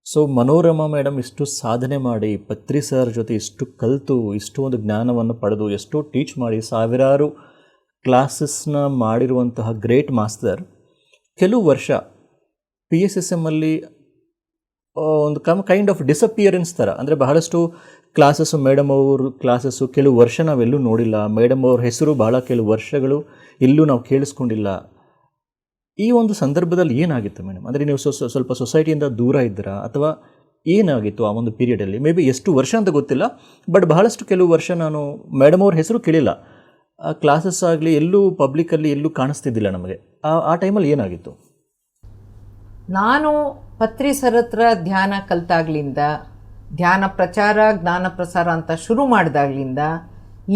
So Manorama madam ಇಷ್ಟು ಸಾಧನೆ ಮಾಡಿ, ಪತ್ರಿ ಸರ್ ಜೊತೆ ಇಷ್ಟು ಕಲಿತು, ಇಷ್ಟು ಒಂದು ಜ್ಞಾನವನ್ನು ಪಡೆದು, ಎಷ್ಟೋ ಟೀಚ್ ಮಾಡಿ, ಸಾವಿರಾರು ಕ್ಲಾಸಸ್ನ ಮಾಡಿರುವಂತಹ ಗ್ರೇಟ್ ಮಾಸ್ಟರ್ ಕೆಲವು ವರ್ಷ PSSMಲ್ಲಿ ಒಂದು ಕೈಂಡ್ ಆಫ್ ಡಿಸಪಿಯರೆನ್ಸ್ ಥರ, ಅಂದರೆ ಬಹಳಷ್ಟು ಕ್ಲಾಸಸ್ಸು, ಮೇಡಮ್ ಅವ್ರ ಕ್ಲಾಸಸ್ಸು ಕೆಲವು ವರ್ಷ ನಾವೆಲ್ಲೂ ನೋಡಿಲ್ಲ, ಮೇಡಮ್ ಅವ್ರ ಹೆಸರು ಭಾಳ ಕೆಲವು ವರ್ಷಗಳು ಎಲ್ಲೂ ನಾವು ಕೇಳಿಸ್ಕೊಂಡಿಲ್ಲ. ಈ ಒಂದು ಸಂದರ್ಭದಲ್ಲಿ ಏನಾಗಿತ್ತು ಮೇಡಮ್? ಅಂದರೆ ನೀವು ಸ್ವಲ್ಪ ಸೊಸೈಟಿಯಿಂದ ದೂರ ಇದ್ದೀರಾ ಅಥವಾ ಏನಾಗಿತ್ತು ಆ ಒಂದು ಪೀರಿಯಡಲ್ಲಿ? ಮೇ ಬಿ ಎಷ್ಟು ವರ್ಷ ಅಂತ ಗೊತ್ತಿಲ್ಲ, ಬಟ್ ಬಹಳಷ್ಟು ಕೆಲವು ವರ್ಷ ನಾನು ಮೇಡಮ್ ಅವ್ರ ಹೆಸರು ಕೇಳಿಲ್ಲ, ಕ್ಲಾಸಸ್ ಆಗಲಿ ಎಲ್ಲೂ ಪಬ್ಲಿಕಲ್ಲಿ ಎಲ್ಲೂ ಕಾಣಿಸ್ತಿದ್ದಿಲ್ಲ ನಮಗೆ. ಆ ಟೈಮಲ್ಲಿ ಏನಾಗಿತ್ತು? ನಾನು ಪತ್ರಿ ಸರ್ ಹತ್ರ ಧ್ಯಾನ ಕಲಿತಾಗ್ಲಿಂದ, ಧ್ಯಾನ ಪ್ರಚಾರ ಜ್ಞಾನ ಪ್ರಸಾರ ಅಂತ ಶುರು ಮಾಡಿದಾಗ್ಲಿಂದ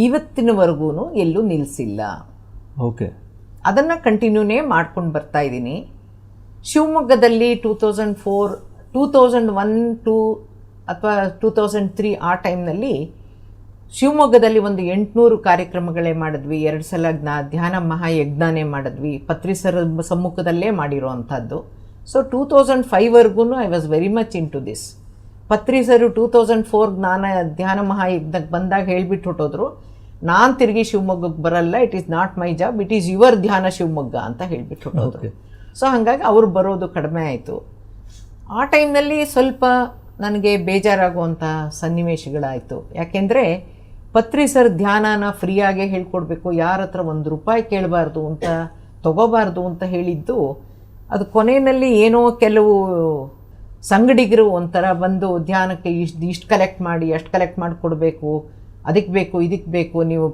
ಇವತ್ತಿನವರೆಗೂ ಎಲ್ಲೂ ನಿಲ್ಲಿಸಿಲ್ಲ. ಓಕೆ, ಅದನ್ನು ಕಂಟಿನ್ಯೂನೇ ಮಾಡ್ಕೊಂಡು ಬರ್ತಾ ಇದ್ದೀನಿ. ಶಿವಮೊಗ್ಗದಲ್ಲಿ 2004, 2001 ಅಥವಾ 2003 ಆ ಟೈಮ್ನಲ್ಲಿ ಶಿವಮೊಗ್ಗದಲ್ಲಿ ಒಂದು 800 ಕಾರ್ಯಕ್ರಮಗಳೇ ಮಾಡಿದ್ವಿ. 2 ಸಲ ಧ್ಯಾನ ಮಹಾಯಜ್ಞಾನೇ ಮಾಡಿದ್ವಿ, ಪತ್ರಿ ಸರ್ ಸಮ್ಮುಖದಲ್ಲೇ ಮಾಡಿರೋ ಅಂಥದ್ದು. ಸೊ 2005ವರೆಗೂ I was very much into this. Patri sir 2004 ಧ್ಯಾನ ಮಹಾಯಜ್ಞಕ್ಕೆ ಬಂದಾಗ ಹೇಳಿಬಿಟ್ಟು ಹೊಟ್ಟೋದ್ರು, ನಾನು ತಿರುಗಿ ಶಿವಮೊಗ್ಗಕ್ಕೆ ಬರಲ್ಲ, it is not my job, it is your ಧ್ಯಾನ ಶಿವಮೊಗ್ಗ ಅಂತ ಹೇಳಿಬಿಟ್ಟು ಹೊಟ್ಟೋದ್ರು. ಸೊ ಹಾಗಾಗಿ ಅವರು ಬರೋದು ಕಡಿಮೆ ಆಯಿತು. ಆ ಟೈಮ್ನಲ್ಲಿ ಸ್ವಲ್ಪ ನನಗೆ ಬೇಜಾರಾಗುವಂಥ ಸನ್ನಿವೇಶಗಳಾಯಿತು. ಯಾಕೆಂದರೆ ಪತ್ರಿ ಸರ್ ಧ್ಯಾನನ ಫ್ರೀಯಾಗೇ ಹೇಳ್ಕೊಡ್ಬೇಕು, ಯಾರ ಹತ್ರ ₹1 ಕೇಳಬಾರ್ದು ಅಂತ, ತಗೋಬಾರ್ದು ಅಂತ ಹೇಳಿದ್ದು, ಅದು ಕೊನೆಯಲ್ಲಿ ಏನೋ ಕೆಲವು ಸಂಗಡಿಗರು ಒಂಥರ ಬಂದು ಧ್ಯಾನಕ್ಕೆ ಇಷ್ಟು ಕಲೆಕ್ಟ್ ಮಾಡಿ, ಅಷ್ಟು ಕಲೆಕ್ಟ್ ಮಾಡಿ ಕೊಡಬೇಕು, ಅದಕ್ಕೆ ಬೇಕು ಇದಕ್ಕೆ ಬೇಕು, ನೀವು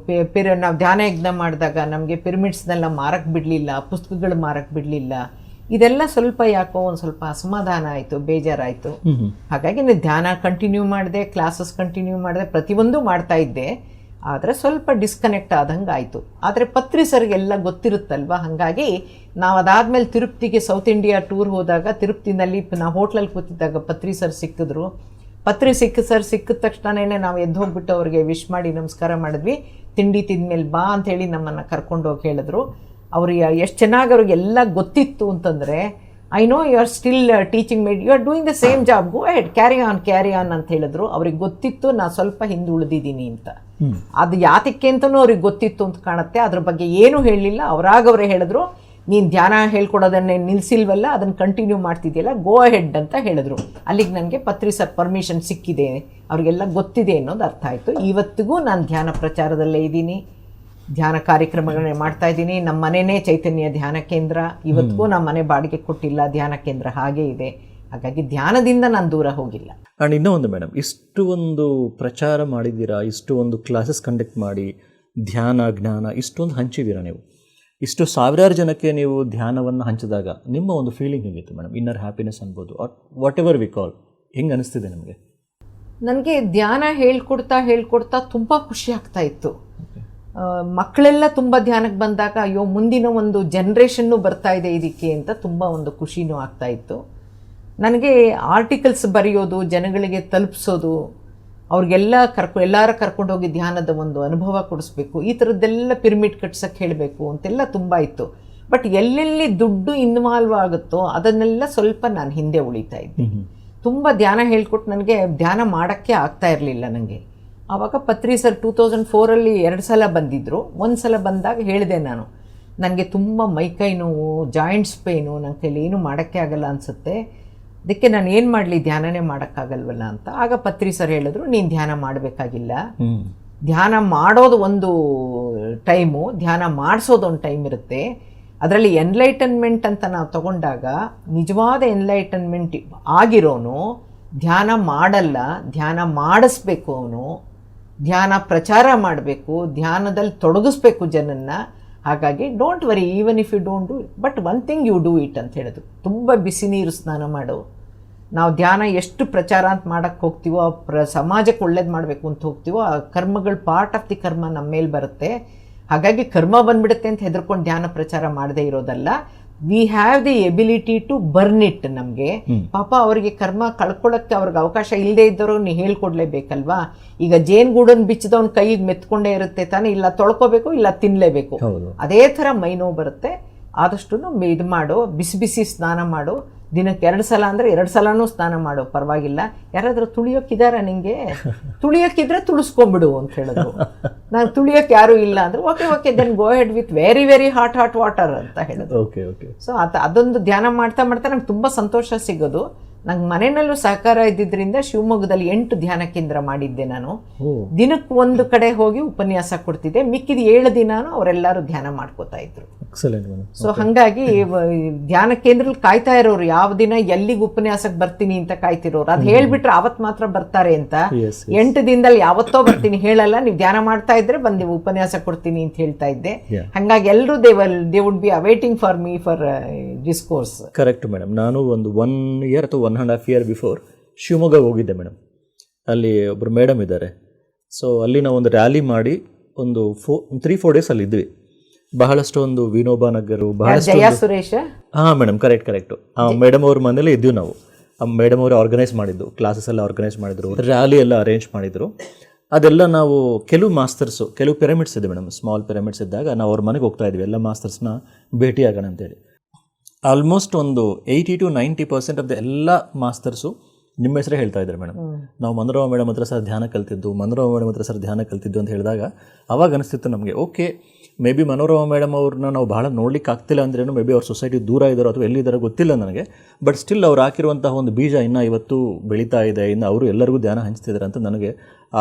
ನಾವು ಧ್ಯಾನ ಯಜ್ಞ ಮಾಡಿದಾಗ ನಮಗೆ ಪಿರಮಿಡ್ಸ್ನೆಲ್ಲ ಮಾರಕ್ಕೆ ಬಿಡಲಿಲ್ಲ, ಪುಸ್ತಕಗಳು ಮಾರಕ್ಕೆ ಬಿಡಲಿಲ್ಲ. ಇದೆಲ್ಲ ಸ್ವಲ್ಪ ಯಾಕೋ ಒಂದು ಸ್ವಲ್ಪ ಅಸಮಾಧಾನ ಆಯಿತು, ಬೇಜಾರಾಯಿತು. ಹಾಗಾಗಿ ನಾನು ಧ್ಯಾನ ಕಂಟಿನ್ಯೂ ಮಾಡಿದೆ, ಕ್ಲಾಸಸ್ ಕಂಟಿನ್ಯೂ ಮಾಡಿದೆ, ಪ್ರತಿಯೊಂದು ಮಾಡ್ತಾ ಇದ್ದೆ. ಆದರೆ ಸ್ವಲ್ಪ ಡಿಸ್ಕನೆಕ್ಟ್ ಆದಂಗೆ ಆಯಿತು. ಆದರೆ ಪತ್ರಿ ಸರ್ಗೆಲ್ಲ ಗೊತ್ತಿರುತ್ತಲ್ವ, ಹಾಗಾಗಿ ನಾವು ಅದಾದಮೇಲೆ ತಿರುಪತಿಗೆ ಸೌತ್ ಇಂಡಿಯಾ ಟೂರ್ ಹೋದಾಗ ತಿರುಪತಿನಲ್ಲಿ ನಾವು ಹೋಟ್ಲಲ್ಲಿ ಕೂತಿದ್ದಾಗ ಪತ್ರಿ ಸರ್ ಸಿಕ್ಕಿದ್ರು. ಪತ್ರಿ ಸಿಕ್ಕಿದ ತಕ್ಷಣವೇ ನಾವು ಎದ್ದು ಹೋಗ್ಬಿಟ್ಟು ಅವ್ರಿಗೆ ವಿಶ್ ಮಾಡಿ ನಮಸ್ಕಾರ ಮಾಡಿದ್ವಿ. ತಿಂಡಿ ತಿಂದಮೇಲೆ ಬಾ ಅಂಥೇಳಿ ನಮ್ಮನ್ನು ಕರ್ಕೊಂಡೋಗಿ ಹೇಳಿದ್ರು. ಅವ್ರಿಗೆ ಎಷ್ಟು ಚೆನ್ನಾಗಿ ಅವ್ರಿಗೆಲ್ಲ ಗೊತ್ತಿತ್ತು ಅಂತಂದರೆ, I know you are still teaching made, you are doing the same job, go ahead, carry on ಅಂತ ಹೇಳಿದ್ರು. ಅವ್ರಿಗೆ ಗೊತ್ತಿತ್ತು ನಾನು ಸ್ವಲ್ಪ ಹಿಂದೆ ಉಳಿದಿದ್ದೀನಿ ಅಂತ. ಅದು ಯಾತಕ್ಕೆ ಅಂತಲೂ ಅವ್ರಿಗೆ ಗೊತ್ತಿತ್ತು ಅಂತ ಕಾಣುತ್ತೆ. ಅದ್ರ ಬಗ್ಗೆ ಏನೂ ಹೇಳಲಿಲ್ಲ, ಅವರೇ ಹೇಳಿದ್ರು, ನೀನು ಧ್ಯಾನ ಹೇಳ್ಕೊಡೋದನ್ನೇ ನಿಲ್ಲಿಸಿಲ್ವಲ್ಲ, ಅದನ್ನು ಕಂಟಿನ್ಯೂ ಮಾಡ್ತಿದೆಯಲ್ಲ, ಗೋ ಹೆಡ್ ಅಂತ ಹೇಳಿದ್ರು. ಅಲ್ಲಿಗೆ ನನಗೆ ಪತ್ರಿ ಸರ್ ಪರ್ಮಿಷನ್ ಸಿಕ್ಕಿದೆ, ಅವ್ರಿಗೆಲ್ಲ ಗೊತ್ತಿದೆ ಅನ್ನೋದು ಅರ್ಥ ಆಯಿತು. ಇವತ್ತಿಗೂ ನಾನು ಧ್ಯಾನ ಪ್ರಚಾರದಲ್ಲೇ ಇದ್ದೀನಿ, ಧ್ಯಾನ ಕಾರ್ಯಕ್ರಮಗಳನ್ನೇ ಮಾಡ್ತಾ ಇದ್ದೀನಿ. ನಮ್ಮ ಮನೆಯೇ ಚೈತನ್ಯ ಧ್ಯಾನ ಕೇಂದ್ರ, ಇವತ್ತಿಗೂ ನಮ್ಮ ಮನೆ ಬಾಡಿಗೆ ಕೊಟ್ಟಿಲ್ಲ, ಧ್ಯಾನ ಕೇಂದ್ರ ಹಾಗೇ ಇದೆ. ಹಾಗಾಗಿ ಧ್ಯಾನದಿಂದ ನಾನು ದೂರ ಹೋಗಿಲ್ಲ. ಆ್ಯಂಡ್ ಇನ್ನೂ ಒಂದು ಮೇಡಮ್, ಇಷ್ಟು ಒಂದು ಪ್ರಚಾರ ಮಾಡಿದ್ದೀರಾ, ಇಷ್ಟು ಒಂದು ಕ್ಲಾಸಸ್ ಕಂಡಕ್ಟ್ ಮಾಡಿ ಧ್ಯಾನ ಜ್ಞಾನ ಇಷ್ಟೊಂದು ಹಂಚಿದ್ದೀರಾ ನೀವು, ಇಷ್ಟು ಸಾವಿರಾರು ಜನಕ್ಕೆ ನೀವು ಧ್ಯಾನವನ್ನು ಹಂಚಿದಾಗ ನಿಮ್ಮ ಒಂದು ಫೀಲಿಂಗ್ ಹೇಗಿತ್ತು ಮೇಡಮ್? ಇನ್ನರ್ ಹ್ಯಾಪಿನೆಸ್ ಅನ್ಬೋದು, ವಾಟ್ ಎವರ್ ವಿ ಕಾಲ್, ಹೆಂಗೆ ಅನಿಸ್ತಿದೆ ನಮಗೆ? ನನಗೆ ಧ್ಯಾನ ಹೇಳ್ಕೊಡ್ತಾ ತುಂಬ ಖುಷಿ ಆಗ್ತಾ ಇತ್ತು. ಮಕ್ಕಳೆಲ್ಲ ತುಂಬ ಧ್ಯಾನಕ್ಕೆ ಬಂದಾಗ ಅಯ್ಯೋ ಮುಂದಿನ ಒಂದು ಜನ್ರೇಷನ್ನು ಬರ್ತಾ ಇದೆ ಇದಕ್ಕೆ ಅಂತ ತುಂಬ ಒಂದು ಖುಷಿನೂ ಆಗ್ತಾ ಇತ್ತು. ನನಗೆ ಆರ್ಟಿಕಲ್ಸ್ ಬರೆಯೋದು, ಜನಗಳಿಗೆ ತಲುಪಿಸೋದು, ಅವ್ರಿಗೆಲ್ಲ ಎಲ್ಲರ ಕರ್ಕೊಂಡೋಗಿ ಧ್ಯಾನದ ಒಂದು ಅನುಭವ ಕೊಡಿಸ್ಬೇಕು, ಈ ಥರದ್ದೆಲ್ಲ ಪಿರಮಿಡ್ ಕಟ್ಸೋಕ್ಕೆ ಹೇಳಬೇಕು ಅಂತೆಲ್ಲ ತುಂಬ ಇತ್ತು. ಬಟ್ ಎಲ್ಲೆಲ್ಲಿ ದುಡ್ಡು ಇನ್ವಾಲ್ವ್ ಆಗುತ್ತೋ ಅದನ್ನೆಲ್ಲ ಸ್ವಲ್ಪ ನಾನು ಹಿಂದೆ ಉಳಿತಾ ಇದ್ದೆ. ತುಂಬ ಧ್ಯಾನ ಹೇಳ್ಕೊಟ್ಟು ನನಗೆ ಧ್ಯಾನ ಮಾಡೋಕ್ಕೆ ಆಗ್ತಾ ಇರಲಿಲ್ಲ ನನಗೆ. ಆವಾಗ ಪತ್ರಿ ಸರ್ 2004 2 ಸಲ ಬಂದಿದ್ದರು. ಒಂದು ಸಲ ಬಂದಾಗ ಹೇಳಿದೆ ನಾನು, ನನಗೆ ತುಂಬ ಮೈಕೈ ನೋವು, ಜಾಯಿಂಟ್ಸ್ ಪೇಯ್ನು, ನನ್ನ ಕೈಲಿ ಏನೂ ಮಾಡೋಕ್ಕೆ ಆಗಲ್ಲ ಅನಿಸುತ್ತೆ, ಅದಕ್ಕೆ ನಾನು ಏನು ಮಾಡಲಿ, ಧ್ಯಾನನೇ ಮಾಡೋಕ್ಕಾಗಲ್ವಲ್ಲ ಅಂತ. ಆಗ ಪತ್ರಿ ಸರ್ ಹೇಳಿದ್ರು, ನೀನು ಧ್ಯಾನ ಮಾಡಬೇಕಾಗಿಲ್ಲ, ಧ್ಯಾನ ಮಾಡೋದು ಒಂದು ಟೈಮು, ಧ್ಯಾನ ಮಾಡಿಸೋದು ಒಂದು ಟೈಮ್ ಇರುತ್ತೆ. ಅದರಲ್ಲಿ ಎನ್ಲೈಟನ್ಮೆಂಟ್ ಅಂತ ನಾವು ತಗೊಂಡಾಗ ನಿಜವಾದ ಎನ್ಲೈಟನ್ಮೆಂಟ್ ಆಗಿರೋನು ಧ್ಯಾನ ಮಾಡಲ್ಲ, ಧ್ಯಾನ ಮಾಡಿಸ್ಬೇಕು, ಅವನು ಧ್ಯಾನ ಪ್ರಚಾರ ಮಾಡಬೇಕು, ಧ್ಯಾನದಲ್ಲಿ ತೊಡಗಿಸ್ಬೇಕು ಜನನ್ನ. ಹಾಗಾಗಿ don't worry, even if you don't do it, but one thing you do it ಅಂತ ಹೇಳಿದ್ರು. ತುಂಬ ಬಿಸಿ ನೀರು ಸ್ನಾನ ಮಾಡು, ನಾವು ಧ್ಯಾನ ಎಷ್ಟು ಪ್ರಚಾರ ಅಂತ ಮಾಡಕ್ಕೆ ಹೋಗ್ತೀವೋ ಸಮಾಜಕ್ಕೆ ಒಳ್ಳೇದು ಮಾಡಬೇಕು ಅಂತ ಹೋಗ್ತೀವೋ ಆ ಕರ್ಮಗಳು ಪಾರ್ಟ್ ಆಫ್ ದಿ ಕರ್ಮ ನಮ್ಮ ಮೇಲೆ ಬರುತ್ತೆ. ಹಾಗಾಗಿ ಕರ್ಮ ಬಂದ್ಬಿಡುತ್ತೆ ಅಂತ ಹೆದರ್ಕೊಂಡು ಧ್ಯಾನ ಪ್ರಚಾರ ಮಾಡದೇ ಇರೋದಲ್ಲ. We have the ability to burn it. ನಮಗೆ ಪಾಪ ಅವರಿಗೆ ಕರ್ಮ ಕಳ್ಕೊಳ್ಳೋಕ್ಕೆ ಅವ್ರಿಗೆ ಅವಕಾಶ ಇಲ್ಲದೆ ಇದ್ದವರು ನೀವು ಹೇಳ್ಕೊಡ್ಲೇಬೇಕಲ್ವಾ. ಈಗ ಜೇನುಗೂಡನ್ನು ಬಿಚ್ಚಿದವ್ನ ಕೈಗೆ ಮೆತ್ಕೊಂಡೇ ಇರುತ್ತೆ ತಾನೇ, ಇಲ್ಲ ತೊಳ್ಕೊಬೇಕು ಇಲ್ಲ ತಿನ್ನಲೇಬೇಕು. ಅದೇ ಥರ ಮೈ ನೋವು ಬರುತ್ತೆ. ಆದಷ್ಟು ಇದು ಮಾಡು, ಬಿಸಿ ಬಿಸಿ ಸ್ನಾನ ಮಾಡು. ದಿನಕ್ಕೆ 2 ಸಲ ಅಂದರೆ 2 ಸಲನೂ ಸ್ನಾನ ಮಾಡು, ಪರವಾಗಿಲ್ಲ. ಯಾರಾದರೂ ತುಳಿಯೋಕ್ಕಿದಾರ ನಿಂಗೆ? ತುಳಿಯೋಕ್ಕಿದ್ರೆ ತುಳಿಸ್ಕೊಂಬಿಡು ಅಂತ ಹೇಳಿದ್ರು. ನಾನು ತುಳಿಯೋಕ್ಕೆ ಯಾರೂ ಇಲ್ಲ ಅಂದ್ರೆ okay then go ahead with very very hot water ಅಂತ ಹೇಳಿದ್ರು. ಸೊ ಅದೊಂದು ಧ್ಯಾನ ಮಾಡ್ತಾ ಮಾಡ್ತಾ ನಂಗೆ ತುಂಬ ಸಂತೋಷ ಸಿಗೋದು. ನಂಗೆ ಮನೆಯಲ್ಲೂ ಸಹಕಾರ ಇದ್ದಿದ್ದರಿಂದ ಶಿವಮೊಗ್ಗದಲ್ಲಿ 8 ಧ್ಯಾನ ಕೇಂದ್ರ ಮಾಡಿದ್ದೆ ನಾನು. ದಿನಕ್ಕೆ ಒಂದು ಕಡೆ ಹೋಗಿ ಉಪನ್ಯಾಸ ಕೊಡ್ತಿದ್ದೆ. ಮಿಕ್ಕಿದ 7 ದಿನಾನು ಅವರೆಲ್ಲರೂ ಧ್ಯಾನ ಮಾಡ್ಕೋತಾ ಇದ್ರು. ಸೊ ಹಾಗಾಗಿ ಧ್ಯಾನ ಕೇಂದ್ರದಲ್ಲಿ ಕಾಯ್ತಾ ಇರೋರು, ಯಾವ ದಿನ ಎಲ್ಲಿಗೆ ಉಪನ್ಯಾಸಕ್ಕೆ ಬರ್ತೀನಿ ಅಂತ ಕಾಯ್ತಿರೋರು. ಅದು ಹೇಳ್ಬಿಟ್ರೆ ಅವತ್ತು ಮಾತ್ರ ಬರ್ತಾರೆ ಅಂತ. 8 ದಿನದಲ್ಲಿ ಯಾವತ್ತೋ ಬರ್ತೀನಿ ಹೇಳಲ್ಲ, ನೀವು ಧ್ಯಾನ ಮಾಡ್ತಾ ಇದ್ರೆ ಬಂದು ಉಪನ್ಯಾಸ ಕೊಡ್ತೀನಿ ಅಂತ ಹೇಳ್ತಾ ಇದ್ದೆ. ಹಾಗಾಗಿ ಎಲ್ಲರೂ they would be awaiting for me for discourse. Correct madam. ನಾನು ಒಂದು 1 year ಅಥವಾ 1.5 year ಬಿಫೋರ್ ಶಿವಮೊಗ್ಗ ಹೋಗಿದ್ದೆ ಮೇಡಮ್. ಅಲ್ಲಿ ಒಬ್ಬರು ಮೇಡಮ್ ಇದ್ದಾರೆ. ಸೊ ಅಲ್ಲಿ ನಾವು ಒಂದು ರ್ಯಾಲಿ ಮಾಡಿ ಒಂದು 3-4 days ಅಲ್ಲಿ ಇದ್ವಿ. ಬಹಳಷ್ಟು ಒಂದು ವಿನೋಬಾ ನಗರು, ಬಹಳಷ್ಟು ಸುರೇಶ್. ಹಾಂ ಮೇಡಮ್, ಕರೆಕ್ಟ್. ಆ ಮೇಡಮ್ ಅವ್ರ ಮನೇಲಿ ಇದ್ವಿ ನಾವು. ಆ ಮೇಡಮ್ ಅವರು ಆರ್ಗನೈಸ್ ಮಾಡಿದ್ದು, ಕ್ಲಾಸಸ್ ಎಲ್ಲ ಆರ್ಗನೈಸ್ ಮಾಡಿದ್ರು, ರ್ಯಾಲಿ ಎಲ್ಲ ಅರೇಂಜ್ ಮಾಡಿದ್ರು. ಅದೆಲ್ಲ ನಾವು ಕೆಲವು ಮಾಸ್ಟರ್ಸು, ಕೆಲವು ಪಿರಮಿಡ್ಸ್ ಇದೆ ಮೇಡಮ್, ಸ್ಮಾಲ್ ಪಿರಮಿಡ್ಸ್ ಇದ್ದಾಗ ನಾವು ಅವ್ರ ಮನೆಗೆ ಹೋಗ್ತಾ ಇದ್ವಿ, ಎಲ್ಲ ಮಾಸ್ಟರ್ಸ್ನ ಭೇಟಿ ಆಗೋಣ ಅಂತೇಳಿ. ಆಲ್ಮೋಸ್ಟ್ ಒಂದು 80 to 90% ಆಫ್ ದ ಎಲ್ಲ ಮಾಸ್ಟರ್ಸು ನಿಮ್ಮ ಹೆಸರೇ ಹೇಳ್ತಾ ಇದ್ದಾರೆ ಮೇಡಮ್. ನಾವು ಮನೋರಮ ಮೇಡಮ್ ಹತ್ರ ಸರ್ ಧ್ಯಾನ ಕಲ್ತಿದ್ದು ಅಂತ ಹೇಳಿದಾಗ ಅವಾಗ ಅನಿಸ್ತಿತ್ತು ನಮಗೆ, okay may be Manorama madam ಅವ್ರನ್ನ ನಾವು ಭಾಳ ನೋಡ್ಲಿಕ್ಕೆ ಆಗ್ತಿಲ್ಲ ಅಂದ್ರೇನು, ಮೇ ಬಿ ಅವ್ರ ಸೊಸೈಟಿ ದೂರ ಇದ್ದಾರೋ ಅಥವಾ ಎಲ್ಲಿದ್ದಾರೋ ಗೊತ್ತಿಲ್ಲ ನನಗೆ. ಬಟ್ ಸ್ಟಿಲ್ ಅವ್ರು ಹಾಕಿರುವಂತಹ ಒಂದು ಬೀಜ ಇನ್ನೂ ಇವತ್ತು ಬೆಳೀತಾ ಇದೆ, ಇನ್ನು ಅವರು ಎಲ್ಲರಿಗೂ ಧ್ಯಾನ ಹಂಚ್ತಿದ್ದಾರೆ ಅಂತ ನನಗೆ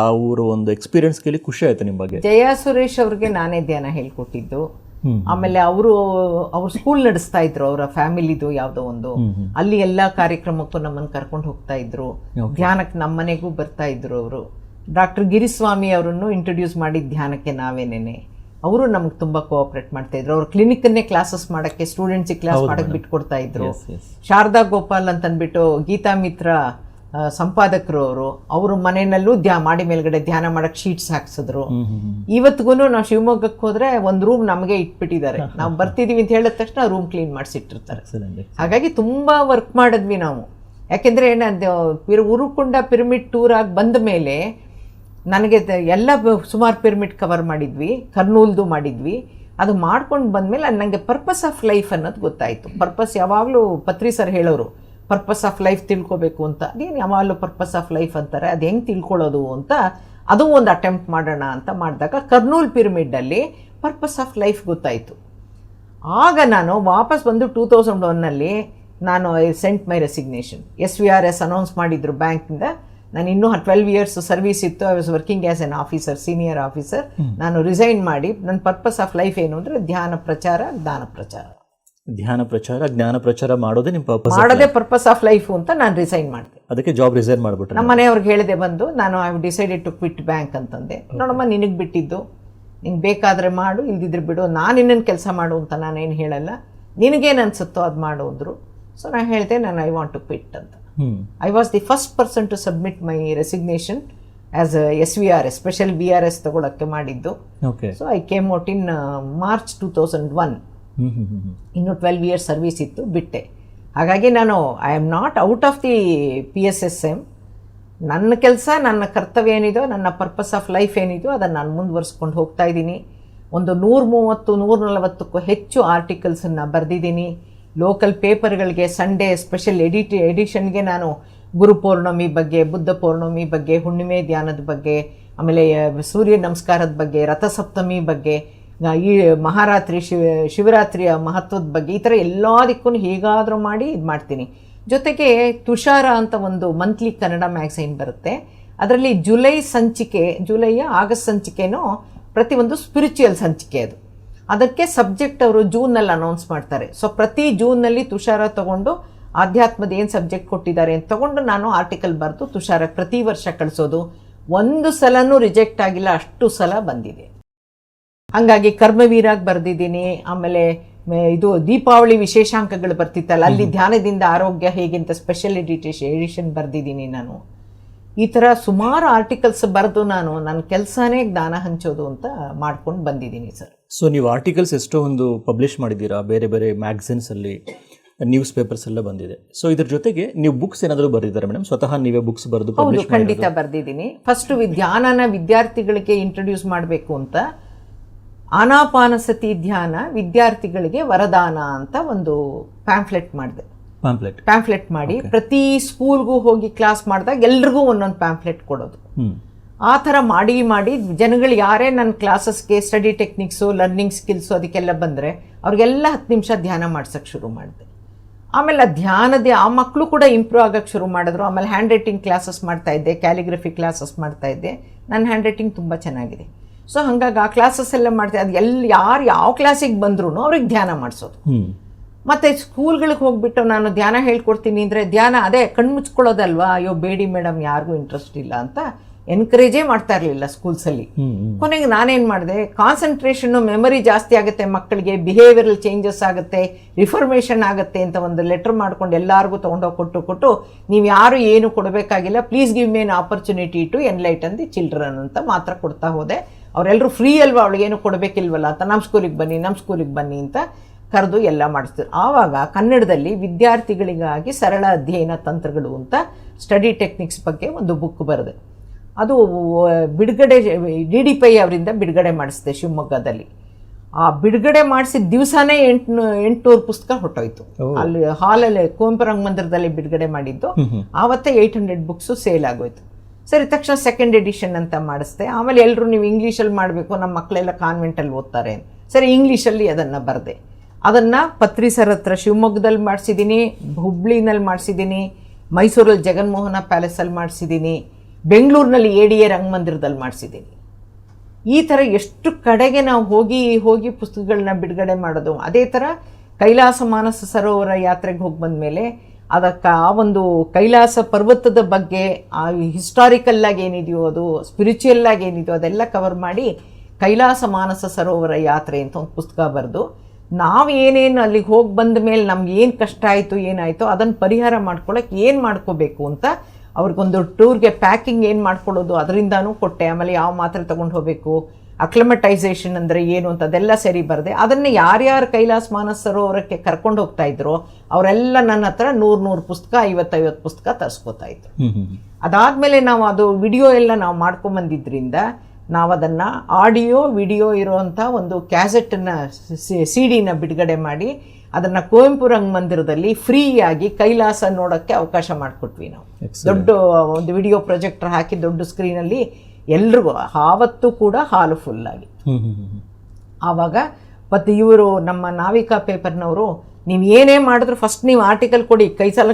ಆ ಊರು ಒಂದು ಎಕ್ಸ್ಪೀರಿಯನ್ಸ್ ಕೇಳಿ ಖುಷಿ ಆಯಿತು ನಿಮ್ಮ ಬಗ್ಗೆ. ಜಯಾ ಸುರೇಶ್ ಅವ್ರಿಗೆ ನಾನೇ ಧ್ಯಾನ ಹೇಳ್ಕೊಟ್ಟಿದ್ದು. ಆಮೇಲೆ ಅವ್ರು ಸ್ಕೂಲ್ ನಡೆಸ್ತಾ ಇದ್ರು, ಅವರ ಫ್ಯಾಮಿಲಿದು ಯಾವುದೋ ಒಂದು, ಅಲ್ಲಿ ಎಲ್ಲಾ ಕಾರ್ಯಕ್ರಮಕ್ಕೂ ನಮ್ಮನ್ನು ಕರ್ಕೊಂಡು ಹೋಗ್ತಾ ಇದ್ರು. ಧ್ಯಾನಕ್ಕೆ ನಮ್ಮ ಮನೆಗೂ ಬರ್ತಾ ಇದ್ರು ಅವರು. ಡಾಕ್ಟರ್ ಗಿರಿಸ್ವಾಮಿ ಅವರನ್ನು ಇಂಟ್ರೊಡ್ಯೂಸ್ ಮಾಡಿದ ಧ್ಯಾನಕ್ಕೆ ನಾವೇನೇನೆ. ಅವರು ನಮ್ಗೆ ತುಂಬಾ ಕೋಆಪರೇಟ್ ಮಾಡ್ತಾ ಇದ್ರು. ಅವ್ರ ಕ್ಲಿನಿಕನ್ನೇ ಕ್ಲಾಸಸ್ ಮಾಡಕ್ಕೆ, ಸ್ಟೂಡೆಂಟ್ಸಿಗೆ ಕ್ಲಾಸ್ ಮಾಡಕ್ಕೆ ಬಿಟ್ಕೊಡ್ತಾ ಇದ್ರು. ಶಾರದಾ ಗೋಪಾಲ್ ಅಂತ ಅಂದ್ಬಿಟ್ಟು ಗೀತಾ ಮಿತ್ರ ಸಂಪಾದಕರು ಅವರು ಮನೆಯಲ್ಲೂ ಮಾಡಿ ಮೇಲ್ಗಡೆ ಧ್ಯಾನ ಮಾಡಕ್ ಶೀಟ್ಸ್ ಹಾಕ್ಸಿದ್ರು. ಇವತ್ತಿಗೂ ನಾವು ಶಿವಮೊಗ್ಗಕ್ಕೆ ಹೋದ್ರೆ ಒಂದು ರೂಮ್ ನಮಗೆ ಇಟ್ಬಿಟ್ಟಿದ್ದಾರೆ. ನಾವು ಬರ್ತಿದೀವಿ ಅಂತ ಹೇಳಿದ ತಕ್ಷಣ ರೂಮ್ ಕ್ಲೀನ್ ಮಾಡಿಸಿಟ್ಟಿರ್ತಾರೆ. ಹಾಗಾಗಿ ತುಂಬಾ ವರ್ಕ್ ಮಾಡಿದ್ವಿ ನಾವು. ಯಾಕೆಂದ್ರೆ ಉರುಕೊಂಡ ಪಿರಮಿಡ್ ಟೂರ್ ಆಗಿ ಬಂದ ಮೇಲೆ ನನಗೆ ಎಲ್ಲ ಸುಮಾರು ಪಿರಮಿಡ್ ಕವರ್ ಮಾಡಿದ್ವಿ, ಕರ್ನೂಲ್ದು ಮಾಡಿದ್ವಿ. ಅದು ಮಾಡ್ಕೊಂಡು ಬಂದ್ಮೇಲೆ ನನಗೆ ಪರ್ಪಸ್ ಆಫ್ ಲೈಫ್ ಅನ್ನೋದು ಗೊತ್ತಾಯ್ತು. ಪರ್ಪಸ್ ಯಾವಾಗಲೂ ಪತ್ರಿ ಸರ್ ಹೇಳೋರು, ಪರ್ಪಸ್ ಆಫ್ ಲೈಫ್ ತಿಳ್ಕೊಬೇಕು ಅಂತ. ಅದೇನು ಯಾವಾಗಲೂ ಪರ್ಪಸ್ ಆಫ್ ಲೈಫ್ ಅಂತಾರೆ, ಅದು ಹೆಂಗೆ ತಿಳ್ಕೊಳ್ಳೋದು ಅಂತ ಅದು ಒಂದು ಅಟೆಂಪ್ಟ್ ಮಾಡೋಣ ಅಂತ ಮಾಡಿದಾಗ ಕರ್ನೂಲ್ ಪಿರಮಿಡ್ಡಲ್ಲಿ ಪರ್ಪಸ್ ಆಫ್ ಲೈಫ್ ಗೊತ್ತಾಯಿತು. ಆಗ ನಾನು ವಾಪಸ್ ಬಂದು 2001ನಲ್ಲಿ ನಾನು ಸೆಂಟ್ ಮೈ ರೆಸಿಗ್ನೇಷನ್. SVRS ಅನೌನ್ಸ್ ಮಾಡಿದ್ರು ಬ್ಯಾಂಕಿಂದ. ನಾನು ಇನ್ನೂ 12 years ಸರ್ವಿಸ್ ಇತ್ತು. I was working as an officer, senior officer. ನಾನು ರಿಸೈನ್ ಮಾಡಿ ನನ್ನ ಪರ್ಪಸ್ ಆಫ್ ಲೈಫ್ ಏನು ಅಂದರೆ ಧ್ಯಾನ ಪ್ರಚಾರ, ಜ್ಞಾನ ಪ್ರಚಾರ ಮಾಡೋದೇ ನಿಮ್ಮ ಪರ್ಪಸ್, ಮಾಡೋದೇ ಪರ್ಪಸ್ ಆಫ್ ಲೈಫ್ ಅಂತ ನಾನು ರಿಸೈನ್ ಮಾಡಿದೆ. ಅದಕ್ಕೆ ಜಾಬ್ ರಿಸೈನ್ ಮಾಡಿಬಿಟ್ರೆ ನಮ್ಮ ಮನೆಯವ್ರಿಗೆ ಹೇಳಿದೆ ಬಂದು, ನಾನು I have decided to quit bank ಅಂತಂದೆ. ನೋಡಮ್ಮ, ನಿನಗೆ ಬಿಟ್ಟಿದ್ದು, ನಿಂಗೆ ಬೇಕಾದರೆ ಮಾಡು, ಇಲ್ದಿದ್ರೆ ಬಿಡು, ನಾನು ಇನ್ನೊಂದು ಕೆಲಸ ಮಾಡು ಅಂತ ನಾನೇನು ಹೇಳಲ್ಲ, ನಿನಗೇನು ಅನ್ಸುತ್ತೋ ಅದು ಮಾಡು ಅಂದರು. ಸೊ ನಾನು ಹೇಳಿದೆ, ನಾನು ಐ ವಾಂಟ್ ಟು ಕ್ವಿಟ್ ಅಂತ. I was the first person to submit my resignation as SVRS, special VRS ತಗೊಳಕ್ಕೆ ಮಾಡಿದ್ದು. So I came out in March 2001. ಇನ್ನು 12 years ಸರ್ವಿಸ್ ಇತ್ತು, ಬಿಟ್ಟೆ. ಹಾಗಾಗಿ ನಾನು I am not out of the PSSM. ನನ್ನ ಕೆಲಸ, ನನ್ನ ಕರ್ತವ್ಯ ಏನಿದೋ, ನನ್ನ ಪರ್ಪಸ್ ಆಫ್ ಲೈಫ್ ಏನಿದೋ ಅದನ್ನು ನಾನು ಮುಂದುವರಿಸ್ಕೊಂಡು ಹೋಗ್ತಾ ಇದ್ದೀನಿ. ಒಂದು 130-140ಕ್ಕೂ ಹೆಚ್ಚು ಆರ್ಟಿಕಲ್ಸನ್ನು ಬರೆದಿದ್ದೀನಿ. ಲೋಕಲ್ ಪೇಪರ್ಗಳಿಗೆ ಸಂಡೇ ಸ್ಪೆಷಲ್ ಎಡಿಷನ್ಗೆ ನಾನು ಗುರು ಪೌರ್ಣಮಿ ಬಗ್ಗೆ, ಬುದ್ಧ ಪೌರ್ಣಮಿ ಬಗ್ಗೆ, ಹುಣ್ಣಿಮೆ ಧ್ಯಾನದ ಬಗ್ಗೆ, ಆಮೇಲೆ ಸೂರ್ಯ ನಮಸ್ಕಾರದ ಬಗ್ಗೆ, ರಥಸಪ್ತಮಿ ಬಗ್ಗೆ, ಈ ಮಹಾರಾತ್ರಿ ಶಿವರಾತ್ರಿಯ ಮಹತ್ವದ ಬಗ್ಗೆ, ಈ ಥರ ಎಲ್ಲದಕ್ಕೂ ಹೇಗಾದರೂ ಮಾಡಿ ಇದು ಮಾಡ್ತೀನಿ. ಜೊತೆಗೆ ತುಷಾರ ಅಂತ ಒಂದು ಮಂತ್ಲಿ ಕನ್ನಡ ಮ್ಯಾಗಝೈನ್ ಬರುತ್ತೆ. ಅದರಲ್ಲಿ ಜುಲೈಯ ಆಗಸ್ಟ್ ಸಂಚಿಕೆನೂ ಪ್ರತಿಯೊಂದು ಸ್ಪಿರಿಚುವಲ್ ಸಂಚಿಕೆ. ಅದಕ್ಕೆ ಸಬ್ಜೆಕ್ಟ್ ಅವರು ಜೂನ್ನಲ್ಲಿ ಅನೌನ್ಸ್ ಮಾಡ್ತಾರೆ. ಸೊ ಪ್ರತಿ ಜೂನ್ನಲ್ಲಿ ತುಷಾರ ತಗೊಂಡು ಆಧ್ಯಾತ್ಮದ ಏನು ಸಬ್ಜೆಕ್ಟ್ ಕೊಟ್ಟಿದ್ದಾರೆ ಅಂತ ತಗೊಂಡು ನಾನು ಆರ್ಟಿಕಲ್ ಬರೆದು ತುಷಾರಕ್ಕೆ ಪ್ರತಿ ವರ್ಷ ಕಳಿಸೋದು. ಒಂದು ಸಲನೂ ರಿಜೆಕ್ಟ್ ಆಗಿಲ್ಲ, ಅಷ್ಟು ಸಲ ಬಂದಿದೆ. ಹಾಗಾಗಿ ಕರ್ಮವೀರಾಗಿ ಬರೆದಿದ್ದೀನಿ. ಆಮೇಲೆ ಇದು ದೀಪಾವಳಿ ವಿಶೇಷಾಂಕಗಳು ಬರ್ತಿತ್ತಲ್ಲ, ಅಲ್ಲಿ ಧ್ಯಾನದಿಂದ ಆರೋಗ್ಯ ಹೇಗೆ ಅಂತ ಸ್ಪೆಷಲ್ ಎಡಿಷನ್ ಬರೆದಿದ್ದೀನಿ ನಾನು. ಈ ಥರ ಸುಮಾರು ಆರ್ಟಿಕಲ್ಸ್ ಬರೆದು ನಾನು ನನ್ನ ಕೆಲಸನೇ ಜ್ಞಾನ ಹಂಚೋದು ಅಂತ ಮಾಡ್ಕೊಂಡು ಬಂದಿದ್ದೀನಿ ಸರ್. ಸೊ ನೀವು ಆರ್ಟಿಕಲ್ಸ್ ಎಷ್ಟೋ ಒಂದು ಪಬ್ಲಿಷ್ ಮಾಡಿದ್ದೀರಾ, ಬೇರೆ ಬೇರೆ ಮ್ಯಾಗಝಿನ್ಸಲ್ಲಿ, ನ್ಯೂಸ್ ಪೇಪರ್ಸ್ ಎಲ್ಲ ಬಂದಿದೆ. ಸೊ ಇದ್ರ ಜೊತೆಗೆ ನೀವು ಬುಕ್ಸ್ ಏನಾದರೂ ಬರೆದಿದ್ದಾರೆ ಮೇಡಮ್? ಸ್ವತಃ ನೀವೇ ಬುಕ್ಸ್ ಬರೆದು ಹೌದು, ಖಂಡಿತ ಬರೆದಿದ್ದೀನಿ. ಫಸ್ಟ್ ಧ್ಯಾನನ ವಿದ್ಯಾರ್ಥಿಗಳಿಗೆ ಇಂಟ್ರೊಡ್ಯೂಸ್ ಮಾಡಬೇಕು ಅಂತ ಆನಾಪಾನಸತಿ ಧ್ಯಾನ ವಿದ್ಯಾರ್ಥಿಗಳಿಗೆ ವರದಾನ ಅಂತ ಒಂದು ಪ್ಯಾಂಫ್ಲೆಟ್ ಮಾಡಿದೆ. ಪ್ಯಾಂಫ್ಲೆಟ್ ಮಾಡಿ ಪ್ರತಿ ಸ್ಕೂಲ್ಗೂ ಹೋಗಿ ಕ್ಲಾಸ್ ಮಾಡಿದಾಗ ಎಲ್ರಿಗೂ ಒಂದೊಂದು ಪ್ಯಾಂಫ್ಲೆಟ್ ಕೊಡೋದು. ಆ ಥರ ಮಾಡಿ ಜನಗಳು ಯಾರೇ ನನ್ನ ಕ್ಲಾಸಸ್ಗೆ ಸ್ಟಡಿ ಟೆಕ್ನಿಕ್ಸು, ಲರ್ನಿಂಗ್ ಸ್ಕಿಲ್ಸು ಅದಕ್ಕೆಲ್ಲ ಬಂದರೆ ಅವ್ರಿಗೆಲ್ಲ 10 ನಿಮಿಷ ಧ್ಯಾನ ಮಾಡ್ಸೋಕ್ಕೆ ಶುರು ಮಾಡಿದೆ. ಆಮೇಲೆ ಆ ಮಕ್ಕಳು ಕೂಡ ಇಂಪ್ರೂವ್ ಆಗೋಕ್ಕೆ ಶುರು ಮಾಡಿದ್ರು. ಆಮೇಲೆ ಹ್ಯಾಂಡ್ ರೈಟಿಂಗ್ ಕ್ಲಾಸಸ್ ಮಾಡ್ತಾಯಿದ್ದೆ, ಕ್ಯಾಲಿಗ್ರಫಿ ಕ್ಲಾಸಸ್ ಮಾಡ್ತಾಯಿದ್ದೆ. ನನ್ನ ಹ್ಯಾಂಡ್ ರೈಟಿಂಗ್ ತುಂಬ ಚೆನ್ನಾಗಿದೆ. ಸೊ ಹಾಗಾಗಿ ಆ ಕ್ಲಾಸಸ್ ಎಲ್ಲ ಮಾಡ್ತಾ ಅದು ಯಾರು ಯಾವ ಕ್ಲಾಸಿಗೆ ಬಂದ್ರೂ ಅವ್ರಿಗೆ ಧ್ಯಾನ ಮಾಡಿಸೋದು. ಮತ್ತು ಸ್ಕೂಲ್ಗಳಿಗೆ ಹೋಗ್ಬಿಟ್ಟು ನಾನು ಧ್ಯಾನ ಹೇಳ್ಕೊಡ್ತೀನಿ ಅಂದರೆ ಧ್ಯಾನ ಅದೇ ಕಣ್ಮುಚ್ಕೊಳ್ಳೋದಲ್ವಾ, ಅಯ್ಯೋ ಬೇಡಿ ಮೇಡಮ್ ಯಾರಿಗೂ ಇಂಟ್ರೆಸ್ಟ್ ಇಲ್ಲ ಅಂತ ಎನ್ಕರೇಜೇ ಮಾಡ್ತಾ ಇರಲಿಲ್ಲ ಸ್ಕೂಲ್ಸಲ್ಲಿ. ಕೊನೆಗೆ ನಾನೇನು ಮಾಡಿದೆ, ಕಾನ್ಸಂಟ್ರೇಷನ್ನು ಮೆಮೊರಿ ಜಾಸ್ತಿ ಆಗುತ್ತೆ ಮಕ್ಕಳಿಗೆ, ಬಿಹೇವಿಯರಲ್ ಚೇಂಜಸ್ ಆಗುತ್ತೆ, ರಿಫಾರ್ಮೇಷನ್ ಆಗುತ್ತೆ ಅಂತ ಒಂದು ಲೆಟರ್ ಮಾಡ್ಕೊಂಡು ಎಲ್ಲರಿಗೂ ತೊಗೊಂಡೋಗಿ ಕೊಟ್ಟು ನೀವು ಯಾರು ಏನು ಕೊಡಬೇಕಾಗಿಲ್ಲ, please give me an opportunity to enlighten the children ಅಂತ ಮಾತ್ರ ಕೊಡ್ತಾ ಹೋದೆ. ಅವರೆಲ್ಲರೂ ಫ್ರೀ ಅಲ್ವಾ, ಅವಳಿಗೇನು ಕೊಡಬೇಕಿಲ್ವಲ್ಲ ಅಂತ ನಮ್ಮ ಸ್ಕೂಲಿಗೆ ಬನ್ನಿ ಅಂತ ಕರೆದು ಎಲ್ಲ ಮಾಡಿಸ್ತಾರೆ. ಆವಾಗ ಕನ್ನಡದಲ್ಲಿ ವಿದ್ಯಾರ್ಥಿಗಳಿಗಾಗಿ ಸರಳ ಅಧ್ಯಯನ ತಂತ್ರಗಳು ಅಂತ ಸ್ಟಡಿ ಟೆಕ್ನಿಕ್ಸ್ ಬಗ್ಗೆ ಒಂದು ಬುಕ್ ಬರೆದೆ. ಅದು ಬಿಡುಗಡೆ DDPI ಅವರಿಂದ ಬಿಡುಗಡೆ ಮಾಡಿಸಿದೆ ಶಿವಮೊಗ್ಗದಲ್ಲಿ. ಆ ಬಿಡುಗಡೆ ಮಾಡಿಸಿದ ದಿವಸನೇ 800 ಪುಸ್ತಕ ಹೊಟ್ಟೋಯ್ತು. ಅಲ್ಲಿ ಹಾಲಲ್ಲಿ ಕುವೆಂಪು ರಂಗಮಂದಿರದಲ್ಲಿ ಬಿಡುಗಡೆ ಮಾಡಿದ್ದು. ಆವತ್ತೇ 800 ಬುಕ್ಸು ಸೇಲ್ ಆಗೋಯ್ತು. ಸರಿ, ತಕ್ಷಣ ಸೆಕೆಂಡ್ ಎಡಿಷನ್ ಅಂತ ಮಾಡಿಸ್ದೆ. ಆಮೇಲೆ ಎಲ್ಲರೂ ನೀವು ಇಂಗ್ಲೀಷಲ್ಲಿ ಮಾಡಬೇಕು, ನಮ್ಮ ಮಕ್ಕಳೆಲ್ಲ ಕಾನ್ವೆಂಟಲ್ಲಿ ಓದ್ತಾರೆ. ಸರಿ, ಇಂಗ್ಲೀಷಲ್ಲಿ ಅದನ್ನು ಬರೆದೆ. ಅದನ್ನು ಪತ್ರಿ ಸರ್ ಹತ್ರ ಶಿವಮೊಗ್ಗದಲ್ಲಿ ಮಾಡಿಸಿದ್ದೀನಿ, ಹುಬ್ಳಿನಲ್ಲಿ ಮಾಡಿಸಿದ್ದೀನಿ, ಮೈಸೂರಲ್ಲಿ ಜಗನ್ಮೋಹನ ಪ್ಯಾಲೇಸಲ್ಲಿ ಮಾಡಿಸಿದ್ದೀನಿ, ಬೆಂಗಳೂರಿನಲ್ಲಿ ADA ರಂಗಮಂದಿರದಲ್ಲಿ ಮಾಡಿಸಿದ್ದೀನಿ. ಈ ಥರ ಎಷ್ಟು ಕಡೆಗೆ ನಾವು ಹೋಗಿ ಪುಸ್ತಕಗಳನ್ನ ಬಿಡುಗಡೆ ಮಾಡೋದು. ಅದೇ ಥರ ಕೈಲಾಸ ಮಾನಸ ಸರೋವರ ಯಾತ್ರೆಗೆ ಹೋಗಿ ಬಂದಮೇಲೆ ಅದಕ್ಕೆ ಆ ಒಂದು ಕೈಲಾಸ ಪರ್ವತದ ಬಗ್ಗೆ ಆ ಹಿಸ್ಟಾರಿಕಲ್ಲಾಗಿ ಏನಿದೆಯೋ ಅದು, ಸ್ಪಿರಿಚುವಲ್ಲಾಗಿ ಏನಿದೆಯೋ ಅದೆಲ್ಲ ಕವರ್ ಮಾಡಿ ಕೈಲಾಸ ಮಾನಸ ಸರೋವರ ಯಾತ್ರೆ ಅಂತ ಒಂದು ಪುಸ್ತಕ ಬರೆದು, ನಾವು ಏನೇನು ಅಲ್ಲಿಗೆ ಹೋಗಿ ಬಂದ ಮೇಲೆ ನಮ್ಗೆ ಏನು ಕಷ್ಟ ಆಯಿತು ಏನಾಯಿತು ಅದನ್ನು ಪರಿಹಾರ ಮಾಡ್ಕೊಳ್ಳೋಕೆ ಏನು ಮಾಡ್ಕೋಬೇಕು ಅಂತ ಅವ್ರಿಗೊಂದು ಟೂರ್ಗೆ ಪ್ಯಾಕಿಂಗ್ ಏನು ಮಾಡ್ಕೊಳ್ಳೋದು ಅದರಿಂದನೂ ಕೊಟ್ಟೆ. ಆಮೇಲೆ ಯಾವ ಮಾತ್ರೆ ತೊಗೊಂಡು ಹೋಗಬೇಕು, ಅಕ್ಲಮಟೈಸೇಷನ್ ಅಂದರೆ ಏನು ಅಂತ ಅದೆಲ್ಲ ಸರಿ ಬರದೆ ಅದನ್ನೇ ಯಾರ್ಯಾರು ಕೈಲಾಸ ಮಾನಸ ಸರೋವರಕ್ಕೆ ಕರ್ಕೊಂಡು ಹೋಗ್ತಾ ಇದ್ರು ಅವರೆಲ್ಲ ನನ್ನ ಹತ್ರ 100 ಪುಸ್ತಕ 50 ಪುಸ್ತಕ ತರಿಸ್ಕೋತಾ ಇದ್ರು. ಅದಾದಮೇಲೆ ನಾವು ಅದು ವಿಡಿಯೋ ಎಲ್ಲ ನಾವು ಮಾಡ್ಕೊಂಬಂದಿದ್ದರಿಂದ ನಾವು ಅದನ್ನು ಆಡಿಯೋ ವಿಡಿಯೋ ಇರೋವಂಥ ಒಂದು ಕ್ಯಾಸೆಟನ್ನು CD ಬಿಡುಗಡೆ ಮಾಡಿ ಅದನ್ನು ಕುವೆಂಪು ರಂಗಮಂದಿರದಲ್ಲಿ ಫ್ರೀಯಾಗಿ ಕೈಲಾಸ ನೋಡೋಕ್ಕೆ ಅವಕಾಶ ಮಾಡಿಕೊಟ್ವಿ. ನಾವು ದೊಡ್ಡ ಒಂದು ವಿಡಿಯೋ ಪ್ರೊಜೆಕ್ಟರ್ ಹಾಕಿ ದೊಡ್ಡ ಸ್ಕ್ರೀನಲ್ಲಿ ಎಲ್ರಿಗೂ, ಆವತ್ತು ಕೂಡ ಹಾಲು ಫುಲ್ಲಾಗಿ. ಆವಾಗ ಮತ್ತು ಇವರು ನಮ್ಮ ನಾವಿಕಾ ಪೇಪರ್ನವರು, ನೀವು ಏನೇ ಮಾಡಿದ್ರು ಫಸ್ಟ್ ನೀವು ಆರ್ಟಿಕಲ್ ಕೊಡಿ,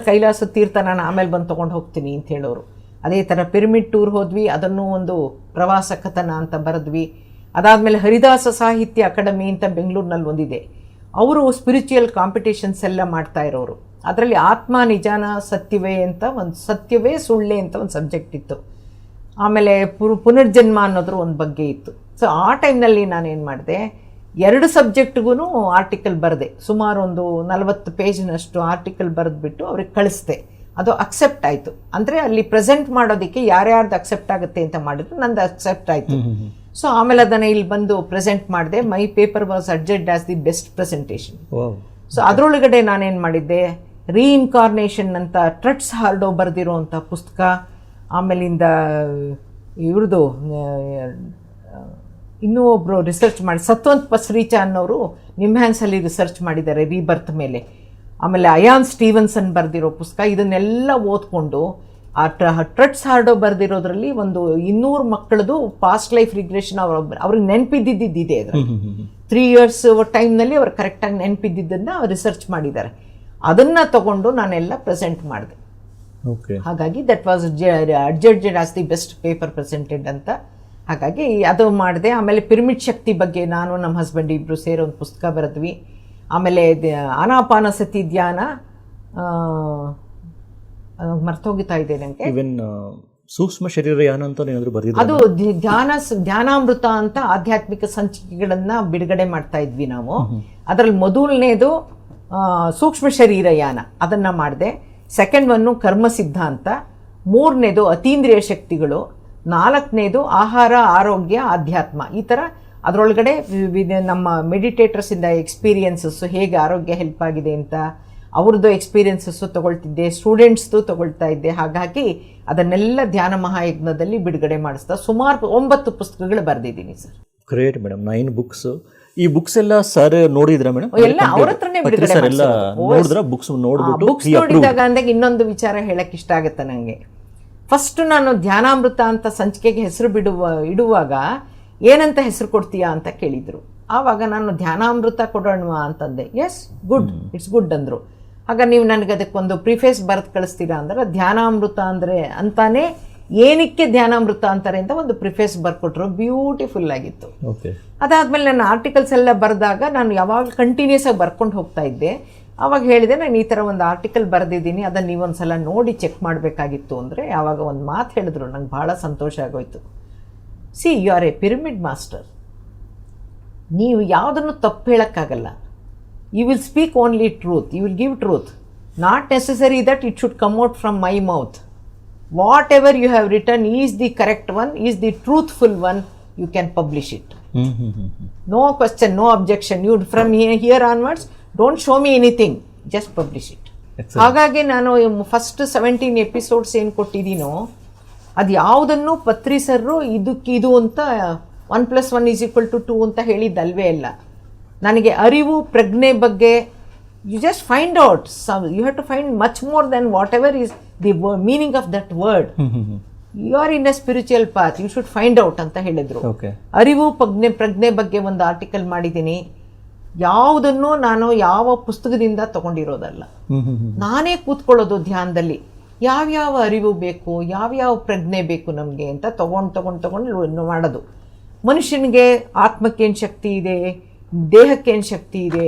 ಕೈಲಾಸ ತೀರ್ಥ ನಾನು ಆಮೇಲೆ ಬಂದು ತೊಗೊಂಡು ಹೋಗ್ತೀನಿ ಅಂತ ಹೇಳೋರು. ಅದೇ ಥರ ಪಿರಮಿಡ್ ಟೂರ್ ಹೋದ್ವಿ, ಅದನ್ನು ಒಂದು ಪ್ರವಾಸ ಕಥನ ಅಂತ ಬರೆದ್ವಿ. ಅದಾದಮೇಲೆ ಹರಿದಾಸ ಸಾಹಿತ್ಯ ಅಕಾಡೆಮಿ ಅಂತ ಬೆಂಗಳೂರಿನಲ್ಲಿ ಒಂದಿದೆ, ಅವರು ಸ್ಪಿರಿಚುವಲ್ ಕಾಂಪಿಟೇಷನ್ಸ್ ಎಲ್ಲ ಮಾಡ್ತಾ ಇರೋರು. ಅದರಲ್ಲಿ ಆತ್ಮ ನಿಜಾನ ಸತ್ಯವೇ ಸುಳ್ಳೆ ಅಂತ ಒಂದು ಸಬ್ಜೆಕ್ಟ್ ಇತ್ತು. ಆಮೇಲೆ ಪುನರ್ಜನ್ಮ ಅನ್ನೋದ್ರ ಒಂದು ಬಗ್ಗೆ ಇತ್ತು. ಸೊ ಆ ಟೈಮ್ನಲ್ಲಿ ನಾನೇನು ಮಾಡಿದೆ, 2 ಸಬ್ಜೆಕ್ಟ್ಗೂ ಆರ್ಟಿಕಲ್ ಬರೆದೆ. ಸುಮಾರು ಒಂದು 40 ಪೇಜ್ನಷ್ಟು ಆರ್ಟಿಕಲ್ ಬರೆದ್ಬಿಟ್ಟು ಅವ್ರಿಗೆ ಕಳಿಸ್ದೆ. ಅದು ಅಕ್ಸೆಪ್ಟ್ ಆಯಿತು. ಅಂದರೆ ಅಲ್ಲಿ ಪ್ರೆಸೆಂಟ್ ಮಾಡೋದಕ್ಕೆ ಯಾರ್ಯಾರ್ದು ಅಕ್ಸೆಪ್ಟ್ ಆಗುತ್ತೆ ಅಂತ ಮಾಡಿದ್ರು, ನಂದು ಅಕ್ಸೆಪ್ಟ್ ಆಯಿತು. ಸೊ ಆಮೇಲೆ ಅದನ್ನು ಇಲ್ಲಿ ಬಂದು ಪ್ರೆಸೆಂಟ್ ಮಾಡಿದೆ. My paper was adjudged as the best presentation. So ಅದರೊಳಗಡೆ ನಾನೇನು ಮಾಡಿದ್ದೆ, ರೀಇನ್ಕಾರ್ನೇಷನ್ ಅಂತ ಟ್ರಟ್ಸ್ ಹಾರ್ಡೋ ಬರೆದಿರೋವಂಥ ಪುಸ್ತಕ, ಆಮೇಲಿಂದ ಇವ್ರದ್ದು ಇನ್ನೂ ಒಬ್ಬರು ರಿಸರ್ಚ್ ಮಾಡಿ ಸತ್ವಂತ್ ಪಸ್ರೀಚಾ ಅನ್ನೋರು ನಿಮ್ಹ್ಯಾನ್ಸಲ್ಲಿ ರಿಸರ್ಚ್ ಮಾಡಿದ್ದಾರೆ ರೀಬರ್ತ್ ಮೇಲೆ. ಆಮೇಲೆ ಅಯಾನ್ ಸ್ಟೀವನ್ಸನ್ ಬರೆದಿರೋ ಪುಸ್ತಕ, ಇದನ್ನೆಲ್ಲ ಓದ್ಕೊಂಡು ಆ ಟ್ರಟ್ಸ್ ಹಾರ್ಡೋ ಬರೆದಿರೋದ್ರಲ್ಲಿ ಒಂದು 200 ಮಕ್ಕಳದು ಪಾಸ್ಟ್ ಲೈಫ್ ರಿಗ್ರೆಷನ್ ಅವ್ರಿಗೆ ನೆನಪಿದ್ದಿದ್ದಿದೆ. ಅದರಲ್ಲಿ 3 years ಟೈಮ್ನಲ್ಲಿ ಅವ್ರು ಕರೆಕ್ಟಾಗಿ ನೆನಪಿದ್ದನ್ನು ರಿಸರ್ಚ್ ಮಾಡಿದ್ದಾರೆ. ಅದನ್ನು ತಗೊಂಡು ನಾನೆಲ್ಲ ಪ್ರೆಸೆಂಟ್ ಮಾಡಿದೆ. ಹಾಗಾಗಿ that was adjudged as the best paper presented ಅಂತ. ಹಾಗಾಗಿ ಅದು ಮಾಡಿದೆ. ಆಮೇಲೆ ಪಿರಮಿಡ್ ಶಕ್ತಿ ಬಗ್ಗೆ ನಾನು ನಮ್ಮ ಹಸ್ಬೆಂಡ್ ಇಬ್ಬರು ಸೇರಿ ಒಂದು ಪುಸ್ತಕ ಬರೆದ್ವಿ. ಆಮೇಲೆ ಆನಾಪಾನಸತಿ ಧ್ಯಾನ ಮರ್ತೋಗ್ತಾ ಇದೆ ನನಗೆ. ಇವನ್ ಸೂಕ್ಷ್ಮ ಶರೀರಯಾನ ಅಂತ ಏನಾದರೂ ಬರೆದಿದ್ದು? ಅದು ಧ್ಯಾನಾಮೃತ ಅಂತ ಆಧ್ಯಾತ್ಮಿಕ ಸಂಚಿಕೆಗಳನ್ನ ಬಿಡುಗಡೆ ಮಾಡ್ತಾ ಇದ್ವಿ ನಾವು. ಅದರಲ್ಲಿ ಮೊದಲನೇದು ಸೂಕ್ಷ್ಮ ಶರೀರಯಾನ, ಅದನ್ನ ಮಾಡಿದೆ. ಸೆಕೆಂಡ್ ಒನ್ನು ಕರ್ಮ ಸಿದ್ಧಾಂತ, ಮೂರನೇದು ಅತೀಂದ್ರಿಯ ಶಕ್ತಿಗಳು, ನಾಲ್ಕನೇದು ಆಹಾರ ಆರೋಗ್ಯ ಆಧ್ಯಾತ್ಮ. ಈ ಥರ ಅದರೊಳಗಡೆ ನಮ್ಮ ಮೆಡಿಟೇಟರ್ಸಿಂದ ಎಕ್ಸ್ಪೀರಿಯನ್ಸಸ್ಸು, ಹೇಗೆ ಆರೋಗ್ಯ ಹೆಲ್ಪ್ ಆಗಿದೆ ಅಂತ ಅವ್ರದ್ದು ಎಕ್ಸ್ಪೀರಿಯನ್ಸಸ್ಸು ತಗೊಳ್ತಿದ್ದೆ, ಸ್ಟೂಡೆಂಟ್ಸ್ದು ತಗೊಳ್ತಾ ಇದ್ದೆ. ಹಾಗಾಗಿ ಅದನ್ನೆಲ್ಲ ಧ್ಯಾನ ಮಹಾಯಜ್ಞದಲ್ಲಿ ಬಿಡುಗಡೆ ಮಾಡಿಸ್ತಾ ಸುಮಾರು 9 ಪುಸ್ತಕಗಳು ಬರೆದಿದ್ದೀನಿ ಸರ್. Great madam, 9 books. ಈ ಬುಕ್ಸ್ ಎಲ್ಲ ಸರ್ ನೋಡಿದ್ರ ಮೇಡಮ್? ಎಲ್ಲ ಅವ್ರ ಹತ್ರನೇ ಬಿಡುಗಡೆ ನೋಡಿದ್ರ? ಬುಕ್ಸ್ ನೋಡ್ಬಿಟ್ಟು ಬುಕ್ಸ್ ನೋಡಿದಾಗ ಅಂದಾಗ ಇನ್ನೊಂದು ವಿಚಾರ ಹೇಳಕ್ ಇಷ್ಟ ಆಗುತ್ತೆ ನನಗೆ. ಫಸ್ಟ್ ನಾನು ಧ್ಯಾನಾಮೃತ ಅಂತ ಸಂಚಿಕೆಗೆ ಹೆಸರು ಇಡುವಾಗ ಏನಂತ ಹೆಸರು ಕೊಡ್ತೀಯಾ ಅಂತ ಕೇಳಿದ್ರು. ಆವಾಗ ನಾನು ಧ್ಯಾನಾಮೃತ ಕೊಡೋಣ ಅಂತಂದೆ. ಎಸ್, ಗುಡ್, ಇಟ್ಸ್ ಗುಡ್ ಅಂದರು. ಆಗ ನೀವು ನನಗೆ ಅದಕ್ಕೊಂದು ಪ್ರಿಫೇಸ್ ಬರೆದು ಕಳಿಸ್ತೀರಾ ಅಂದ್ರೆ, ಧ್ಯಾನಾಮೃತ ಅಂದರೆ ಅಂತಾನೆ ಏನಕ್ಕೆ ಧ್ಯಾನಾಮೃತ ಅಂತಾರೆ ಅಂತ ಒಂದು ಪ್ರಿಫೇಸ್ ಬರ್ಕೊಟ್ರು. ಬ್ಯೂಟಿಫುಲ್ ಆಗಿತ್ತು. ಅದಾದ್ಮೇಲೆ ನನ್ನ ಆರ್ಟಿಕಲ್ಸ್ ಎಲ್ಲ ಬರೆದಾಗ ನಾನು ಯಾವಾಗ ಕಂಟಿನ್ಯೂಸ್ ಆಗಿ ಬರ್ಕೊಂಡು ಹೋಗ್ತಾ ಇದ್ದೆ. ಆವಾಗ ಹೇಳಿದೆ, ನಾನು ಈ ಥರ ಒಂದು ಆರ್ಟಿಕಲ್ ಬರೆದಿದ್ದೀನಿ, ಅದನ್ನು ನೀವೊಂದ್ಸಲ ನೋಡಿ ಚೆಕ್ ಮಾಡಬೇಕಾಗಿತ್ತು ಅಂದರೆ, ಆವಾಗ ಒಂದು ಮಾತು ಹೇಳಿದ್ರು, ನಂಗೆ ಭಾಳ ಸಂತೋಷ ಆಗೋಯ್ತು. See, you are a pyramid master. ನೀವು ಯಾವುದನ್ನು ತಪ್ಪು ಹೇಳೋಕ್ಕಾಗಲ್ಲ. You will speak only truth, you will give truth, not necessary that it should come out from my mouth. Whatever you have return is the correct one, is the truthful one, you can publish it. No question, no objection. You from here onwards don't show me anything, just publish it. ಹಾಗಾಗಿ ನಾನು first 17 episodes ಏನು ಕೊಟ್ಟಿದ್ದೀನೋ ಅದು ಯಾವುದನ್ನು ಪತ್ರಿ sir ಇದು ಅಂತ 1+1=2 ಅಂತ ಹೇಳಿದ್ದಲ್ವೇ ಇಲ್ಲ. ನನಗೆ ಅರಿವು, ಪ್ರಜ್ಞೆ ಬಗ್ಗೆ you just find out. You have to find much more than whatever is the meaning of that word. You are in a spiritual path, you should find out ಅಂತ ಹೇಳಿದ್ರು. ಅರಿವು, ಪ್ರಜ್ಞೆ ಬಗ್ಗೆ ಒಂದು ಆರ್ಟಿಕಲ್ ಮಾಡಿದ್ದೀನಿ. ಯಾವುದನ್ನು ನಾನು ಯಾವ ಪುಸ್ತಕದಿಂದ ತಗೊಂಡಿರೋದಲ್ಲ. ನಾನೇ ಕೂತ್ಕೊಳ್ಳೋದು ಧ್ಯಾನದಲ್ಲಿ. ಯಾವ್ಯಾವ ಅರಿವು ಬೇಕು, ಯಾವ್ಯಾವ ಪ್ರಜ್ಞೆ ಬೇಕು ನಮಗೆ ಅಂತ ತಗೊಂಡು ಮಾಡೋದು. ಮನುಷ್ಯನಿಗೆ ಆತ್ಮಕ್ಕೇನು ಶಕ್ತಿ ಇದೆ, ದೇಹಕ್ಕೇನು ಶಕ್ತಿ ಇದೆ,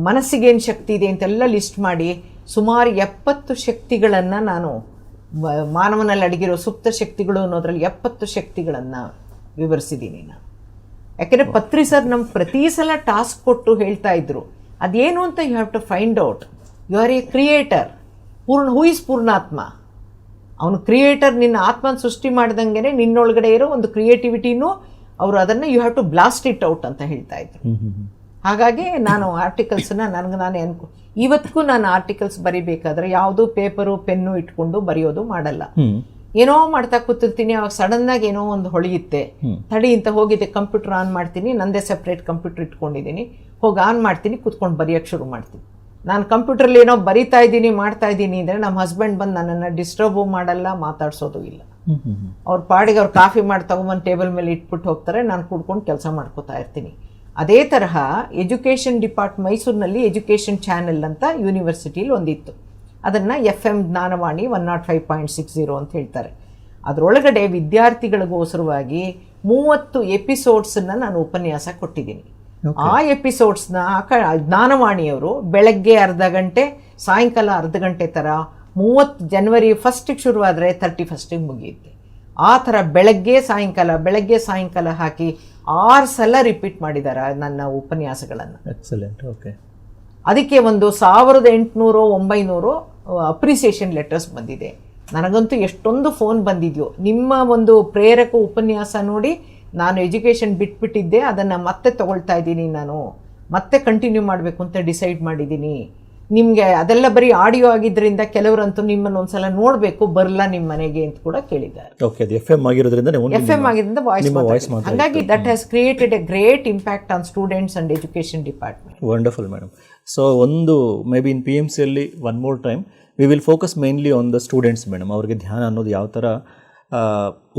ಮನಸ್ಸಿಗೇನು ಶಕ್ತಿ ಇದೆ ಅಂತೆಲ್ಲ ಲಿಸ್ಟ್ ಮಾಡಿ ಸುಮಾರು 70 ಶಕ್ತಿಗಳನ್ನು ನಾನು ಮಾನವನಲ್ಲಿ ಅಡಗಿರೋ ಸುಪ್ತ ಶಕ್ತಿಗಳು ಅನ್ನೋದ್ರಲ್ಲಿ 70 ಶಕ್ತಿಗಳನ್ನು ವಿವರಿಸಿದ್ದೀನಿ ನಾನು. ಯಾಕೆಂದರೆ ಪತ್ರಿ ಸರ್ ನಮ್ಗೆ ಪ್ರತಿ ಸಲ ಟಾಸ್ಕ್ ಕೊಟ್ಟು ಹೇಳ್ತಾ ಇದ್ರು, ಅದೇನು ಅಂತ you have to find out. You are a creator. Who is ಪೂರ್ಣಾತ್ಮ? ಅವನು ಕ್ರಿಯೇಟರ್. ನಿನ್ನ ಆತ್ಮನ ಸೃಷ್ಟಿ ಮಾಡ್ದಂಗೆ ನಿನ್ನೊಳಗಡೆ ಇರೋ ಒಂದು ಕ್ರಿಯೇಟಿವಿಟಿನೂ ಅವರು ಅದನ್ನು you have to blast it out ಅಂತ ಹೇಳ್ತಾ ಇದ್ರು. ಹಾಗಾಗಿ ನಾನು ಆರ್ಟಿಕಲ್ಸ್ನ ನಾನೇ ಇವತ್ತಿಗೂ ನಾನು ಆರ್ಟಿಕಲ್ಸ್ ಬರಿಬೇಕಾದ್ರೆ ಯಾವುದೂ ಪೇಪರು ಪೆನ್ನು ಇಟ್ಕೊಂಡು ಬರೆಯೋದು ಮಾಡಲ್ಲ. ಏನೋ ಮಾಡ್ತಾ ಕೂತಿರ್ತೀನಿ, ಅವಾಗ ಸಡನ್ನಾಗಿ ಏನೋ ಒಂದು ಹೊಳೆಯುತ್ತೆ, ತಡಿ ಅಂತ ಹೋಗಿದ್ದೆ, ಕಂಪ್ಯೂಟರ್ ಆನ್ ಮಾಡ್ತೀನಿ. ನಂದೇ ಸಪ್ರೇಟ್ ಕಂಪ್ಯೂಟರ್ ಇಟ್ಕೊಂಡಿದ್ದೀನಿ. ಹೋಗಿ ಆನ್ ಮಾಡ್ತೀನಿ, ಕೂತ್ಕೊಂಡು ಬರೆಯೋಕ್ಕೆ ಶುರು ಮಾಡ್ತೀನಿ. ನಾನು ಕಂಪ್ಯೂಟ್ರಲ್ಲಿ ಏನೋ ಬರಿತಾ ಇದ್ದೀನಿ, ಮಾಡ್ತಾ ಇದ್ದೀನಿ ಅಂದರೆ ನಮ್ಮ ಹಸ್ಬೆಂಡ್ ಬಂದು ನನ್ನನ್ನು ಡಿಸ್ಟರ್ಬು ಮಾಡಲ್ಲ, ಮಾತಾಡ್ಸೋದು ಇಲ್ಲ. ಅವ್ರ ಪಾಡಿಗೆ ಅವ್ರು ಕಾಫಿ ಮಾಡಿ ತಗೊಂಬಂದು ಟೇಬಲ್ ಮೇಲೆ ಇಟ್ಬಿಟ್ಟು ಹೋಗ್ತಾರೆ, ನಾನು ಕೂಡ್ಕೊಂಡು ಕೆಲಸ ಮಾಡ್ಕೋತಾ ಇರ್ತೀನಿ. ಅದೇ ತರಹ ಎಜುಕೇಷನ್ ಮೈಸೂರಿನಲ್ಲಿ ಎಜುಕೇಷನ್ ಚಾನೆಲ್ ಅಂತ ಯೂನಿವರ್ಸಿಟಿಲಿ ಒಂದಿತ್ತು. ಅದನ್ನು FM ಜ್ಞಾನವಾಣಿ 105.60 ಅಂತ ಹೇಳ್ತಾರೆ. ಅದರೊಳಗಡೆ ವಿದ್ಯಾರ್ಥಿಗಳಿಗೋಸ್ಕರವಾಗಿ 30 ಎಪಿಸೋಡ್ಸನ್ನು ನಾನು ಉಪನ್ಯಾಸ ಕೊಟ್ಟಿದ್ದೀನಿ. ಆ ಎಪಿಸೋಡ್ಸ್ನ ಜ್ಞಾನವಾಣಿಯವರು ಬೆಳಗ್ಗೆ ಅರ್ಧ ಗಂಟೆ, ಸಾಯಂಕಾಲ ಅರ್ಧ ಗಂಟೆ ಥರ 30 ಜನವರಿ 1ಗೆ ಶುರುವಾದರೆ 31ಗೆ ಮುಗಿಯುತ್ತೆ. ಆ ಥರ ಬೆಳಗ್ಗೆ ಸಾಯಂಕಾಲ ಹಾಕಿ 6 ಸಲ ರಿಪೀಟ್ ಮಾಡಿದ್ದಾರೆ ನನ್ನ ಉಪನ್ಯಾಸಗಳನ್ನು. ಎಕ್ಸಲೆಂಟ್. ಓಕೆ. ಅದಕ್ಕೆ ಒಂದು 1800-900 ಅಪ್ರಿಸಿಯೇಷನ್ ಲೆಟರ್ಸ್ ಬಂದಿದೆ. ನನಗಂತೂ ಎಷ್ಟೊಂದು ಫೋನ್ ಬಂದಿದೆಯೋ, ನಿಮ್ಮ ಒಂದು ಪ್ರೇರಕ ಉಪನ್ಯಾಸ ನೋಡಿ ನಾನು ಎಜುಕೇಷನ್ ಬಿಟ್ಬಿಟ್ಟಿದ್ದೆ, ಅದನ್ನು ಮತ್ತೆ ತಗೊಳ್ತಾ ಇದ್ದೀನಿ, ನಾನು ಮತ್ತೆ ಕಂಟಿನ್ಯೂ ಮಾಡಬೇಕು ಅಂತ ಡಿಸೈಡ್ ಮಾಡಿದ್ದೀನಿ. ನಿಮಗೆ ಅದೆಲ್ಲ ಬರೀ ಆಡಿಯೋ ಆಗಿದ್ದರಿಂದ ಕೆಲವರಂತೂ ನಿಮ್ಮನ್ನು ಒಂದ್ಸಲ ನೋಡಬೇಕು, ಬರಲ್ಲ ನಿಮ್ಮ ಮನೆಗೆ ಅಂತ ಕೂಡ ಕೇಳಿದ್ದಾರೆ. ಓಕೆ, ಅದು FM ಆಗಿರೋದ್ರಿಂದ ವಾಯ್ಸ್. ಹಾಗಾಗಿ that has created a great impact on students and education department. Wonderful madam. So ಒಂದು ಮೇ ಬಿ ಇನ್ PMCಯಲ್ಲಿ one more time we will focus mainly on the students madam. ಅವ್ರಿಗೆ ಧ್ಯಾನ ಅನ್ನೋದು ಯಾವ ಥರ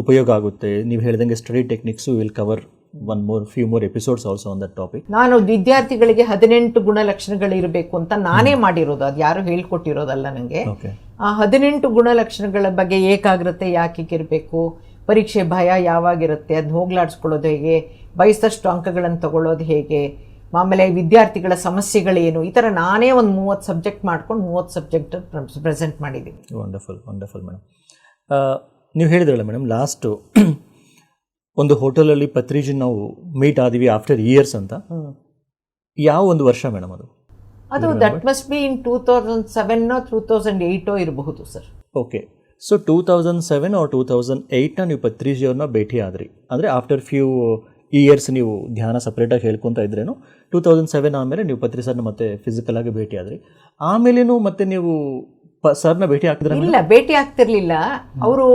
ಉಪಯೋಗ ಆಗುತ್ತೆ, ನೀವು ಹೇಳಿದಂಗೆ study techniques will cover few more episodes also on that topic. ನಾನು ವಿದ್ಯಾರ್ಥಿಗಳಿಗೆ 18 ಗುಣಲಕ್ಷಣಗಳು ಇರಬೇಕು ಅಂತ ನಾನೇ ಮಾಡಿರೋದು, ಅದು ಯಾರು ಹೇಳ್ಕೊಟ್ಟಿರೋದಲ್ಲ ನನಗೆ. ಆ 18 ಗುಣಲಕ್ಷಣಗಳ ಬಗ್ಗೆ ಏಕಾಗ್ರತೆ ಯಾಕೆ ಇರಬೇಕು, ಪರೀಕ್ಷೆ ಭಯ ಯಾವಾಗಿರುತ್ತೆ, ಅದನ್ನ ಹೋಗ್ಲಾಡಿಸ್ಕೊಳ್ಳೋದು ಹೇಗೆ, ಬಯಸಿದಷ್ಟು ಅಂಕಗಳನ್ನು ತಗೊಳ್ಳೋದು ಹೇಗೆ, ಆಮೇಲೆ ವಿದ್ಯಾರ್ಥಿಗಳ ಸಮಸ್ಯೆಗಳೇನು, ಈ ಥರ ನಾನೇ ಒಂದು 30 ಸಬ್ಜೆಕ್ಟ್ ಮಾಡ್ಕೊಂಡು 30 ಸಬ್ಜೆಕ್ಟ್ ಪ್ರೆಸೆಂಟ್ ಮಾಡಿದ್ದೀನಿ. Wonderful madam. ನೀವು ಹೇಳಿದ್ರಲ್ಲ ಮೇಡಮ್ ಲಾಸ್ಟು ಒಂದು ಹೋಟೆಲಲ್ಲಿ ಪತ್ರಿಜಿ ನಾವು ಮೀಟ್ ಆದಿವಿ ಆಫ್ಟರ್ ಇಯರ್ಸ್ ಅಂತ, ಯಾವ ಒಂದು ವರ್ಷ ಮೇಡಮ್ ಅದು? ಅದು ದಟ್ ಮಸ್ಟ್ ಬಿ ಇನ್ 2007 2008 ಇರಬಹುದು ಸರ್. ಓಕೆ, ಸೊ 2007 ಆರ್ 2008 ನೀವು ಪತ್ರಿಜಿ ಅವ್ರನ್ನ ಭೇಟಿ ಆದ್ರಿ ಅಂದರೆ ಆಫ್ಟರ್ ಫ್ಯೂ ಇಯರ್ಸ್ ನೀವು ಧ್ಯಾನ ಸಪ್ರೇಟಾಗಿ ಹೇಳ್ಕೊತಾ ಇದ್ರೇನು 2007 ಆದಮೇಲೆ ನೀವು ಪತ್ರಿ ಸರ್ನ ಮತ್ತೆ ಫಿಸಿಕಲ್ ಆಗಿ ಭೇಟಿ ಆದ್ರಿ. ಆಮೇಲೇನು ಮತ್ತೆ ನೀವು ಸರ್ನ ಭೇಟಿ ಆಗ್ತಿದ್ರೆ? ಇಲ್ಲ, ಭೇಟಿ ಆಗ್ತಿರ್ಲಿಲ್ಲ. ಅವರು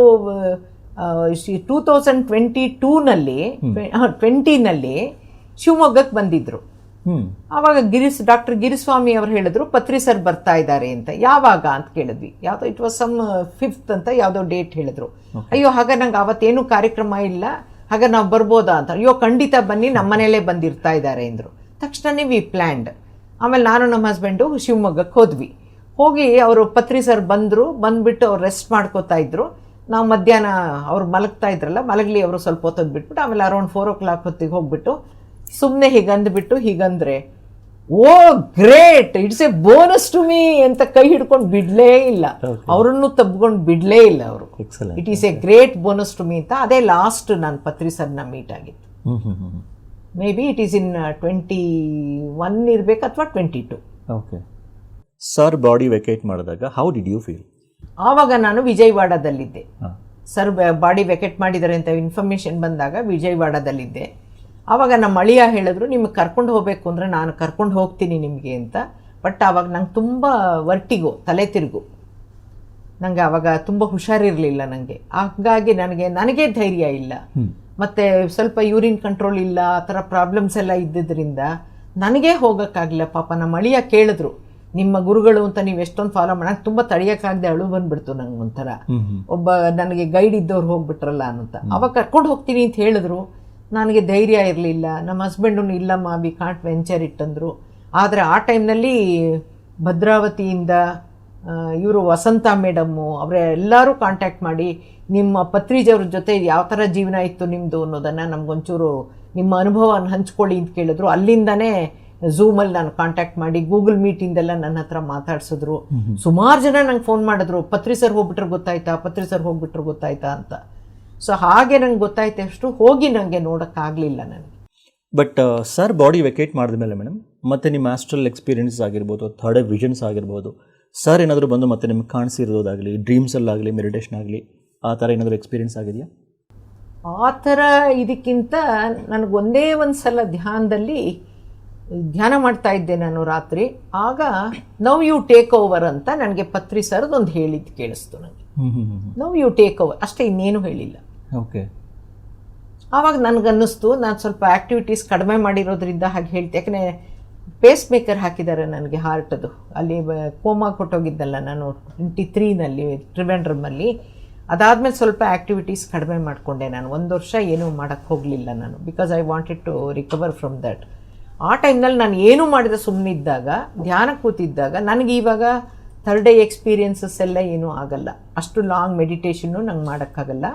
2020ನಲ್ಲಿ ಶಿವಮೊಗ್ಗಕ್ಕೆ ಬಂದಿದ್ರು. ಆವಾಗ ಡಾಕ್ಟರ್ ಗಿರಿಸ್ವಾಮಿ ಅವರು ಹೇಳಿದ್ರು ಪತ್ರಿ ಸರ್ ಬರ್ತಾ ಇದ್ದಾರೆ ಅಂತ. ಯಾವಾಗ ಅಂತ ಕೇಳಿದ್ವಿ. ಯಾವುದೋ ಇಟ್ ವಾಸ್ ಸಮ್ 5th ಅಂತ ಯಾವುದೋ ಡೇಟ್ ಹೇಳಿದ್ರು. ಅಯ್ಯೋ ಹಾಗ ನಂಗೆ ಅವತ್ತೇನು ಕಾರ್ಯಕ್ರಮ ಇಲ್ಲ, ಹಾಗ ನಾವು ಬರ್ಬೋದಾ ಅಂತ. ಅಯ್ಯೋ ಖಂಡಿತ ಬನ್ನಿ, ನಮ್ಮನೇಲೇ ಬಂದಿರ್ತಾ ಇದ್ದಾರೆ ಅಂದರು. ತಕ್ಷಣನೇ ವಿ ಪ್ಲ್ಯಾಂಡ್. ಆಮೇಲೆ ನಾನು ನಮ್ಮ ಹಸ್ಬೆಂಡು ಶಿವಮೊಗ್ಗಕ್ಕೆ ಹೋದ್ವಿ. ಹೋಗಿ ಅವರು ಪತ್ರಿ ಸರ್ ಬಂದ್ಬಿಟ್ಟು ಅವ್ರು ರೆಸ್ಟ್ ಮಾಡ್ಕೋತಾ ಇದ್ರು. ನಾವು ಮಧ್ಯಾಹ್ನ ಅವ್ರು ಮಲಗ್ತಾ ಇದ್ರಲ್ಲ, ಮಲಗಲಿ ಅವರು ಸ್ವಲ್ಪ ಹೊತ್ತದ್ದು ಬಿಟ್ಬಿಟ್ಟು ಆಮೇಲೆ ಅರೌಂಡ್ 4 o'clock ಹೊತ್ತಿಗೆ ಹೋಗ್ಬಿಟ್ಟು ಸುಮ್ಮನೆ ಹೀಗಂದ್ರೆ oh great, it's a bonus to me ಅಂತ ಕೈ ಹಿಡ್ಕೊಂಡು ಬಿಡ್ಲೇ ಇಲ್ಲ, ಅವರನ್ನು ತಬ್ಕೊಂಡು ಬಿಡ್ಲೇ ಇಲ್ಲ ಅವರು. It is a great bonus to me ಅಂತ. ಅದೇ ಲಾಸ್ಟ್ ನಾನು ಪತ್ರಿ ಸರ್ನ ಮೀಟ್ ಆಗಿತ್ತು. Maybe it is in 21 ಇರಬೇಕು ಅಥವಾ 22. ಓಕೆ, ಸರ್ ಬಾಡಿ ವೆಕೇಟ್ ಮಾಡಿದಾಗ ಹೌ ಡಿಡ್ ಯು ಫೀಲ್? ಆವಾಗ ನಾನು ವಿಜಯವಾಡದಲ್ಲಿದ್ದೆ. ಸರ್ ಬಾಡಿ ವೆಕೇಟ್ ಮಾಡಿದ್ದಾರೆ ಅಂತ ಇನ್ಫಾರ್ಮೇಶನ್ ಬಂದಾಗ ವಿಜಯವಾಡದಲ್ಲಿದ್ದೆ. ಆವಾಗ ನಮ್ಮ ಅಳಿಯ ಹೇಳಿದ್ರು ನಿಮಗೆ ಕರ್ಕೊಂಡು ಹೋಗಬೇಕು ಅಂದರೆ ನಾನು ಕರ್ಕೊಂಡು ಹೋಗ್ತೀನಿ ನಿಮಗೆ ಅಂತ. ಬಟ್ ಆವಾಗ ನಂಗೆ ತುಂಬ ವರ್ಟಿಗೋ, ತಲೆ ತಿರುಗು. ನನಗೆ ಆವಾಗ ತುಂಬ ಹುಷಾರಿರಲಿಲ್ಲ ನನಗೆ. ಹಾಗಾಗಿ ನನಗೆ ಧೈರ್ಯ ಇಲ್ಲ, ಮತ್ತು ಸ್ವಲ್ಪ ಯೂರಿನ್ ಕಂಟ್ರೋಲ್ ಇಲ್ಲ, ಆ ಥರ ಪ್ರಾಬ್ಲಮ್ಸ್ ಎಲ್ಲ ಇದ್ದಿದ್ದರಿಂದ ನನಗೇ ಹೋಗೋಕ್ಕಾಗಲಿಲ್ಲ. ಪಾಪ ನಮ್ಮ ಅಳಿಯ ಕೇಳಿದ್ರು ನಿಮ್ಮ ಗುರುಗಳು ಅಂತ ನೀವು ಎಷ್ಟೊಂದು ಫಾಲೋ ಮಾಡೋಕೆ ತುಂಬ ತಡೆಯೋಕ್ಕಾಗದೆ ಅಳು ಬಂದುಬಿಡ್ತು ನಂಗೆ ಒಂಥರ. ಒಬ್ಬ ನನಗೆ ಗೈಡ್ ಇದ್ದವ್ರು ಹೋಗ್ಬಿಟ್ರಲ್ಲ ಅಂತ. ಅವಾಗ ಕರ್ಕೊಂಡು ಹೋಗ್ತೀನಿ ಅಂತ ಹೇಳಿದ್ರು. ನನಗೆ ಧೈರ್ಯ ಇರಲಿಲ್ಲ. ನಮ್ಮ ಹಸ್ಬೆಂಡು ಇಲ್ಲಮ್ಮ ವಿ ಕಾಂಟ್ ವೆಂಚರ್ ಇಟ್ಟಂದರು. ಆದರೆ ಆ ಟೈಮ್ನಲ್ಲಿ ಭದ್ರಾವತಿಯಿಂದ ಇವರು ವಸಂತ ಮೇಡಮ್ಮು ಅವರೆಲ್ಲರೂ ಕಾಂಟ್ಯಾಕ್ಟ್ ಮಾಡಿ ನಿಮ್ಮ ಪತ್ರಿಜಿಯವ್ರ ಜೊತೆ ಯಾವ ಥರ ಜೀವನ ಇತ್ತು ನಿಮ್ಮದು ಅನ್ನೋದನ್ನು ನಮಗೊಂಚೂರು ನಿಮ್ಮ ಅನುಭವನ ಹಂಚ್ಕೊಳ್ಳಿ ಅಂತ ಕೇಳಿದ್ರು. ಅಲ್ಲಿಂದನೇ ಝೂಮಲ್ಲಿ ನಾನು ಕಾಂಟ್ಯಾಕ್ಟ್ ಮಾಡಿ ಗೂಗಲ್ ಮೀಟಿಂದೆಲ್ಲ ನನ್ನ ಹತ್ರ ಮಾತಾಡ್ಸಿದ್ರು. ಸುಮಾರು ಜನ ನಂಗೆ ಫೋನ್ ಮಾಡಿದ್ರು, ಪತ್ರಿ ಸರ್ ಹೋಗ್ಬಿಟ್ರೆ ಗೊತ್ತಾಯ್ತಾ ಅಂತ. ಸೊ ಹಾಗೆ ನಂಗೆ ಗೊತ್ತಾಯ್ತಷ್ಟು ಹೋಗಿ ನನಗೆ ನೋಡೋಕ್ಕಾಗಲಿಲ್ಲ ನನಗೆ. ಬಟ್ ಸರ್ ಬಾಡಿ ವೆಕೇಟ್ ಮಾಡಿದ ಮೇಲೆ ಮೇಡಮ್ ಮತ್ತೆ ನಿಮ್ಮ ಆಸ್ಟ್ರಲ್ ಎಕ್ಸ್ಪೀರಿಯನ್ಸ್ ಆಗಿರ್ಬೋದು, ಥರ್ಡ್ ಐ ವಿಷನ್ಸ್ ಆಗಿರ್ಬೋದು, ಸರ್ ಏನಾದರೂ ಬಂದು ಮತ್ತೆ ನಿಮ್ಗೆ ಕಾಣಿಸಿರೋದಾಗಲಿ, ಡ್ರೀಮ್ಸಲ್ಲಾಗಲಿ, ಮೆಡಿಟೇಷನ್ ಆಗಲಿ, ಆ ಥರ ಏನಾದರೂ ಎಕ್ಸ್ಪೀರಿಯನ್ಸ್ ಆಗಿದೆಯಾ? ಆ ಥರ ಇದಕ್ಕಿಂತ ನನಗೊಂದೇ ಒಂದು ಸಲ ಧ್ಯಾನ ಮಾಡ್ತಾ ಇದ್ದೆ ನಾನು ರಾತ್ರಿ. ಆಗ ನೌ ಯು ಟೇಕ್ ಓವರ್ ಅಂತ ನನಗೆ ಪತ್ರಿ ಸರ್ದೊಂದು ಹೇಳಿದ್ದು ಕೇಳಿಸ್ತು ನನಗೆ. ನೌ ಯು ಟೇಕ್ ಓವರ್ ಅಷ್ಟೇ, ಇನ್ನೇನು ಹೇಳಿಲ್ಲ. ಓಕೆ. ಆವಾಗ ನನಗನ್ನಿಸ್ತು ನಾನು ಸ್ವಲ್ಪ ಆ್ಯಕ್ಟಿವಿಟೀಸ್ ಕಡಿಮೆ ಮಾಡಿರೋದ್ರಿಂದ ಹಾಗೆ ಹೇಳ್ತೆ. ಯಾಕಂದರೆ ಪೇಸ್ ಮೇಕರ್ ಹಾಕಿದ್ದಾರೆ ನನಗೆ ಹಾರ್ಟದು. ಅಲ್ಲಿ ಕೋಮಾ ಕೊಟ್ಟೋಗಿದ್ದಲ್ಲ ನಾನು 23ನಲ್ಲಿ ಟ್ರಿವೆಂಡ್ರಮಲ್ಲಿ. ಅದಾದಮೇಲೆ ಸ್ವಲ್ಪ ಆ್ಯಕ್ಟಿವಿಟೀಸ್ ಕಡಿಮೆ ಮಾಡಿಕೊಂಡೆ ನಾನು. 1 ವರ್ಷ ಏನೂ ಮಾಡೋಕ್ಕೆ ಹೋಗಲಿಲ್ಲ ನಾನು, because I wanted to recover from that. ಆ ಟೈಮ್ನಲ್ಲಿ ನಾನು ಏನೂ ಮಾಡಿದೆ ಸುಮ್ಮನಿದ್ದಾಗ, ಧ್ಯಾನ ಕೂತಿದ್ದಾಗ ನನಗೆ ಇವಾಗ ಥರ್ಡ್ ಡೇ ಎಕ್ಸ್ಪೀರಿಯನ್ಸಸ್ ಎಲ್ಲ ಏನೂ ಆಗಲ್ಲ. ಅಷ್ಟು ಲಾಂಗ್ ಮೆಡಿಟೇಷನ್ನು ನಂಗೆ ಮಾಡೋಕ್ಕಾಗಲ್ಲ.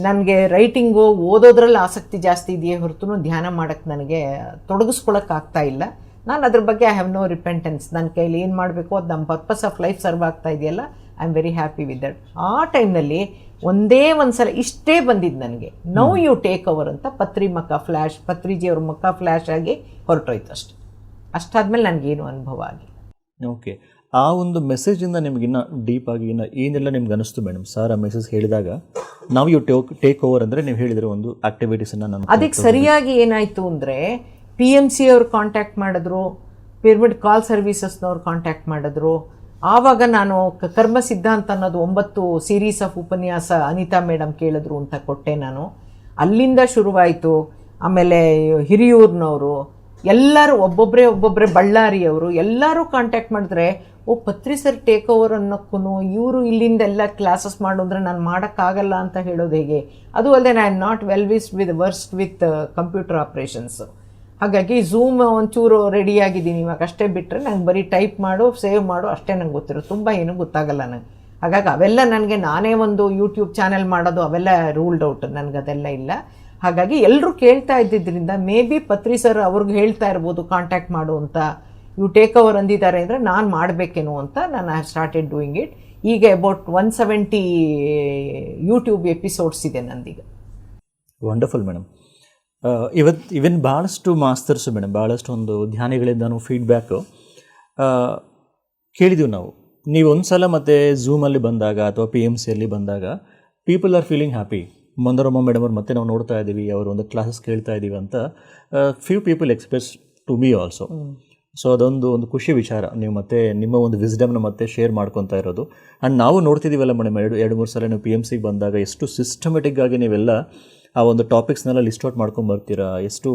ನನಗೆ ರೈಟಿಂಗು ಓದೋದ್ರಲ್ಲಿ ಆಸಕ್ತಿ ಜಾಸ್ತಿ ಇದೆಯೇ ಹೊರತು ಧ್ಯಾನ ಮಾಡೋಕ್ಕೆ ನನಗೆ ತೊಡಗಿಸ್ಕೊಳಕ್ಕಾಗ್ತಾ ಇಲ್ಲ. ನಾನು ಅದ್ರ ಬಗ್ಗೆ ಐ ಹ್ಯಾವ್ ನೋ ರಿಪೆಂಟೆನ್ಸ್. ನನ್ನ ಕೈಲಿ ಏನು ಮಾಡಬೇಕು ಅದು ನಮ್ಮ ಪರ್ಪಸ್ ಆಫ್ ಲೈಫ್ ಸರ್ವ್ ಆಗ್ತಾ ಇದೆಯಲ್ಲ, I am very happy with that. ಆ ಟೈಮ್ನಲ್ಲಿ ಒಂದೇ ಒಂದು ಸಲ ಇಷ್ಟೇ ಬಂದಿದ್ದು ನನಗೆ, ನೌ ಯು ಟೇಕ್ ಓವರ್ ಅಂತ ಪತ್ರಿಜಿಯವ್ರ ಮುಖ ಫ್ಲ್ಯಾಶ್ ಆಗಿ ಹೊರಟೋಯ್ತು ಅಷ್ಟೆ. ಅಷ್ಟಾದ್ಮೇಲೆ ನನಗೇನು ಅನುಭವ ಆಗಿಲ್ಲ. ಓಕೆ. ಆ ಒಂದು ಮೆಸೇಜಿಂದ ನಿಮ್ಗಿನ್ನ ಡೀಪ್ ಆಗಿ ಇನ್ನು ಏನೆಲ್ಲ ನಿಮ್ಗೆ ಅನಿಸ್ತು ಮೇಡಮ್ ಸರ್ ಆ ಮೆಸೇಜ್ ಹೇಳಿದಾಗ? ನಾವು ಯು ಟೇಕ್ ಓವರ್ ಅಂದರೆ ನೀವು ಹೇಳಿದ್ರೆ ಒಂದು ಆಕ್ಟಿವಿಟೀಸನ್ನು ನಾನು ಅದಕ್ಕೆ ಸರಿಯಾಗಿ ಏನಾಯಿತು ಅಂದರೆ PMC ಅವ್ರು ಕಾಂಟ್ಯಾಕ್ಟ್ ಮಾಡಿದ್ರು, ಪಿರಮಿಡ್ ಕಾಲ್ ಸರ್ವೀಸಸ್ನವ್ರು ಕಾಂಟ್ಯಾಕ್ಟ್ ಮಾಡಿದ್ರು. ಆವಾಗ ನಾನು ಕರ್ಮ ಸಿದ್ಧಾಂತ ಅನ್ನೋದು 9 ಸೀರೀಸ್ ಆಫ್ ಉಪನ್ಯಾಸ ಅನಿತಾ ಮೇಡಮ್ ಕೇಳಿದ್ರು ಅಂತ ಕೊಟ್ಟೆ ನಾನು. ಅಲ್ಲಿಂದ ಶುರುವಾಯಿತು. ಆಮೇಲೆ ಹಿರಿಯೂರಿನವರು ಎಲ್ಲರೂ ಒಬ್ಬೊಬ್ಬರೇ ಬಳ್ಳಾರಿಯವರು ಎಲ್ಲರೂ ಕಾಂಟ್ಯಾಕ್ಟ್ ಮಾಡಿದ್ರೆ, ಓ ಪತ್ರಿ ಸರ್ ಟೇಕ್ ಓವರ್ ಅನ್ನೋಕ್ಕೂ ಇವರು ಇಲ್ಲಿಂದ ಎಲ್ಲ ಕ್ಲಾಸಸ್ ಮಾಡಿದ್ರೆ ನಾನು ಮಾಡೋಕ್ಕಾಗಲ್ಲ ಅಂತ ಹೇಳೋದು ಹೇಗೆ? ಅದು ಅಲ್ಲದೆ I am not worst with computer operations. ಹಾಗಾಗಿ ಝೂಮ್ ಒಂಚೂರು ರೆಡಿಯಾಗಿದ್ದೀನಿ ಇವಾಗ ಅಷ್ಟೇ, ಬಿಟ್ಟರೆ ನಂಗೆ ಬರೀ ಟೈಪ್ ಮಾಡು ಸೇವ್ ಮಾಡು ಅಷ್ಟೇ ನಂಗೆ ಗೊತ್ತಿರೋ, ತುಂಬ ಏನೂ ಗೊತ್ತಾಗಲ್ಲ ನಂಗೆ. ಹಾಗಾಗಿ ಅವೆಲ್ಲ ನನಗೆ ನಾನೇ ಒಂದು ಯೂಟ್ಯೂಬ್ ಚಾನೆಲ್ ಮಾಡೋದು ಅವೆಲ್ಲ ರೂಲ್ಡ್ ಔಟ್, ನನಗದೆಲ್ಲ ಇಲ್ಲ. ಹಾಗಾಗಿ ಎಲ್ಲರೂ ಕೇಳ್ತಾ ಇದ್ದಿದ್ದರಿಂದ ಮೇ ಬಿ ಪತ್ರಿ ಸರ್ ಅವ್ರಿಗೆ ಹೇಳ್ತಾ ಇರ್ಬೋದು ಕಾಂಟ್ಯಾಕ್ಟ್ ಮಾಡು ಅಂತ. ಯು ಟೇಕ್ ಓವರ್ ಅಂದಿದ್ದಾರೆ ಅಂದರೆ ನಾನು ಮಾಡಬೇಕೇನೋ ಅಂತ ನಾನು I have started doing it. ಈಗ ಅಬೌಟ್ 170 ಯೂಟ್ಯೂಬ್ ಎಪಿಸೋಡ್ಸ್ ಇದೆ ನಂದೀಗ. Wonderful madam. ಇವನ್ ಭಾಳಷ್ಟು ಮಾಸ್ತರ್ಸು ಮೇಡಮ್, ಭಾಳಷ್ಟು ಒಂದು ಧ್ಯಾನಿಗಳಿಂದನೂ ಫೀಡ್ಬ್ಯಾಕು ಕೇಳಿದ್ದೀವಿ ನಾವು. ನೀವು ಒಂದು ಸಲ ಮತ್ತು ಝೂಮಲ್ಲಿ ಬಂದಾಗ ಅಥವಾ PMCಯಲ್ಲಿ ಬಂದಾಗ people are feeling happy. Manorama madam ಅವ್ರು ಮತ್ತೆ ನಾವು ನೋಡ್ತಾ ಇದ್ದೀವಿ, ಅವರು ಒಂದು ಕ್ಲಾಸಸ್ ಕೇಳ್ತಾ ಇದ್ದೀವಿ ಅಂತ few people express to me also. So ಅದೊಂದು ಖುಷಿ ವಿಚಾರ. ನೀವು ಮತ್ತೆ ನಿಮ್ಮ ಒಂದು ವಿಸ್ಡಮ್ನ ಮತ್ತೆ ಶೇರ್ ಮಾಡ್ಕೊತಾ ಇರೋದು. ಆ್ಯಂಡ್ ನಾವು ನೋಡ್ತಿದ್ದೀವಲ್ಲ ಮೇಡಮ್, ಎರಡು ಮೂರು ಸಲ ನೀವು PMCಗೆ ಬಂದಾಗ ಎಷ್ಟು ಸಿಸ್ಟಮೆಟಿಕ್ ಆಗಿ ನೀವೆಲ್ಲ ಆ ಒಂದು ಟಾಪಿಕ್ಸ್ನೆಲ್ಲ ಲಿಸ್ಟ್ ಔಟ್ ಮಾಡ್ಕೊಂಬರ್ತೀರಾ, ಎಷ್ಟು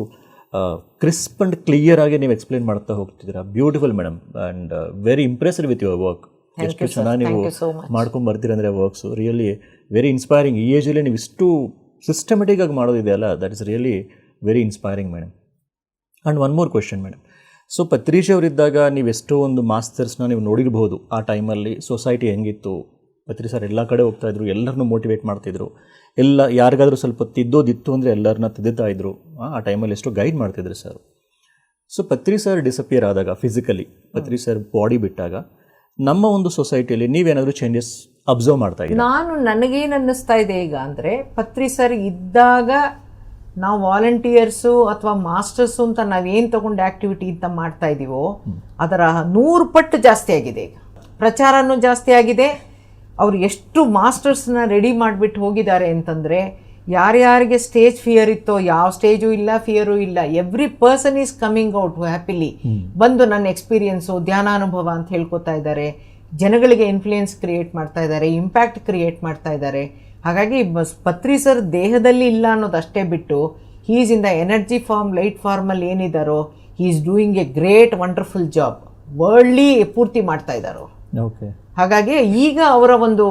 ಕ್ರಿಸ್ಪ್ ಆ್ಯಂಡ್ ಕ್ಲಿಯರ್ ಆಗಿ ನೀವು ಎಕ್ಸ್ಪ್ಲೇನ್ ಮಾಡ್ತಾ ಹೋಗ್ತಿದ್ದೀರಾ. Beautiful madam, and very impressed with your work. ಎಷ್ಟು ಚೆನ್ನಾಗಿ ನೀವು ಮಾಡ್ಕೊಂಬರ್ತೀರ ಅಂದರೆ ವರ್ಕ್ಸು ರಿಯಲಿ ವೆರಿ ಇನ್ಸ್ಪೈರಿಂಗ್. ಈ ಏಜಲ್ಲಿ ನೀವು ಇಷ್ಟು ಸಿಸ್ಟಮೆಟಿಕ್ ಆಗಿ ಮಾಡೋದಿದೆಯಲ್ಲ, that is really very inspiring madam. And one more question madam. So Patriji ಅವರಿದ್ದಾಗ ನೀವು ಎಷ್ಟೋ ಒಂದು ಮಾಸ್ತರ್ಸ್ನ ನೀವು ನೋಡಿರ್ಬೋದು. ಆ ಟೈಮಲ್ಲಿ ಸೊಸೈಟಿ ಹೆಂಗಿತ್ತು, ಪತ್ರಿ ಸರ್ ಎಲ್ಲ ಕಡೆ ಹೋಗ್ತಾಯಿದ್ರು, ಎಲ್ಲರನ್ನೂ ಮೋಟಿವೇಟ್ ಮಾಡ್ತಿದ್ರು, ಯಾರಿಗಾದರೂ ಸ್ವಲ್ಪ ತಿದ್ದೋದಿತ್ತು ಅಂದರೆ ಎಲ್ಲರನ್ನ ತಿದ್ದುತ್ತಾ ಇದ್ರು. ಆ ಟೈಮಲ್ಲಿ ಎಷ್ಟೋ ಗೈಡ್ ಮಾಡ್ತಿದ್ರು ಸರ್. ಸೊ ಪತ್ರಿ ಸರ್ ಡಿಸಪಿಯರ್ ಆದಾಗ ಫಿಸಿಕಲಿ, ಪತ್ರಿ ಸರ್ ಬಾಡಿ ಬಿಟ್ಟಾಗ ನಮ್ಮ ಒಂದು ಸೊಸೈಟಿಯಲ್ಲಿ ನೀವೇನಾದರೂ ಚೇಂಜಸ್ ಅಬ್ಸರ್ವ್ ಮಾಡ್ತಾ ಇದ್ದೀರಾ? ನನಗೇನು ಅನ್ನಿಸ್ತಾ ಇದೆ ಈಗ ಅಂದರೆ, ಪತ್ರಿ ಸರ್ ಇದ್ದಾಗ ನಾವು ವಾಲಂಟಿಯರ್ಸು ಅಥವಾ ಮಾಸ್ಟರ್ಸು ಅಂತ ನಾವೇನು ತಗೊಂಡು ಆ್ಯಕ್ಟಿವಿಟಿ ಅಂತ ಮಾಡ್ತಾ ಇದ್ದೀವೋ ಅದರ 100 ಪಟ್ಟು ಜಾಸ್ತಿ ಆಗಿದೆ. ಈಗ ಪ್ರಚಾರನೂ ಜಾಸ್ತಿ ಆಗಿದೆ. ಅವರು ಎಷ್ಟು ಮಾಸ್ಟರ್ಸ್ನ ರೆಡಿ ಮಾಡಿಬಿಟ್ಟು ಹೋಗಿದ್ದಾರೆ ಅಂತಂದರೆ, ಯಾರ್ಯಾರಿಗೆ ಸ್ಟೇಜ್ ಫಿಯರ್ ಇತ್ತೋ, ಯಾವ ಸ್ಟೇಜು ಇಲ್ಲ, ಫಿಯರು ಇಲ್ಲ, every person is coming out happily. ಬಂದು ನನ್ನ ಎಕ್ಸ್ಪೀರಿಯನ್ಸು, ಧ್ಯಾನಾನುಭವ ಅಂತ ಹೇಳ್ಕೊತಾ ಇದ್ದಾರೆ. ಜನಗಳಿಗೆ ಇನ್ಫ್ಲೂಯೆನ್ಸ್ ಕ್ರಿಯೇಟ್ ಮಾಡ್ತಾ ಇದ್ದಾರೆ, ಇಂಪ್ಯಾಕ್ಟ್ ಕ್ರಿಯೇಟ್ ಮಾಡ್ತಾ ಇದ್ದಾರೆ. ಹಾಗಾಗಿ ಪತ್ರಿ ಸರ್ ದೇಹದಲ್ಲಿ ಇಲ್ಲ ಅನ್ನೋದಷ್ಟೇ ಬಿಟ್ಟು, he is in the energy form, light ಫಾರ್ಮಲ್ಲಿ ಏನಿದ್ದಾರೋ, he is doing a great wonderful job. Worldly ಪೂರ್ತಿ ಮಾಡ್ತಾ ಇದ್ದಾರೆ. ಓಕೆ. ಹಾಗಾಗಿ ಈಗ ಅವರ ಒಂದು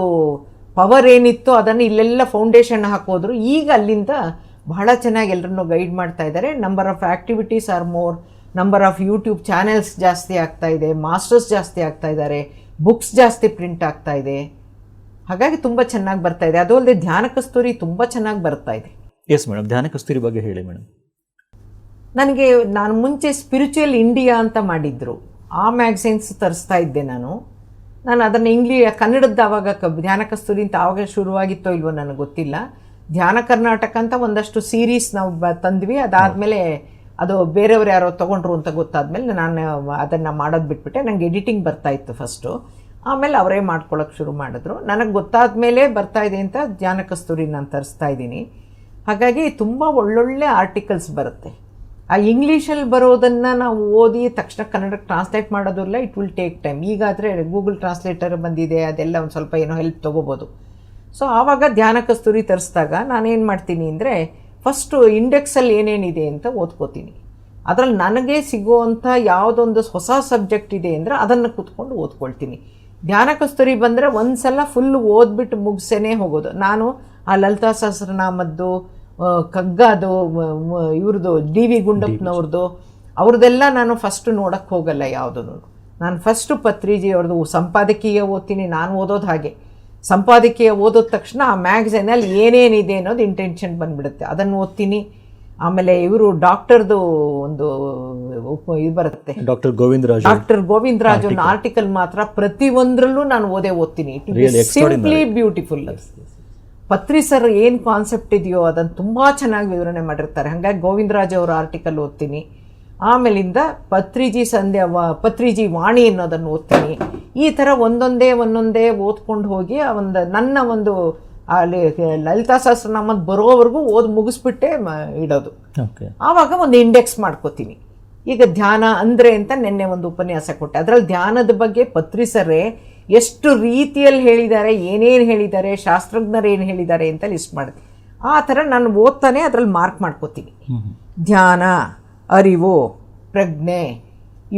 ಪವರ್ ಏನಿತ್ತು ಅದನ್ನು ಇಲ್ಲೆಲ್ಲ ಫೌಂಡೇಶನ್ ಹಾಕೋದ್ರು. ಈಗ ಅಲ್ಲಿಂದ ಬಹಳ ಚೆನ್ನಾಗಿ ಎಲ್ಲರನ್ನೂ ಗೈಡ್ ಮಾಡ್ತಾ ಇದ್ದಾರೆ. Number of activities are more, number of YouTube channels ಜಾಸ್ತಿ ಆಗ್ತಾ ಇದೆ, ಮಾಸ್ಟರ್ಸ್ ಜಾಸ್ತಿ ಆಗ್ತಾ ಇದ್ದಾರೆ, ಬುಕ್ಸ್ ಜಾಸ್ತಿ ಪ್ರಿಂಟ್ ಆಗ್ತಾ ಇದೆ. ಹಾಗಾಗಿ ತುಂಬ ಚೆನ್ನಾಗಿ ಬರ್ತಾ ಇದೆ. ಅದು ಅಲ್ಲದೆ ಧ್ಯಾನ ಕಸ್ತೂರಿ ತುಂಬ ಚೆನ್ನಾಗಿ ಬರ್ತಾ ಇದೆ. ಎಸ್ ಮೇಡಮ್, ಧ್ಯಾನ ಕಸ್ತೂರಿ ಬಗ್ಗೆ ಹೇಳಿ ಮೇಡಮ್. ನಾನು ಮುಂಚೆ ಸ್ಪಿರಿಚುವಲ್ ಇಂಡಿಯಾ ಅಂತ ಮಾಡಿದ್ರು, ಆ ಮ್ಯಾಗಝೈನ್ಸ್ ತರಿಸ್ತಾ ಇದ್ದೆ ನಾನು ಅದನ್ನು ಕನ್ನಡದ ಆವಾಗ ಧ್ಯಾನ ಕಸ್ತೂರಿ ಅಂತ ಆವಾಗ ಶುರುವಾಗಿತ್ತೋ ಇಲ್ವೋ ನನಗೆ ಗೊತ್ತಿಲ್ಲ. ಧ್ಯಾನ ಕರ್ನಾಟಕ ಅಂತ ಒಂದಷ್ಟು ಸೀರೀಸ್ ನಾವು ತಂದ್ವಿ. ಅದಾದಮೇಲೆ ಅದು ಬೇರೆಯವ್ರು ಯಾರೋ ತೊಗೊಂಡ್ರು ಅಂತ ಗೊತ್ತಾದ್ಮೇಲೆ ನಾನು ಅದನ್ನು ಮಾಡೋದು ಬಿಟ್ಬಿಟ್ಟೆ. ನನಗೆ ಎಡಿಟಿಂಗ್ ಬರ್ತಾಯಿತ್ತು ಫಸ್ಟು, ಆಮೇಲೆ ಅವರೇ ಮಾಡ್ಕೊಳ್ಳೋಕೆ ಶುರು ಮಾಡಿದ್ರು. ನನಗೆ ಗೊತ್ತಾದ ಮೇಲೆ ಬರ್ತಾಯಿದೆ ಅಂತ ಧ್ಯಾನ ಕಸ್ತೂರಿ ನಾನು ತರಿಸ್ತಾ ಇದ್ದೀನಿ. ಹಾಗಾಗಿ ತುಂಬ ಒಳ್ಳೊಳ್ಳೆ ಆರ್ಟಿಕಲ್ಸ್ ಬರುತ್ತೆ. ಆ ಇಂಗ್ಲೀಷಲ್ಲಿ ಬರೋದನ್ನು ನಾವು ಓದಿ ತಕ್ಷಣ ಕನ್ನಡಕ್ಕೆ ಟ್ರಾನ್ಸ್ಲೇಟ್ ಮಾಡೋದಿಲ್ಲ, ಇಟ್ ವಿಲ್ ಟೇಕ್ ಟೈಮ್. ಈಗಾದರೆ ಗೂಗಲ್ ಟ್ರಾನ್ಸ್ಲೇಟರ್ ಬಂದಿದೆ, ಅದೆಲ್ಲ ಒಂದು ಸ್ವಲ್ಪ ಏನೋ ಹೆಲ್ಪ್ ತೊಗೋಬೋದು. ಸೊ ಆವಾಗ ಧ್ಯಾನ ಕಸ್ತೂರಿ ತರಿಸಿದಾಗ ನಾನೇನು ಮಾಡ್ತೀನಿ ಅಂದರೆ, ಫಸ್ಟು ಇಂಡೆಕ್ಸಲ್ಲಿ ಏನೇನಿದೆ ಅಂತ ಓದ್ಕೋತೀನಿ. ಅದರಲ್ಲಿ ನನಗೆ ಸಿಗುವಂಥ ಯಾವುದೊಂದು ಹೊಸ ಸಬ್ಜೆಕ್ಟ್ ಇದೆ ಅಂದರೆ ಅದನ್ನು ಕೂತ್ಕೊಂಡು ಓದ್ಕೊಳ್ತೀನಿ. ಧ್ಯಾನ ಕಸ್ತೂರಿ ಬಂದರೆ ಒಂದು ಸಲ ಫುಲ್ ಓದ್ಬಿಟ್ಟು ಮುಗಿಸೇ ಹೋಗೋದು. ನಾನು ಆ ಲಲಿತಾ ಸಹಸ್ರನಾಮದ್ದು, ಕಗ್ಗದು, ಇವ್ರದ್ದು DV ಗುಂಡಪ್ಪನವ್ರದ್ದು, ಅವ್ರದ್ದೆಲ್ಲ ನಾನು ಫಸ್ಟು ನೋಡೋಕ್ಕೆ ಹೋಗಲ್ಲ ಯಾವುದೂ. ನಾನು ಫಸ್ಟು ಪತ್ರಿಜಿ ಅವ್ರದ್ದು ಸಂಪಾದಕೀಯ ಓದ್ತೀನಿ. ನಾನು ಓದೋದು ಹಾಗೆ, ಸಂಪಾದಕೀಯ ಓದೋದ ತಕ್ಷಣ ಆ ಮ್ಯಾಗಝೈನಲ್ಲಿ ಏನೇನಿದೆ ಅನ್ನೋದು ಇಂಟೆನ್ಷನ್ ಬಂದುಬಿಡುತ್ತೆ, ಅದನ್ನು ಓದ್ತೀನಿ. ಆಮೇಲೆ ಇವರು ಡಾಕ್ಟರ್ದು ಒಂದು ಇದು ಬರುತ್ತೆ, ಡಾಕ್ಟರ್ ಗೋವಿಂದರಾಜ್ ಒಂದು ಆರ್ಟಿಕಲ್ ಮಾತ್ರ ಪ್ರತಿಯೊಂದರಲ್ಲೂ ನಾನು ಓದ್ತೀನಿ. It is simply beautiful. Patri sir ಏನು ಕಾನ್ಸೆಪ್ಟ್ ಇದೆಯೋ ಅದನ್ನು ತುಂಬ ಚೆನ್ನಾಗಿ ವಿವರಣೆ ಮಾಡಿರ್ತಾರೆ. ಹಾಗಾಗಿ ಗೋವಿಂದರಾಜ್ ಅವರ ಆರ್ಟಿಕಲ್ ಓದ್ತೀನಿ. ಆಮೇಲಿಂದ ಪತ್ರಿಜಿ ವಾಣಿ ಅನ್ನೋದನ್ನು ಓದ್ತೀನಿ. ಈ ಥರ ಒಂದೊಂದೇ ಓದ್ಕೊಂಡು ಹೋಗಿ ನನ್ನ ಒಂದು ಲಲಿತಾ ಸಹಸ್ರನಾಮದ ಬರೋವರೆಗೂ ಮುಗಿಸ್ಬಿಟ್ಟೆ ಇಡೋದು. ಆವಾಗ ಒಂದು ಇಂಡೆಕ್ಸ್ ಮಾಡ್ಕೋತೀನಿ. ಈಗ ಧ್ಯಾನ ಅಂದರೆ ಅಂತ ನಿನ್ನೆ ಒಂದು ಉಪನ್ಯಾಸ ಕೊಟ್ಟೆ. ಅದರಲ್ಲಿ ಧ್ಯಾನದ ಬಗ್ಗೆ ಪತ್ರಿ ಸರೇ ಎಷ್ಟು ರೀತಿಯಲ್ಲಿ ಹೇಳಿದ್ದಾರೆ, ಏನೇನು ಹೇಳಿದ್ದಾರೆ, ಶಾಸ್ತ್ರಜ್ಞರು ಏನು ಹೇಳಿದ್ದಾರೆ ಅಂತ ಲಿಸ್ಟ್ ಮಾಡಿದೆ. ಆ ಥರ ನಾನು ಓದ್ತಾನೆ ಅದರಲ್ಲಿ ಮಾರ್ಕ್ ಮಾಡ್ಕೋತೀನಿ. ಧ್ಯಾನ, ಅರಿವು, ಪ್ರಜ್ಞೆ,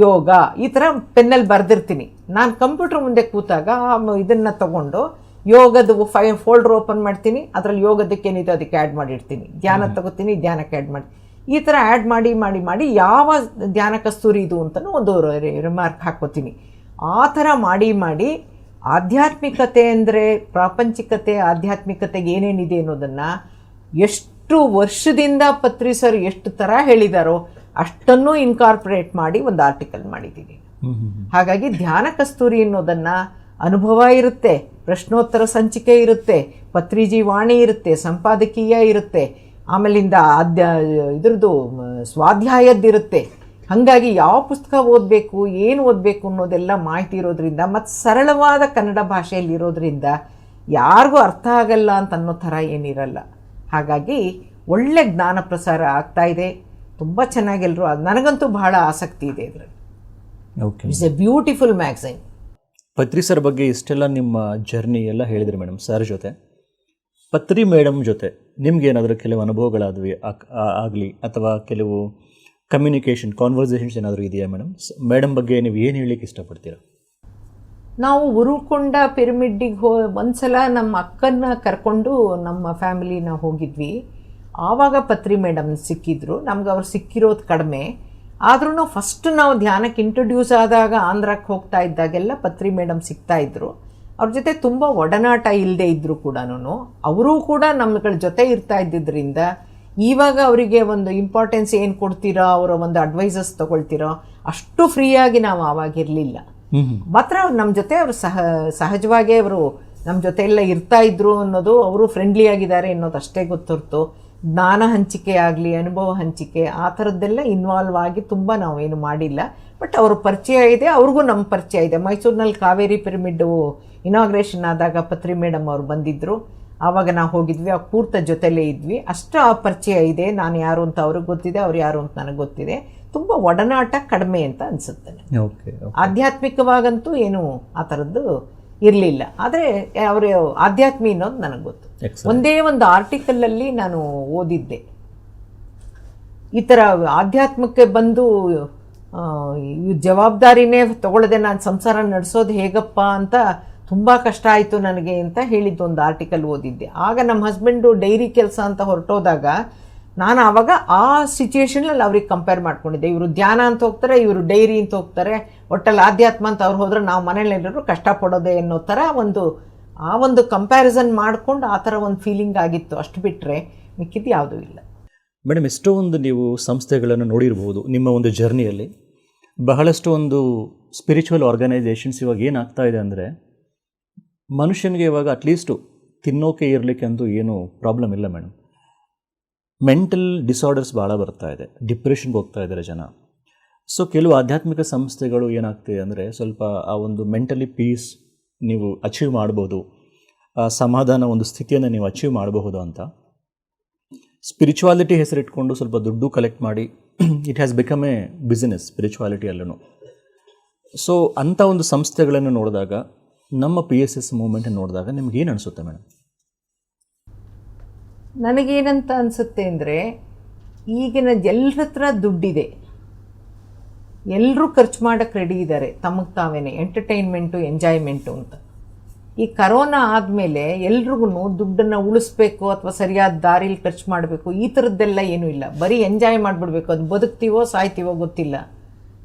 ಯೋಗ, ಈ ಥರ ಪೆನ್ನಲ್ಲಿ ಬರೆದಿರ್ತೀನಿ. ನಾನು ಕಂಪ್ಯೂಟರ್ ಮುಂದೆ ಕೂತಾಗ ಇದನ್ನು ತಗೊಂಡು ಯೋಗದ ಫೋಲ್ಡರ್ ಓಪನ್ ಮಾಡ್ತೀನಿ. ಅದರಲ್ಲಿ ಯೋಗದಕ್ಕೇನಿದೆ ಅದಕ್ಕೆ ಆ್ಯಡ್ ಮಾಡಿರ್ತೀನಿ. ಧ್ಯಾನ ತಗೋತೀನಿ, ಧ್ಯಾನಕ್ಕೆ ಆ್ಯಡ್ ಮಾಡಿ, ಈ ಥರ ಆ್ಯಡ್ ಮಾಡಿ ಯಾವ ಧ್ಯಾನ ಕಸ್ತೂರಿ ಇದು ಅಂತಲೂ ಒಂದು ರಿಮಾರ್ಕ್ ಹಾಕ್ಕೋತೀನಿ. ಆ ಥರ ಮಾಡಿ ಆಧ್ಯಾತ್ಮಿಕತೆ ಅಂದರೆ ಪ್ರಾಪಂಚಿಕತೆ, ಆಧ್ಯಾತ್ಮಿಕತೆಗೆ ಏನೇನಿದೆ ಅನ್ನೋದನ್ನು ಎಷ್ಟು ವರ್ಷದಿಂದ ಪತ್ರಿ ಸರ್ ಎಷ್ಟು ಥರ ಹೇಳಿದಾರೋ ಅಷ್ಟನ್ನು ಇನ್ಕಾರ್ಪೊರೇಟ್ ಮಾಡಿ ಒಂದು ಆರ್ಟಿಕಲ್ ಮಾಡಿದ್ದೀನಿ. ಹಾಗಾಗಿ ಧ್ಯಾನ ಕಸ್ತೂರಿ ಅನ್ನೋದನ್ನು ಅನುಭವ ಇರುತ್ತೆ, ಪ್ರಶ್ನೋತ್ತರ ಸಂಚಿಕೆ ಇರುತ್ತೆ, ಪತ್ರಿಜಿ ವಾಣಿ ಇರುತ್ತೆ, ಸಂಪಾದಕೀಯ ಇರುತ್ತೆ, ಆಮೇಲಿಂದ ಇದ್ರದ್ದು ಸ್ವಾಧ್ಯಾಯದ್ದಿರುತ್ತೆ. ಹಾಗಾಗಿ ಯಾವ ಪುಸ್ತಕ ಓದಬೇಕು, ಏನು ಓದಬೇಕು ಅನ್ನೋದೆಲ್ಲ ಮಾಹಿತಿ ಇರೋದ್ರಿಂದ ಮತ್ತು ಸರಳವಾದ ಕನ್ನಡ ಭಾಷೆಯಲ್ಲಿ ಇರೋದ್ರಿಂದ ಯಾರಿಗೂ ಅರ್ಥ ಆಗಲ್ಲ ಅಂತ ಅನ್ನೋ ಥರ ಏನಿರಲ್ಲ. ಹಾಗಾಗಿ ಒಳ್ಳೆ ಜ್ಞಾನ ಪ್ರಸಾರ ಆಗ್ತಾಯಿದೆ. ತುಂಬ ಚೆನ್ನಾಗೆಲ್ಲರೂ, ನನಗಂತೂ ಬಹಳ ಆಸಕ್ತಿ ಇದೆ ಇದರಲ್ಲಿ. Okay, it's a beautiful magazine. Patri sir ಬಗ್ಗೆ ಇಷ್ಟೆಲ್ಲ ನಿಮ್ಮ ಜರ್ನಿ ಎಲ್ಲ ಹೇಳಿದ್ರಿ ಮೇಡಮ್. ಸರ್ ಜೊತೆ, ಪತ್ರಿ ಮೇಡಮ್ ಜೊತೆ ನಿಮ್ಗೇನಾದರೂ ಕೆಲವು ಅನುಭವಗಳಾದ್ವಿ ಆಗಲಿ ಅಥವಾ ಕೆಲವು ಕಮ್ಯುನಿಕೇಷನ್ ಕಾನ್ವರ್ಸೇಷನ್ಸ್ ಏನಾದರೂ ಇದೆಯಾ ಮೇಡಮ್? ಮೇಡಮ್ ಬಗ್ಗೆ ನೀವು ಏನು ಹೇಳಲಿಕ್ಕೆ ಇಷ್ಟಪಡ್ತೀರಾ? ನಾವು ಉರುಕೊಂಡ ಪಿರಮಿಡ್ಡಿಗೆ ಒಂದ್ಸಲ ನಮ್ಮ ಅಕ್ಕನ್ನ ಕರ್ಕೊಂಡು ನಮ್ಮ ಫ್ಯಾಮಿಲಿನ ಹೋಗಿದ್ವಿ. ಆವಾಗ ಪತ್ರಿ ಮೇಡಮ್ ಸಿಕ್ಕಿದ್ರು. ನಮ್ಗೆ ಅವ್ರು ಸಿಕ್ಕಿರೋದು ಕಡಿಮೆ. ಆದ್ರೂ ಫಸ್ಟ್ ನಾವು ಧ್ಯಾನಕ್ಕೆ ಇಂಟ್ರೊಡ್ಯೂಸ್ ಆದಾಗ ಆಂಧ್ರಕ್ಕೆ ಹೋಗ್ತಾ ಇದ್ದಾಗೆಲ್ಲ ಪತ್ರಿ ಮೇಡಮ್ ಸಿಗ್ತಾಯಿದ್ರು. ಅವ್ರ ಜೊತೆ ತುಂಬ ಒಡನಾಟ ಇಲ್ಲದೆ ಇದ್ದರೂ ಕೂಡ ಅವರೂ ಕೂಡ ನಮ್ಮಗಳ ಜೊತೆ ಇರ್ತಾ ಇದ್ದಿದ್ದರಿಂದ ಇವಾಗ ಅವರಿಗೆ ಒಂದು ಇಂಪಾರ್ಟೆನ್ಸ್ ಏನು ಕೊಡ್ತೀರೋ, ಅವರ ಒಂದು ಅಡ್ವೈಸಸ್ ತೊಗೊಳ್ತೀರೋ ಅಷ್ಟು ಫ್ರೀಯಾಗಿ ನಾವು ಆವಾಗಿರಲಿಲ್ಲ. ಮಾತ್ರ ನಮ್ಮ ಜೊತೆ ಅವರು ಸಹಜವಾಗೇ ಅವರು ನಮ್ಮ ಜೊತೆ ಎಲ್ಲ ಇರ್ತಾ ಇದ್ರು ಅನ್ನೋದು, ಅವರು ಫ್ರೆಂಡ್ಲಿ ಆಗಿದ್ದಾರೆ ಅನ್ನೋದು ಅಷ್ಟೇ ಗೊತ್ತಿರ್ತು. ಜ್ಞಾನ ಹಂಚಿಕೆ ಆಗಲಿ, ಅನುಭವ ಹಂಚಿಕೆ ಆ ಥರದ್ದೆಲ್ಲ ಇನ್ವಾಲ್ವ್ ಆಗಿ ತುಂಬ ನಾವೇನು ಮಾಡಿಲ್ಲ. ಬಟ್ ಅವ್ರ ಪರಿಚಯ ಇದೆ, ಅವ್ರಿಗೂ ನಮ್ಮ ಪರಿಚಯ ಇದೆ. ಮೈಸೂರಿನಲ್ಲಿ ಕಾವೇರಿ ಪಿರಮಿಡ್ಡು ಇನಾಗ್ರೇಷನ್ ಆದಾಗ ಪತ್ರಿ ಮೇಡಮ್ ಅವ್ರು ಬಂದಿದ್ದರು. ಆವಾಗ ನಾವು ಹೋಗಿದ್ವಿ, ಆ ಪೂರ್ತ ಜೊತೆಲೇ ಇದ್ವಿ. ಅಷ್ಟು ಆ ಪರಿಚಯ ಇದೆ. ನಾನು ಯಾರು ಅಂತ ಅವ್ರಿಗೆ ಗೊತ್ತಿದೆ, ಅವ್ರು ಯಾರು ಅಂತ ನನಗೆ ಗೊತ್ತಿದೆ. ತುಂಬ ಒಡನಾಟ ಕಡಿಮೆ ಅಂತ ಅನಿಸುತ್ತೆ. ಆಧ್ಯಾತ್ಮಿಕವಾಗಂತೂ ಏನು ಆ ಥರದ್ದು ಇರಲಿಲ್ಲ. ಆದರೆ ಅವರು ಆಧ್ಯಾತ್ಮಿ ಅನ್ನೋದು ನನಗೆ ಗೊತ್ತು. ಒಂದೇ ಒಂದು ಆರ್ಟಿಕಲಲ್ಲಿ ನಾನು ಓದಿದ್ದೆ, ಈ ಥರ ಆಧ್ಯಾತ್ಮಕ್ಕೆ ಬಂದು ಜವಾಬ್ದಾರಿನೇ ತಗೊಳ್ಳದೆ ನಾನು ಸಂಸಾರ ನಡೆಸೋದು ಹೇಗಪ್ಪ ಅಂತ ತುಂಬ ಕಷ್ಟ ಆಯಿತು ನನಗೆ ಅಂತ ಹೇಳಿದ್ದು ಒಂದು ಆರ್ಟಿಕಲ್ ಓದಿದ್ದೆ. ಆಗ ನಮ್ಮ ಹಸ್ಬೆಂಡು ಡೈರಿ ಕೆಲಸ ಅಂತ ಹೊರಟೋದಾಗ ನಾನು ಆವಾಗ ಆ ಸಿಚುವೇಶನಲ್ಲಿ ಅವ್ರಿಗೆ ಕಂಪೇರ್ ಮಾಡ್ಕೊಂಡಿದ್ದೆ. ಇವರು ಧ್ಯಾನ ಅಂತ ಹೋಗ್ತಾರೆ, ಇವರು ಡೈರಿ ಅಂತ ಹೋಗ್ತಾರೆ, ಒಟ್ಟಲ್ಲಿ ಆಧ್ಯಾತ್ಮ ಅಂತ ಅವ್ರು ಹೋದ್ರೆ ನಾವು ಮನೇಲೆಲ್ಲರೂ ಕಷ್ಟಪಡೋದೆ ಅನ್ನೋ ಥರ ಒಂದು ಕಂಪ್ಯಾರಿಸನ್ ಮಾಡಿಕೊಂಡು ಆ ಥರ ಒಂದು ಫೀಲಿಂಗ್ ಆಗಿತ್ತು. ಅಷ್ಟು ಬಿಟ್ಟರೆ ಮಿಕ್ಕಿದ್ದು ಯಾವುದೂ ಇಲ್ಲ. ಮೇಡಮ್, ಎಷ್ಟೋ ಒಂದು ನೀವು ಸಂಸ್ಥೆಗಳನ್ನು ನೋಡಿರ್ಬೋದು ನಿಮ್ಮ ಒಂದು ಜರ್ನಿಯಲ್ಲಿ. ಬಹಳಷ್ಟು ಒಂದು ಸ್ಪಿರಿಚುವಲ್ ಆರ್ಗನೈಸೇಷನ್ಸ್ ಇವಾಗ ಏನಾಗ್ತಾ ಇದೆ ಅಂದರೆ, ಮನುಷ್ಯನಿಗೆ ಇವಾಗ ಅಟ್ಲೀಸ್ಟು ತಿನ್ನೋಕೆ ಇರಲಿಕ್ಕೆ ಅಂತೂ ಏನೂ ಪ್ರಾಬ್ಲಮ್ ಇಲ್ಲ ಮೇಡಮ್. ಮೆಂಟಲ್ ಡಿಸಾರ್ಡರ್ಸ್ ಭಾಳ ಬರ್ತಾ ಇದೆ, ಡಿಪ್ರೆಷನ್ಗೆ ಹೋಗ್ತಾ ಇದ್ದಾರೆ ಜನ. ಸೊ ಕೆಲವು ಆಧ್ಯಾತ್ಮಿಕ ಸಂಸ್ಥೆಗಳು ಏನಾಗ್ತಿದೆ ಅಂದರೆ, ಸ್ವಲ್ಪ ಆ ಒಂದು ಮೆಂಟಲಿ ಪೀಸ್ ನೀವು ಅಚೀವ್ ಮಾಡ್ಬೋದು, ಆ ಸಮಾಧಾನ ಒಂದು ಸ್ಥಿತಿಯನ್ನು ನೀವು ಅಚೀವ್ ಮಾಡಬಹುದು ಅಂತ ಸ್ಪಿರಿಚುವಾಲಿಟಿ ಹೆಸರಿಟ್ಕೊಂಡು ಸ್ವಲ್ಪ ದುಡ್ಡು ಕಲೆಕ್ಟ್ ಮಾಡಿ it has become A business spirituality ಅಲ್ಲೂ. ಸೊ ಅಂಥ ಒಂದು ಸಂಸ್ಥೆಗಳನ್ನು ನೋಡಿದಾಗ, ನಮ್ಮ PSS ಮೂವ್ಮೆಂಟ್ ನೋಡಿದಾಗ ನಿಮ್ಗೇನು ಅನಿಸುತ್ತೆ ಮೇಡಮ್? ನನಗೇನಂತ ಅನಿಸುತ್ತೆ ಅಂದರೆ, ಈಗಿನ ಎಲ್ಲರ ಹತ್ರ ದುಡ್ಡಿದೆ, ಎಲ್ಲರೂ ಖರ್ಚು ಮಾಡೋಕ್ಕೆ ರೆಡಿ ಇದ್ದಾರೆ ತಮಗೆ ತಾವೇನೆ, ಎಂಟರ್ಟೈನ್ಮೆಂಟು ಎಂಜಾಯ್ಮೆಂಟು ಅಂತ. ಈ ಕರೋನಾ ಆದಮೇಲೆ ಎಲ್ರಿಗೂ ದುಡ್ಡನ್ನು ಉಳಿಸ್ಬೇಕು ಅಥವಾ ಸರಿಯಾದ ದಾರಿಲಿ ಖರ್ಚು ಮಾಡಬೇಕು ಈ ಥರದ್ದೆಲ್ಲ ಏನೂ ಇಲ್ಲ. ಬರೀ ಎಂಜಾಯ್ ಮಾಡಿಬಿಡ್ಬೇಕು. ಅದು ಬದುಕ್ತೀವೋ ಸಾಯ್ತೀವೋ ಗೊತ್ತಿಲ್ಲ,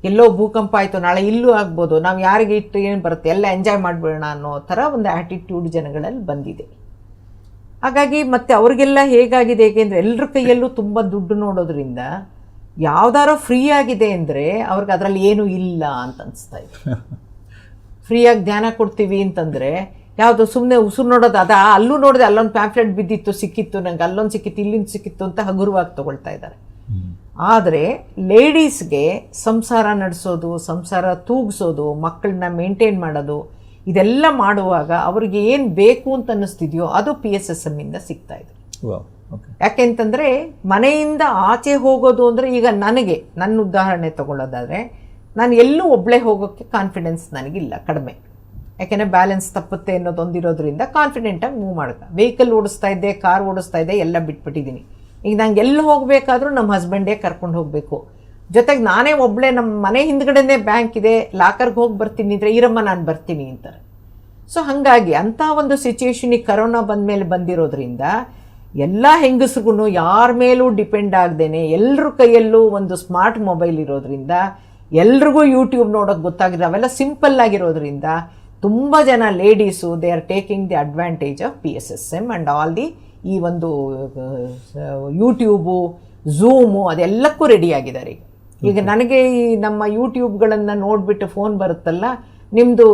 ಎಲ್ಲೋ ಭೂಕಂಪ ಆಯಿತು ನಾಳೆ ಇಲ್ಲೂ ಆಗ್ಬೋದು, ನಾವು ಯಾರಿಗೆ ಇಟ್ಟು ಏನು ಬರುತ್ತೆ ಎಲ್ಲ ಎಂಜಾಯ್ ಮಾಡಿಬಿಡೋಣ ಅನ್ನೋ ಥರ ಒಂದು ಆ್ಯಟಿಟ್ಯೂಡ್ ಜನಗಳಲ್ಲಿ ಬಂದಿದೆ. ಹಾಗಾಗಿ ಮತ್ತು ಅವ್ರಿಗೆಲ್ಲ ಹೇಗಾಗಿದೆ, ಏಕೆಂದರೆ ಎಲ್ಲರ ಕೈಯಲ್ಲೂ ತುಂಬ ದುಡ್ಡು ನೋಡೋದ್ರಿಂದ ಯಾವ್ದಾರೋ ಫ್ರೀ ಆಗಿದೆ ಅಂದರೆ ಅವ್ರಿಗೆ ಅದರಲ್ಲಿ ಏನೂ ಇಲ್ಲ ಅಂತ ಅನಿಸ್ತಾ ಇದೆ. ಫ್ರೀಯಾಗಿ ಧ್ಯಾನ ಕೊಡ್ತೀವಿ ಅಂತಂದರೆ ಯಾವುದು ಸುಮ್ಮನೆ ಉಸಿರು ನೋಡೋದು, ಅಲ್ಲೂ ನೋಡಿದೆ, ಅಲ್ಲೊಂದು ಪ್ಯಾಂಫ್ಲೆಟ್ ಬಿದ್ದಿತ್ತು ಸಿಕ್ಕಿತ್ತು ನನಗೆ, ಅಲ್ಲೊಂದು ಸಿಕ್ಕಿತ್ತು ಇಲ್ಲಿಂದ ಸಿಕ್ಕಿತ್ತು ಅಂತ ಹಗುರವಾಗಿ ತೊಗೊಳ್ತಾ ಇದ್ದಾರೆ. ಆದರೆ ಲೇಡೀಸ್ಗೆ ಸಂಸಾರ ನಡೆಸೋದು, ಸಂಸಾರ ತೂಗಿಸೋದು, ಮಕ್ಕಳನ್ನ ಮೇಂಟೈನ್ ಮಾಡೋದು, ಇದೆಲ್ಲ ಮಾಡುವಾಗ ಅವ್ರಿಗೆ ಏನು ಬೇಕು ಅಂತ ಅನ್ನಿಸ್ತಿದೆಯೋ ಅದು PSSMನಿಂದ ಸಿಗ್ತಾ ಇದೆ. ಯಾಕೆಂತಂದರೆ ಮನೆಯಿಂದ ಆಚೆ ಹೋಗೋದು ಅಂದರೆ, ಈಗ ನನ್ನ ಉದಾಹರಣೆ ತಗೊಳ್ಳೋದಾದರೆ, ನಾನು ಎಲ್ಲೂ ಒಬ್ಬಳೇ ಹೋಗೋಕ್ಕೆ ಕಾನ್ಫಿಡೆನ್ಸ್ ನನಗಿಲ್ಲ, ಕಡಿಮೆ. ಯಾಕೆಂದರೆ ಬ್ಯಾಲೆನ್ಸ್ ತಪ್ಪುತ್ತೆ ಅನ್ನೋದೊಂದಿರೋದ್ರಿಂದ ಕಾನ್ಫಿಡೆಂಟಾಗಿ ಮೂವ್ ಮಾಡೋಕ್ಕೆ. ವೆಹಿಕಲ್ ಓಡಿಸ್ತಾ ಇದ್ದೆ, ಕಾರ್ ಓಡಿಸ್ತಾ ಇದ್ದೆ, ಎಲ್ಲ ಬಿಟ್ಬಿಟ್ಟಿದ್ದೀನಿ. ಈಗ ನಂಗೆ ಎಲ್ಲಿ ಹೋಗಬೇಕಾದ್ರೂ ನಮ್ಮ ಹಸ್ಬೆಂಡೇ ಕರ್ಕೊಂಡು ಹೋಗಬೇಕು. ಜೊತೆಗೆ ನಾನೇ ಒಬ್ಬಳೇ, ನಮ್ಮ ಮನೆ ಹಿಂದ್ಗಡೆನೇ ಬ್ಯಾಂಕ್ ಇದೆ, ಲಾಕರ್ಗೆ ಹೋಗಿ ಬರ್ತೀನಿ ಅಂದರೆ ಇರಮ್ಮ ನಾನು ಬರ್ತೀನಿ ಅಂತಾರೆ. ಸೊ ಹಾಗಾಗಿ ಅಂಥ ಒಂದು ಸಿಚುವೇಶನಿಗೆ ಕರೋನಾ ಬಂದಮೇಲೆ ಬಂದಿರೋದ್ರಿಂದ ಎಲ್ಲ ಹೆಂಗಸ್ರಿಗೂ ಯಾರ ಮೇಲೂ ಡಿಪೆಂಡ್ ಆಗದೇನೆ ಎಲ್ಲರ ಕೈಯಲ್ಲೂ ಒಂದು ಸ್ಮಾರ್ಟ್ ಮೊಬೈಲ್ ಇರೋದ್ರಿಂದ ಎಲ್ರಿಗೂ ಯೂಟ್ಯೂಬ್ ನೋಡೋಕೆ ಗೊತ್ತಾಗಿದೆ. ಅವೆಲ್ಲ ಸಿಂಪಲ್ ಆಗಿರೋದ್ರಿಂದ ತುಂಬ ಜನ ladies they are taking the advantage of PSSM and all the ಈ ಒಂದು ಯೂಟ್ಯೂಬು, ಝೂಮು ಅದೆಲ್ಲಕ್ಕೂ ರೆಡಿಯಾಗಿದ್ದಾರೆ ಈಗ. ನನಗೆ ಈ ನಮ್ಮ ಯೂಟ್ಯೂಬ್ಗಳನ್ನು ನೋಡಿಬಿಟ್ಟು ಫೋನ್ ಬರುತ್ತಲ್ಲ, ನಿಮ್ಮದು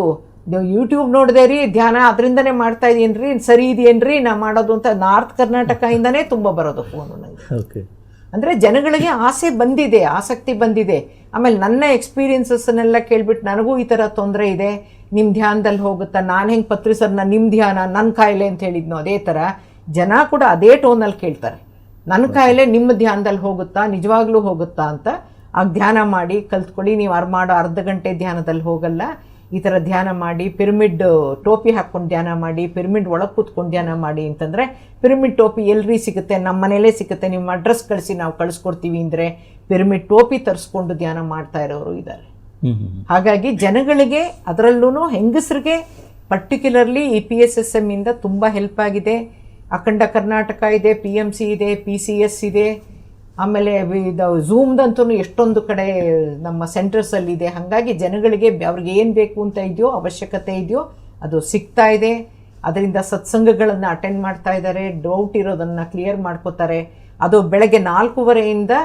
ಯೂಟ್ಯೂಬ್ ನೋಡಿದೆ ರೀ ಧ್ಯಾನ ಅದರಿಂದನೇ ಮಾಡ್ತಾ ಇದೀನಿ ಸರಿ ಇದೆಯೇನ್ರಿ ನಾ ಮಾಡೋದು ಅಂತ ನಾರ್ತ್ ಕರ್ನಾಟಕದಿಂದನೇ ತುಂಬ ಬರೋದು ಫೋನು ನನಗೆ. ಓಕೆ. ಅಂದರೆ ಜನಗಳಿಗೆ ಆಸೆ ಬಂದಿದೆ, ಆಸಕ್ತಿ ಬಂದಿದೆ. ಆಮೇಲೆ ನನ್ನ ಎಕ್ಸ್ಪೀರಿಯನ್ಸಸ್ನೆಲ್ಲ ಕೇಳ್ಬಿಟ್ಟು ನನಗೂ ಈ ಥರ ತೊಂದರೆ ಇದೆ, ನಿಮ್ಮ ಧ್ಯಾನದಲ್ಲಿ ಹೋಗುತ್ತಾ, ನಾನು ಹೆಂಗೆ ಪತ್ರಿ ಸರ್ನ ನಿಮ್ಮ ಧ್ಯಾನ ನನ್ನ ಕಾಯಿಲೆ ಅಂತ ಹೇಳಿದ್ನೋ ಅದೇ ಥರ ಜನ ಕೂಡ ಅದೇ ಟೋನಲ್ಲಿ ಕೇಳ್ತಾರೆ, ನನ್ನ ಕಾಯಿಲೆ ನಿಮ್ಮ ಧ್ಯಾನದಲ್ಲಿ ಹೋಗುತ್ತಾ, ನಿಜವಾಗ್ಲೂ ಹೋಗುತ್ತಾ ಅಂತ. ಆಗ ಧ್ಯಾನ ಮಾಡಿ ಕಲ್ತ್ಕೊಳ್ಳಿ, ನೀವು ಮಾಡೋ ಅರ್ಧ ಗಂಟೆ ಧ್ಯಾನದಲ್ಲಿ ಹೋಗಲ್ಲ, ಈ ಥರ ಧ್ಯಾನ ಮಾಡಿ, ಪಿರಮಿಡ್ ಟೋಪಿ ಹಾಕ್ಕೊಂಡು ಧ್ಯಾನ ಮಾಡಿ, ಪಿರಮಿಡ್ ಒಳಗೆ ಕೂತ್ಕೊಂಡು ಧ್ಯಾನ ಮಾಡಿ ಅಂತಂದರೆ ಪಿರಮಿಡ್ ಟೋಪಿ ಎಲ್ರಿ ಸಿಗುತ್ತೆ, ನಮ್ಮ ಮನೇಲೇ ಸಿಗುತ್ತೆ, ನಿಮ್ಮ ಅಡ್ರೆಸ್ ಕಳಿಸಿ ನಾವು ಕಳಿಸ್ಕೊಡ್ತೀವಿ ಅಂದರೆ ಪಿರಮಿಡ್ ಟೋಪಿ ತರಿಸ್ಕೊಂಡು ಧ್ಯಾನ ಮಾಡ್ತಾ ಇರೋರು ಇದ್ದಾರೆ. ಹಾಗಾಗಿ ಜನಗಳಿಗೆ ಅದರಲ್ಲೂ ಹೆಂಗಸರಿಗೆ ಪರ್ಟಿಕ್ಯುಲರ್ಲಿ ಈ PSSM ಇಂದ ತುಂಬ ಹೆಲ್ಪ್ ಆಗಿದೆ. ಅಖಂಡ ಕರ್ನಾಟಕ ಇದೆ, PMC ಇದೆ, PCS ಇದೆ, ಆಮೇಲೆ ಇದು ಝೂಮ್ದಂತೂ ಎಷ್ಟೊಂದು ಕಡೆ ನಮ್ಮ ಸೆಂಟರ್ಸಲ್ಲಿದೆ. ಹಾಗಾಗಿ ಜನಗಳಿಗೆ ಅವ್ರಿಗೆ ಏನು ಬೇಕು ಅಂತ ಇದೆಯೋ, ಅವಶ್ಯಕತೆ ಇದೆಯೋ ಅದು ಸಿಗ್ತಾ ಇದೆ. ಅದರಿಂದ ಸತ್ಸಂಗಗಳನ್ನು ಅಟೆಂಡ್ ಮಾಡ್ತಾ ಇದ್ದಾರೆ, ಡೌಟ್ ಇರೋದನ್ನು ಕ್ಲಿಯರ್ ಮಾಡ್ಕೋತಾರೆ. ಅದು ಬೆಳಗ್ಗೆ 4:15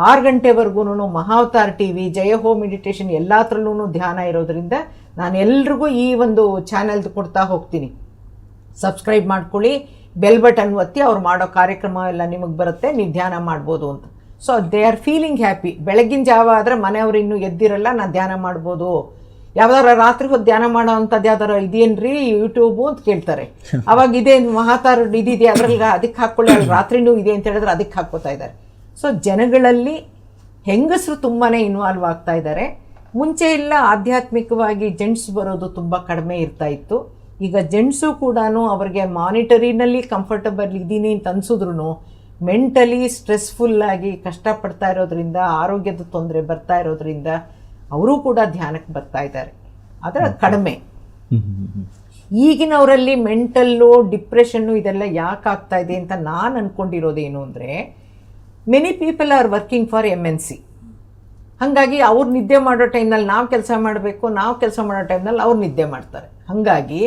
6 ಗಂಟೆವರೆಗೂ ಮಹಾವತಾರ್ TV, ಜಯ ಹೋ ಮೆಡಿಟೇಷನ್ ಎಲ್ಲತ್ರಲ್ಲೂ ಧ್ಯಾನ ಇರೋದ್ರಿಂದ ನಾನು ಎಲ್ರಿಗೂ ಈ ಒಂದು ಚಾನೆಲ್ದು ಕೊಡ್ತಾ ಹೋಗ್ತೀನಿ, ಸಬ್ಸ್ಕ್ರೈಬ್ ಮಾಡ್ಕೊಳ್ಳಿ, ಬೆಲ್ ಬಟನ್ ಒತ್ತಿ, ಅವ್ರು ಮಾಡೋ ಕಾರ್ಯಕ್ರಮ ಎಲ್ಲ ನಿಮಗೆ ಬರುತ್ತೆ, ನೀವು ಧ್ಯಾನ ಮಾಡ್ಬೋದು ಅಂತ. So they are feeling happy. ಬೆಳಗಿನ ಜಾವ ಆದರೆ ಮನೆಯವರು ಇನ್ನೂ ಎದ್ದಿರಲ್ಲ, ನಾನು ಧ್ಯಾನ ಮಾಡ್ಬೋದು. ಯಾವ್ದಾರ ರಾತ್ರಿ ಹೊತ್ತು ಧ್ಯಾನ ಮಾಡೋ ಅಂಥದ್ದು ಯಾವ್ದಾರ ಇದೇನ್ರಿ ಯೂಟ್ಯೂಬು ಅಂತ ಕೇಳ್ತಾರೆ. ಅವಾಗ ಇದೇ ಮಹಾತಾರ ಇದಿದೆ ಅದ್ರಲ್ಲಿ ಅದಕ್ಕೆ ಹಾಕ್ಕೊಳ್ಳಿ, ಅಲ್ಲಿ ರಾತ್ರಿನೂ ಇದೆ ಅಂತ ಹೇಳಿದ್ರೆ ಅದಕ್ಕೆ ಹಾಕ್ಕೋತಾ ಇದ್ದಾರೆ. ಸೊ ಜನಗಳಲ್ಲಿ ಹೆಂಗಸರು ತುಂಬಾ ಇನ್ವಾಲ್ವ್ ಆಗ್ತಾ ಇದ್ದಾರೆ. ಮುಂಚೆ ಎಲ್ಲ ಆಧ್ಯಾತ್ಮಿಕವಾಗಿ ಜೆಂಟ್ಸ್ ಬರೋದು ತುಂಬ ಕಡಿಮೆ ಇರ್ತಾ ಇತ್ತು. ಈಗ ಜೆಂಟ್ಸು ಕೂಡ ಅವ್ರಿಗೆ ಮಾನಿಟರಿನಲ್ಲಿ ಕಂಫರ್ಟಬಲ್ ಇದ್ದೀನಿ ಅಂತ ಅನ್ಸಿದ್ರು ಮೆಂಟಲಿ ಸ್ಟ್ರೆಸ್ಫುಲ್ಲಾಗಿ ಕಷ್ಟಪಡ್ತಾ ಇರೋದ್ರಿಂದ, ಆರೋಗ್ಯದ ತೊಂದರೆ ಬರ್ತಾ ಇರೋದ್ರಿಂದ ಅವರೂ ಕೂಡ ಧ್ಯಾನಕ್ಕೆ ಬರ್ತಾ ಇದ್ದಾರೆ. ಆದರೆ ಅದು ಕಡಿಮೆ. ಈಗಿನವರಲ್ಲಿ ಮೆಂಟಲ್ಲು, ಡಿಪ್ರೆಷನ್ನು ಇದೆಲ್ಲ ಯಾಕೆ ಆಗ್ತಾ ಇದೆ ಅಂತ ನಾನು ಅಂದ್ಕೊಂಡಿರೋದೇನು ಅಂದರೆ, many people are working for MNC. ಹಾಗಾಗಿ ಅವ್ರು ನಿದ್ದೆ ಮಾಡೋ ಟೈಮ್ನಲ್ಲಿ ನಾವು ಕೆಲಸ ಮಾಡಬೇಕು, ನಾವು ಕೆಲಸ ಮಾಡೋ ಟೈಮ್ನಲ್ಲಿ ಅವ್ರು ನಿದ್ದೆ ಮಾಡ್ತಾರೆ. ಹಾಗಾಗಿ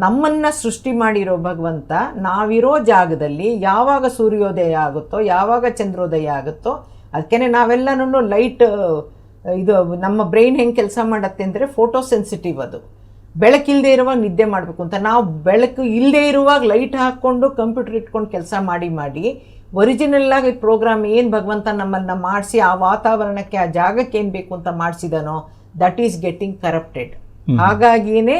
ನಮ್ಮನ್ನು ಸೃಷ್ಟಿ ಮಾಡಿರೋ ಭಗವಂತ ನಾವಿರೋ ಜಾಗದಲ್ಲಿ ಯಾವಾಗ ಸೂರ್ಯೋದಯ ಆಗುತ್ತೋ, ಯಾವಾಗ ಚಂದ್ರೋದಯ ಆಗುತ್ತೋ, ಅದಕ್ಕೇ ನಾವೆಲ್ಲನೂ ಲೈಟ್ ಇದು ನಮ್ಮ ಬ್ರೈನ್ ಹೆಂಗೆ ಕೆಲಸ ಮಾಡುತ್ತೆ ಅಂದರೆ ಫೋಟೋ ಸೆನ್ಸಿಟಿವ್. ಅದು ಬೆಳಕಿಲ್ಲದೆ ಇರುವಾಗ ನಿದ್ದೆ ಮಾಡಬೇಕು ಅಂತ ನಾವು ಬೆಳಕು ಇಲ್ಲದೆ ಇರುವಾಗ ಲೈಟ್ ಹಾಕ್ಕೊಂಡು ಕಂಪ್ಯೂಟರ್ ಇಟ್ಕೊಂಡು ಕೆಲಸ ಮಾಡಿ ಒರಿಜಿನಲ್ ಆಗಿ ಪ್ರೋಗ್ರಾಮ್ ಏನು ಭಗವಂತ ನಮ್ಮನ್ನು ಮಾಡಿಸಿ ಆ ವಾತಾವರಣಕ್ಕೆ, ಆ ಜಾಗಕ್ಕೆ ಏನು ಬೇಕು ಅಂತ ಮಾಡಿಸಿದನೋ ದಟ್ ಈಸ್ ಗೆಟ್ಟಿಂಗ್ ಕರಪ್ಟೆಡ್. ಹಾಗಾಗಿಯೇ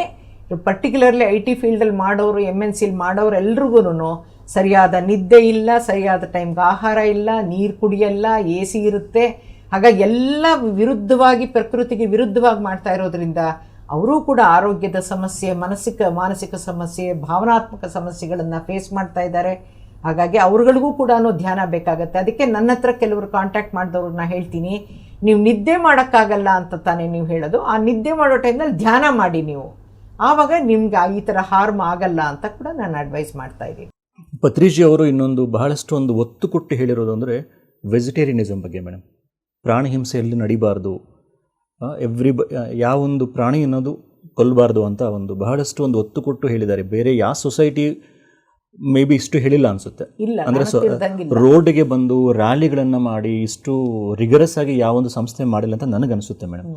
ಪರ್ಟಿಕ್ಯುಲರ್ಲಿ IT ಫೀಲ್ಡಲ್ಲಿ ಮಾಡೋರು, MNCಲಿ ಮಾಡೋರು ಎಲ್ರಿಗೂ ಸರಿಯಾದ ನಿದ್ದೆ ಇಲ್ಲ, ಸರಿಯಾದ ಟೈಮ್ಗೆ ಆಹಾರ ಇಲ್ಲ, ನೀರು ಕುಡಿಯಲ್ಲ, AC ಇರುತ್ತೆ. ಹಾಗಾಗಿ ಎಲ್ಲ ವಿರುದ್ಧವಾಗಿ, ಪ್ರಕೃತಿಗೆ ವಿರುದ್ಧವಾಗಿ ಮಾಡ್ತಾ ಇರೋದ್ರಿಂದ ಅವರೂ ಕೂಡ ಆರೋಗ್ಯದ ಸಮಸ್ಯೆ, ಮಾನಸಿಕ ಸಮಸ್ಯೆ, ಭಾವನಾತ್ಮಕ ಸಮಸ್ಯೆಗಳನ್ನು ಫೇಸ್ ಮಾಡ್ತಾ ಇದ್ದಾರೆ. ಹಾಗಾಗಿ ಅವ್ರುಗಳಿಗೂ ಕೂಡ ಧ್ಯಾನ ಬೇಕಾಗತ್ತೆ. ಅದಕ್ಕೆ ನನ್ನ ಹತ್ರ ಕೆಲವರು ಕಾಂಟ್ಯಾಕ್ಟ್ ಮಾಡಿದವ್ರನ್ನ ಹೇಳ್ತೀನಿ, ನೀವು ನಿದ್ದೆ ಮಾಡೋಕ್ಕಾಗಲ್ಲ ಅಂತ ತಾನೇ ನೀವು ಹೇಳೋದು, ಆ ನಿದ್ದೆ ಮಾಡೋ ಟೈಮ್ನಲ್ಲಿ ಧ್ಯಾನ ಮಾಡಿ ನೀವು, ಆವಾಗ ನಿಮ್ಗೆ ಈ ಥರ ಹಾರ್ಮ್ ಆಗಲ್ಲ ಅಂತ ಕೂಡ ನಾನು ಅಡ್ವೈಸ್ ಮಾಡ್ತಾ ಇದ್ದೀನಿ. ಪತ್ರಿಜಿ ಅವರು ಇನ್ನೊಂದು ಬಹಳಷ್ಟು ಒಂದು ಒತ್ತು ಕೊಟ್ಟು ಹೇಳಿರೋದು ಅಂದರೆ ವೆಜಿಟೇರಿಯನಿಸಮ್ ಬಗ್ಗೆ ಮೇಡಮ್. ಪ್ರಾಣಿ ಹಿಂಸೆ ಎಲ್ಲಿ ನಡಿಬಾರ್ದು, ಯಾವೊಂದು ಪ್ರಾಣಿ ಅನ್ನೋದು ಕೊಲ್ಲಬಾರ್ದು ಅಂತ ಒಂದು ಬಹಳಷ್ಟು ಒಂದು ಒತ್ತು ಕೊಟ್ಟು ಹೇಳಿದ್ದಾರೆ. ಬೇರೆ ಯಾವ ಸೊಸೈಟಿ ಮೇ ಬಿ ಇಷ್ಟು ಹೇಳಿಲ್ಲ ಅನಿಸುತ್ತೆ. ಅಂದರೆ ರೋಡ್ಗೆ ಬಂದು ರ್ಯಾಲಿಗಳನ್ನು ಮಾಡಿ ಇಷ್ಟು ರಿಗರಸ್ ಆಗಿ ಯಾವೊಂದು ಸಂಸ್ಥೆ ಮಾಡಿಲ್ಲ ಅಂತ ನನಗನ್ಸುತ್ತೆ ಮೇಡಮ್.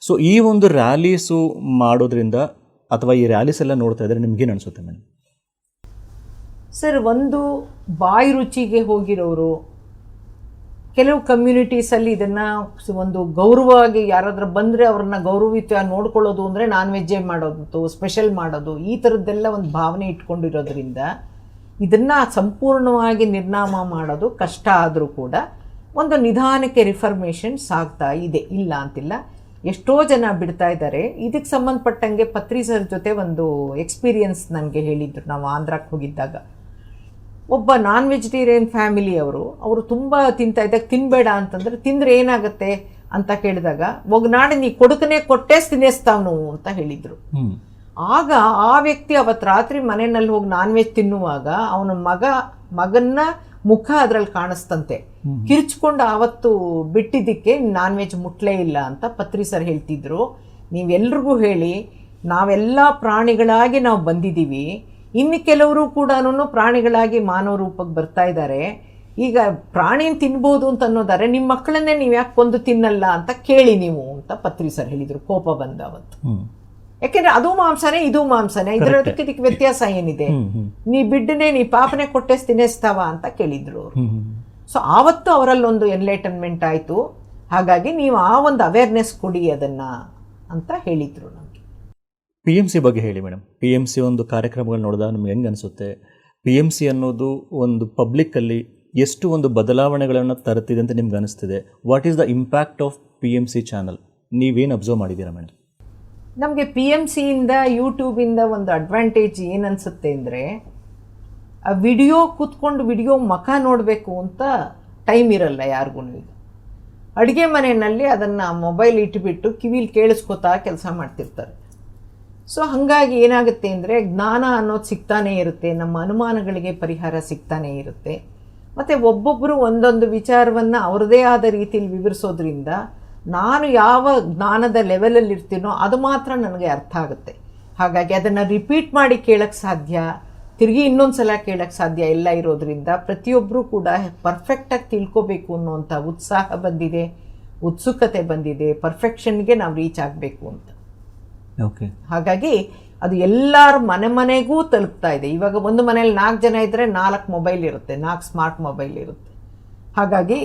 ಸೊ ಈ ಒಂದು ರ್ಯಾಲೀಸು ಮಾಡೋದ್ರಿಂದ ಅಥವಾ ಈ ರ್ಯಾಲೀಸ್ ಎಲ್ಲ ನೋಡ್ತಾ ಇದ್ರೆ ನಿಮ್ಗೇನು ಅನಿಸುತ್ತೆ ಮೇಡಮ್? ಸರ್, ಒಂದು ಬಾಯಿ ರುಚಿಗೆ ಹೋಗಿರೋರು, ಕೆಲವು ಕಮ್ಯುನಿಟೀಸಲ್ಲಿ ಇದನ್ನು ಒಂದು ಗೌರವವಾಗಿ ಯಾರಾದ್ರೂ ಬಂದರೆ ಅವ್ರನ್ನ ಗೌರವಿತ ನೋಡ್ಕೊಳ್ಳೋದು ಅಂದರೆ ನಾನ್ ವೆಜ್ಜೇ ಮಾಡೋದು, ಸ್ಪೆಷಲ್ ಮಾಡೋದು, ಈ ಥರದ್ದೆಲ್ಲ ಒಂದು ಭಾವನೆ ಇಟ್ಕೊಂಡಿರೋದ್ರಿಂದ ಇದನ್ನು ಸಂಪೂರ್ಣವಾಗಿ ನಿರ್ನಾಮ ಮಾಡೋದು ಕಷ್ಟ. ಆದರೂ ಕೂಡ ಒಂದು ನಿಧಾನಕ್ಕೆ ರಿಫರ್ಮೇಷನ್ ಸಾಗ್ತಾ ಇದೆ, ಇಲ್ಲ ಅಂತಿಲ್ಲ. ಎಷ್ಟೋ ಜನ ಬಿಡ್ತಾ ಇದ್ದಾರೆ. ಇದಕ್ಕೆ ಸಂಬಂಧಪಟ್ಟಂಗೆ ಪತ್ರಿ ಸರ್ ಜೊತೆ ಒಂದು ಎಕ್ಸ್ಪೀರಿಯನ್ಸ್ ನನಗೆ ಹೇಳಿದ್ರು. ನಾವು ಆಂಧ್ರಕ್ಕೆ ಹೋಗಿದ್ದಾಗ ಒಬ್ಬ ನಾನ್ ವೆಜಿಟೇರಿಯನ್ ಫ್ಯಾಮಿಲಿಯವರು ತುಂಬ ತಿಂತಾ ಇದ್ದಾಗ, ತಿನ್ನಬೇಡ ಅಂತಂದರೆ ತಿಂದರೆ ಏನಾಗುತ್ತೆ ಅಂತ ಕೇಳಿದಾಗ, ಒಗ್ನಾಡಿ ನೀ ಕೊಡುಕನೆ ಕೊಟ್ಟೆ ತಿನ್ನಿಸ್ತಾವನು ಅಂತ ಹೇಳಿದರು. ಆಗ ಆ ವ್ಯಕ್ತಿ ಅವತ್ತು ರಾತ್ರಿ ಮನೆಯಲ್ಲಿ ಹೋಗಿ ನಾನ್ ವೆಜ್ ತಿನ್ನುವಾಗ ಅವನ ಮಗನ್ನ ಮುಖ ಅದರಲ್ಲಿ ಕಾಣಿಸ್ತಂತೆ. ಕಿರ್ಚ್ಕೊಂಡು ಆವತ್ತು ಬಿಟ್ಟಿದ್ದಕ್ಕೆ ನಾನ್ ವೆಜ್ ಮುಟ್ಲೇ ಇಲ್ಲ ಅಂತ ಪತ್ರಿ ಸರ್ ಹೇಳ್ತಿದ್ರು. ನೀವೆಲ್ರಿಗೂ ಹೇಳಿ, ನಾವೆಲ್ಲ ಪ್ರಾಣಿಗಳಾಗಿ ನಾವು ಬಂದಿದ್ದೀವಿ, ಇನ್ನು ಕೆಲವರು ಕೂಡ ಪ್ರಾಣಿಗಳಾಗಿ ಮಾನವ ರೂಪಕ್ಕೆ ಬರ್ತಾ ಇದ್ದಾರೆ. ಈಗ ಪ್ರಾಣಿನ ತಿನ್ಬೋದು ಅಂತ ಅನ್ನೋದಾರೆ ನಿಮ್ಮ ಮಕ್ಕಳನ್ನೇ ನೀವು ಯಾಕೆ ಕೊಂದು ತಿನ್ನಲ್ಲ ಅಂತ ಕೇಳಿ ನೀವು ಅಂತ ಪತ್ರಿ ಸರ್ ಹೇಳಿದರು. ಕೋಪ ಬಂದ ಅವತ್ತು. ಯಾಕೆಂದ್ರೆ ಅದು ಮಾಂಸನೇ ಇದು ಮಾಂಸನೇ, ಇದಕ್ಕೆ ವ್ಯತ್ಯಾಸ ಏನಿದೆ, ನೀ ಬಿಡ್ಡನೆ ನೀ ಪಾಪನೆ ಕೊಟ್ಟೆ ತಿನ್ನಿಸ್ತಾವ ಅಂತ ಕೇಳಿದ್ರು ಅವರು. ಸೊ ಆವತ್ತು ಅವರಲ್ಲೊಂದು ಎನ್ಲೈಟನ್ಮೆಂಟ್ ಆಯಿತು. ಹಾಗಾಗಿ ನೀವು ಆ ಒಂದು ಅವೇರ್ನೆಸ್ ಕೊಡಿ ಅದನ್ನ ಅಂತ ಹೇಳಿದ್ರು ನಮಗೆ. PMC ಬಗ್ಗೆ ಹೇಳಿ ಮೇಡಮ್. PMC ಒಂದು ಕಾರ್ಯಕ್ರಮಗಳು ನೋಡಿದಾಗ ನಿಮ್ಗೆ ಹೆಂಗೆ ಅನಿಸುತ್ತೆ? PMC ಅನ್ನೋದು ಒಂದು ಪಬ್ಲಿಕ್ಕಲ್ಲಿ ಎಷ್ಟು ಒಂದು ಬದಲಾವಣೆಗಳನ್ನು ತರುತ್ತಿದೆ ಅಂತ ನಿಮ್ಗೆ ಅನಿಸ್ತಿದೆ? What is the impact of PMC channel? ನೀವೇನು ಅಬ್ಸರ್ವ್ ಮಾಡಿದ್ದೀರಾ ಮೇಡಮ್? ನಮಗೆ PMCಯಿಂದ ಯೂಟ್ಯೂಬಿಂದ ಒಂದು ಅಡ್ವಾಂಟೇಜ್ ಏನನ್ಸುತ್ತೆ ಅಂದರೆ, ಆ ವಿಡಿಯೋ ಕೂತ್ಕೊಂಡು ವಿಡಿಯೋ ಮುಖ ನೋಡಬೇಕು ಅಂತ ಟೈಮ್ ಇರಲ್ಲ ಯಾರಿಗೂ. ಈಗ ಅಡುಗೆ ಮನೆಯಲ್ಲಿ ಅದನ್ನು ಮೊಬೈಲ್ ಇಟ್ಬಿಟ್ಟು ಕಿವಿಲಿ ಕೇಳಿಸ್ಕೊತಾ ಕೆಲಸ ಮಾಡ್ತಿರ್ತಾರೆ. ಸೊ ಹಾಗಾಗಿ ಏನಾಗುತ್ತೆ ಅಂದರೆ, ಜ್ಞಾನ ಅನ್ನೋದು ಸಿಗ್ತಾನೇ ಇರುತ್ತೆ, ನಮ್ಮ ಅನುಮಾನಗಳಿಗೆ ಪರಿಹಾರ ಸಿಗ್ತಾನೇ ಇರುತ್ತೆ. ಮತ್ತು ಒಬ್ಬೊಬ್ಬರು ಒಂದೊಂದು ವಿಚಾರವನ್ನು ಅವ್ರದ್ದೇ ಆದ ರೀತಿಯಲ್ಲಿ ವಿವರಿಸೋದ್ರಿಂದ ನಾನು ಯಾವ ಜ್ಞಾನದ ಲೆವೆಲಲ್ಲಿ ಇರ್ತೀನೋ ಅದು ಮಾತ್ರ ನನಗೆ ಅರ್ಥ ಆಗುತ್ತೆ. ಹಾಗಾಗಿ ಅದನ್ನು ರಿಪೀಟ್ ಮಾಡಿ ಕೇಳೋಕ್ಕೆ ಸಾಧ್ಯ, ತಿರುಗಿ ಇನ್ನೊಂದು ಸಲ ಕೇಳೋಕ್ಕೆ ಸಾಧ್ಯ ಎಲ್ಲ ಇರೋದ್ರಿಂದ ಪ್ರತಿಯೊಬ್ಬರೂ ಕೂಡ ಪರ್ಫೆಕ್ಟಾಗಿ ತಿಳ್ಕೋಬೇಕು ಅನ್ನೋಂಥ ಉತ್ಸಾಹ ಬಂದಿದೆ, ಉತ್ಸುಕತೆ ಬಂದಿದೆ. ಪರ್ಫೆಕ್ಷನ್ಗೆ ನಾವು ರೀಚ್ ಆಗಬೇಕು ಅಂತ. ಓಕೆ. ಹಾಗಾಗಿ ಅದು ಎಲ್ಲರ ಮನೆಗೂ ತಲುಪ್ತಾ ಇದೆ. ಇವಾಗ ಒಂದು ಮನೇಲಿ 4 ಜನ ಇದ್ದರೆ 4 ಮೊಬೈಲ್ ಇರುತ್ತೆ, 4 ಸ್ಮಾರ್ಟ್ ಮೊಬೈಲ್ ಇರುತ್ತೆ. ಹಾಗಾಗಿ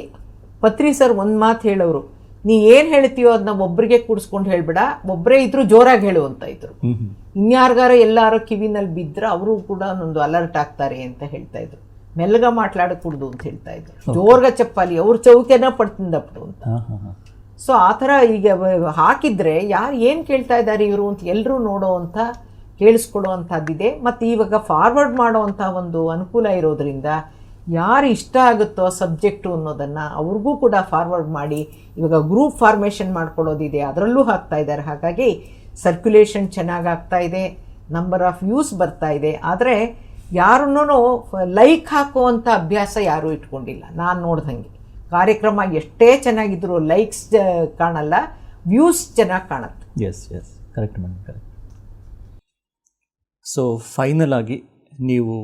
ಪತ್ರಿ ಸರ್ ಒಂದು ಮಾತು ಹೇಳೋರು, ನೀ ಏನು ಹೇಳ್ತೀಯೋ ಅದನ್ನ ಒಬ್ಬರಿಗೆ ಕೂಡಿಸ್ಕೊಂಡು ಹೇಳ್ಬೇಡ, ಒಬ್ಬರೇ ಇದ್ರು ಜೋರಾಗಿ ಹೇಳು ಅಂತ ಇದ್ರು. ಇನ್ಯಾರಿಗಾರು ಎಲ್ಲಾರು ಕಿವಿನಲ್ಲಿ ಬಿದ್ದರೆ ಅವರು ಕೂಡ ಒಂದು ಅಲರ್ಟ್ ಆಗ್ತಾರೆ ಅಂತ ಹೇಳ್ತಾ ಇದ್ರು. ಮೆಲ್ಲಗ ಮಾట్లాಡಕೂಡ್ದು ಅಂತ ಹೇಳ್ತಾ ಇದ್ರು. ಜೋರ್ಗ ಚಪ್ಪಾಲಿ ಅವ್ರ ಚೌಕೆನ ಪಡ್ತಿಂದಪ್ಟು ಅಂತ. ಸೊ ಆ ಥರ ಈಗ ಹಾಕಿದ್ರೆ ಯಾರು ಏನು ಕೇಳ್ತಾ ಇದ್ದಾರೆ ಇವರು ಅಂತ ಎಲ್ಲರೂ ನೋಡೋ ಅಂಥ, ಕೇಳಿಸ್ಕೊಡೋ ಅಂಥದ್ದಿದೆ. ಮತ್ತು ಇವಾಗ ಫಾರ್ವರ್ಡ್ ಮಾಡೋ ಅಂಥ ಒಂದು ಅನುಕೂಲ ಇರೋದ್ರಿಂದ ಯಾರು ಇಷ್ಟ ಆಗುತ್ತೋ ಸಬ್ಜೆಕ್ಟು ಅನ್ನೋದನ್ನು ಅವ್ರಿಗೂ ಕೂಡ ಫಾರ್ವರ್ಡ್ ಮಾಡಿ ಇವಾಗ ಗ್ರೂಪ್ ಫಾರ್ಮೇಷನ್ ಮಾಡ್ಕೊಳ್ಳೋದಿದೆ, ಅದರಲ್ಲೂ ಹಾಕ್ತಾ ಇದ್ದಾರೆ. ಹಾಗಾಗಿ ಸರ್ಕ್ಯುಲೇಷನ್ ಚೆನ್ನಾಗಿ ಆಗ್ತಾ ಇದೆ, ನಂಬರ್ ಆಫ್ ವ್ಯೂಸ್ ಬರ್ತಾ ಇದೆ. ಆದರೆ ಯಾರನ್ನೂ ಲೈಕ್ ಹಾಕುವಂಥ ಅಭ್ಯಾಸ ಯಾರೂ ಇಟ್ಕೊಂಡಿಲ್ಲ ನಾನು ನೋಡ್ದಂಗೆ. ಕಾರ್ಯಕ್ರಮ ಎಷ್ಟೇ ಚೆನ್ನಾಗಿದ್ರು ಲೈಕ್ಸ್ ಕಾಣಲ್ಲ, ವ್ಯೂಸ್ ಚೆನ್ನಾಗಿ ಕಾಣುತ್ತೆ. Yes yes, correct madam, correct. So final ಆಗಿ ನೀವು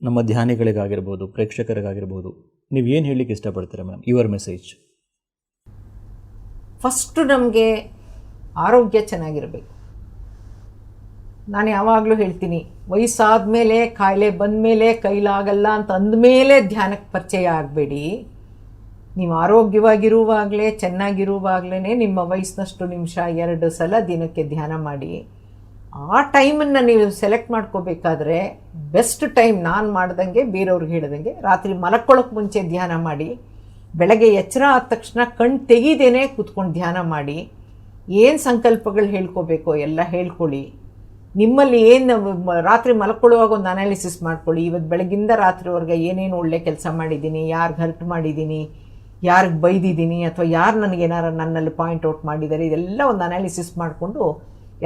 ನಮ್ಮ ಧ್ಯಾನಿಗಳಿಗಾಗಿರ್ಬೋದು, ಪ್ರೇಕ್ಷಕರಿಗಾಗಿರ್ಬೋದು, ನೀವು ಏನು ಹೇಳಲಿಕ್ಕೆ ಇಷ್ಟಪಡ್ತೀರಾ ಮ್ಯಾಮ್? Your message. ಫಸ್ಟು ನಮಗೆ ಆರೋಗ್ಯ ಚೆನ್ನಾಗಿರಬೇಕು. ನಾನು ಯಾವಾಗಲೂ ಹೇಳ್ತೀನಿ, ವಯಸ್ಸಾದ ಮೇಲೆ, ಕಾಯಿಲೆ ಬಂದ ಮೇಲೆ, ಕೈಲಾಗಲ್ಲ ಅಂತ ಅಂದಮೇಲೆ ಧ್ಯಾನಕ್ಕೆ ಪರಿಚಯ ಆಗಬೇಡಿ. ನೀವು ಆರೋಗ್ಯವಾಗಿರುವಾಗಲೇ, ಚೆನ್ನಾಗಿರುವಾಗಲೇ ನಿಮ್ಮ ವಯಸ್ಸಿನಷ್ಟು ನಿಮಿಷ 2 ಸಲ ದಿನಕ್ಕೆ ಧ್ಯಾನ ಮಾಡಿ. ಆ ಟೈಮನ್ನು ನೀವು ಸೆಲೆಕ್ಟ್ ಮಾಡ್ಕೋಬೇಕಾದ್ರೆ ಬೆಸ್ಟ್ ಟೈಮ್ ನಾನು ಮಾಡ್ದಂಗೆ, ಬೇರೆಯವ್ರಿಗೆ ಹೇಳ್ದಂಗೆ, ರಾತ್ರಿ ಮಲಕ್ಕೊಳ್ಳೋಕೆ ಮುಂಚೆ ಧ್ಯಾನ ಮಾಡಿ. ಬೆಳಗ್ಗೆ ಎಚ್ಚರ ಆದ ತಕ್ಷಣ ಕಣ್ಣು ತೆಗೀದೇನೆ ಕೂತ್ಕೊಂಡು ಧ್ಯಾನ ಮಾಡಿ. ಏನು ಸಂಕಲ್ಪಗಳು ಹೇಳ್ಕೋಬೇಕೋ ಎಲ್ಲ ಹೇಳ್ಕೊಳ್ಳಿ. ನಿಮ್ಮಲ್ಲಿ ಏನು ರಾತ್ರಿ ಮಲ್ಕೊಳ್ಳುವಾಗ ಒಂದು ಅನಾಲಿಸಿಸ್ ಮಾಡ್ಕೊಳ್ಳಿ. ಇವತ್ತು ಬೆಳಗಿಂದ ರಾತ್ರಿವರೆಗೆ ಏನೇನು ಒಳ್ಳೆ ಕೆಲಸ ಮಾಡಿದ್ದೀನಿ, ಯಾರಿಗೆ ಹರ್ಟ್ ಮಾಡಿದ್ದೀನಿ, ಯಾರಿಗೆ ಬೈದಿದ್ದೀನಿ, ಅಥವಾ ಯಾರು ನನಗೇನಾರು ನನ್ನಲ್ಲಿ ಪಾಯಿಂಟ್ ಔಟ್ ಮಾಡಿದ್ದಾರೆ, ಇದೆಲ್ಲ ಒಂದು ಅನಾಲಿಸಿಸ್ ಮಾಡಿಕೊಂಡು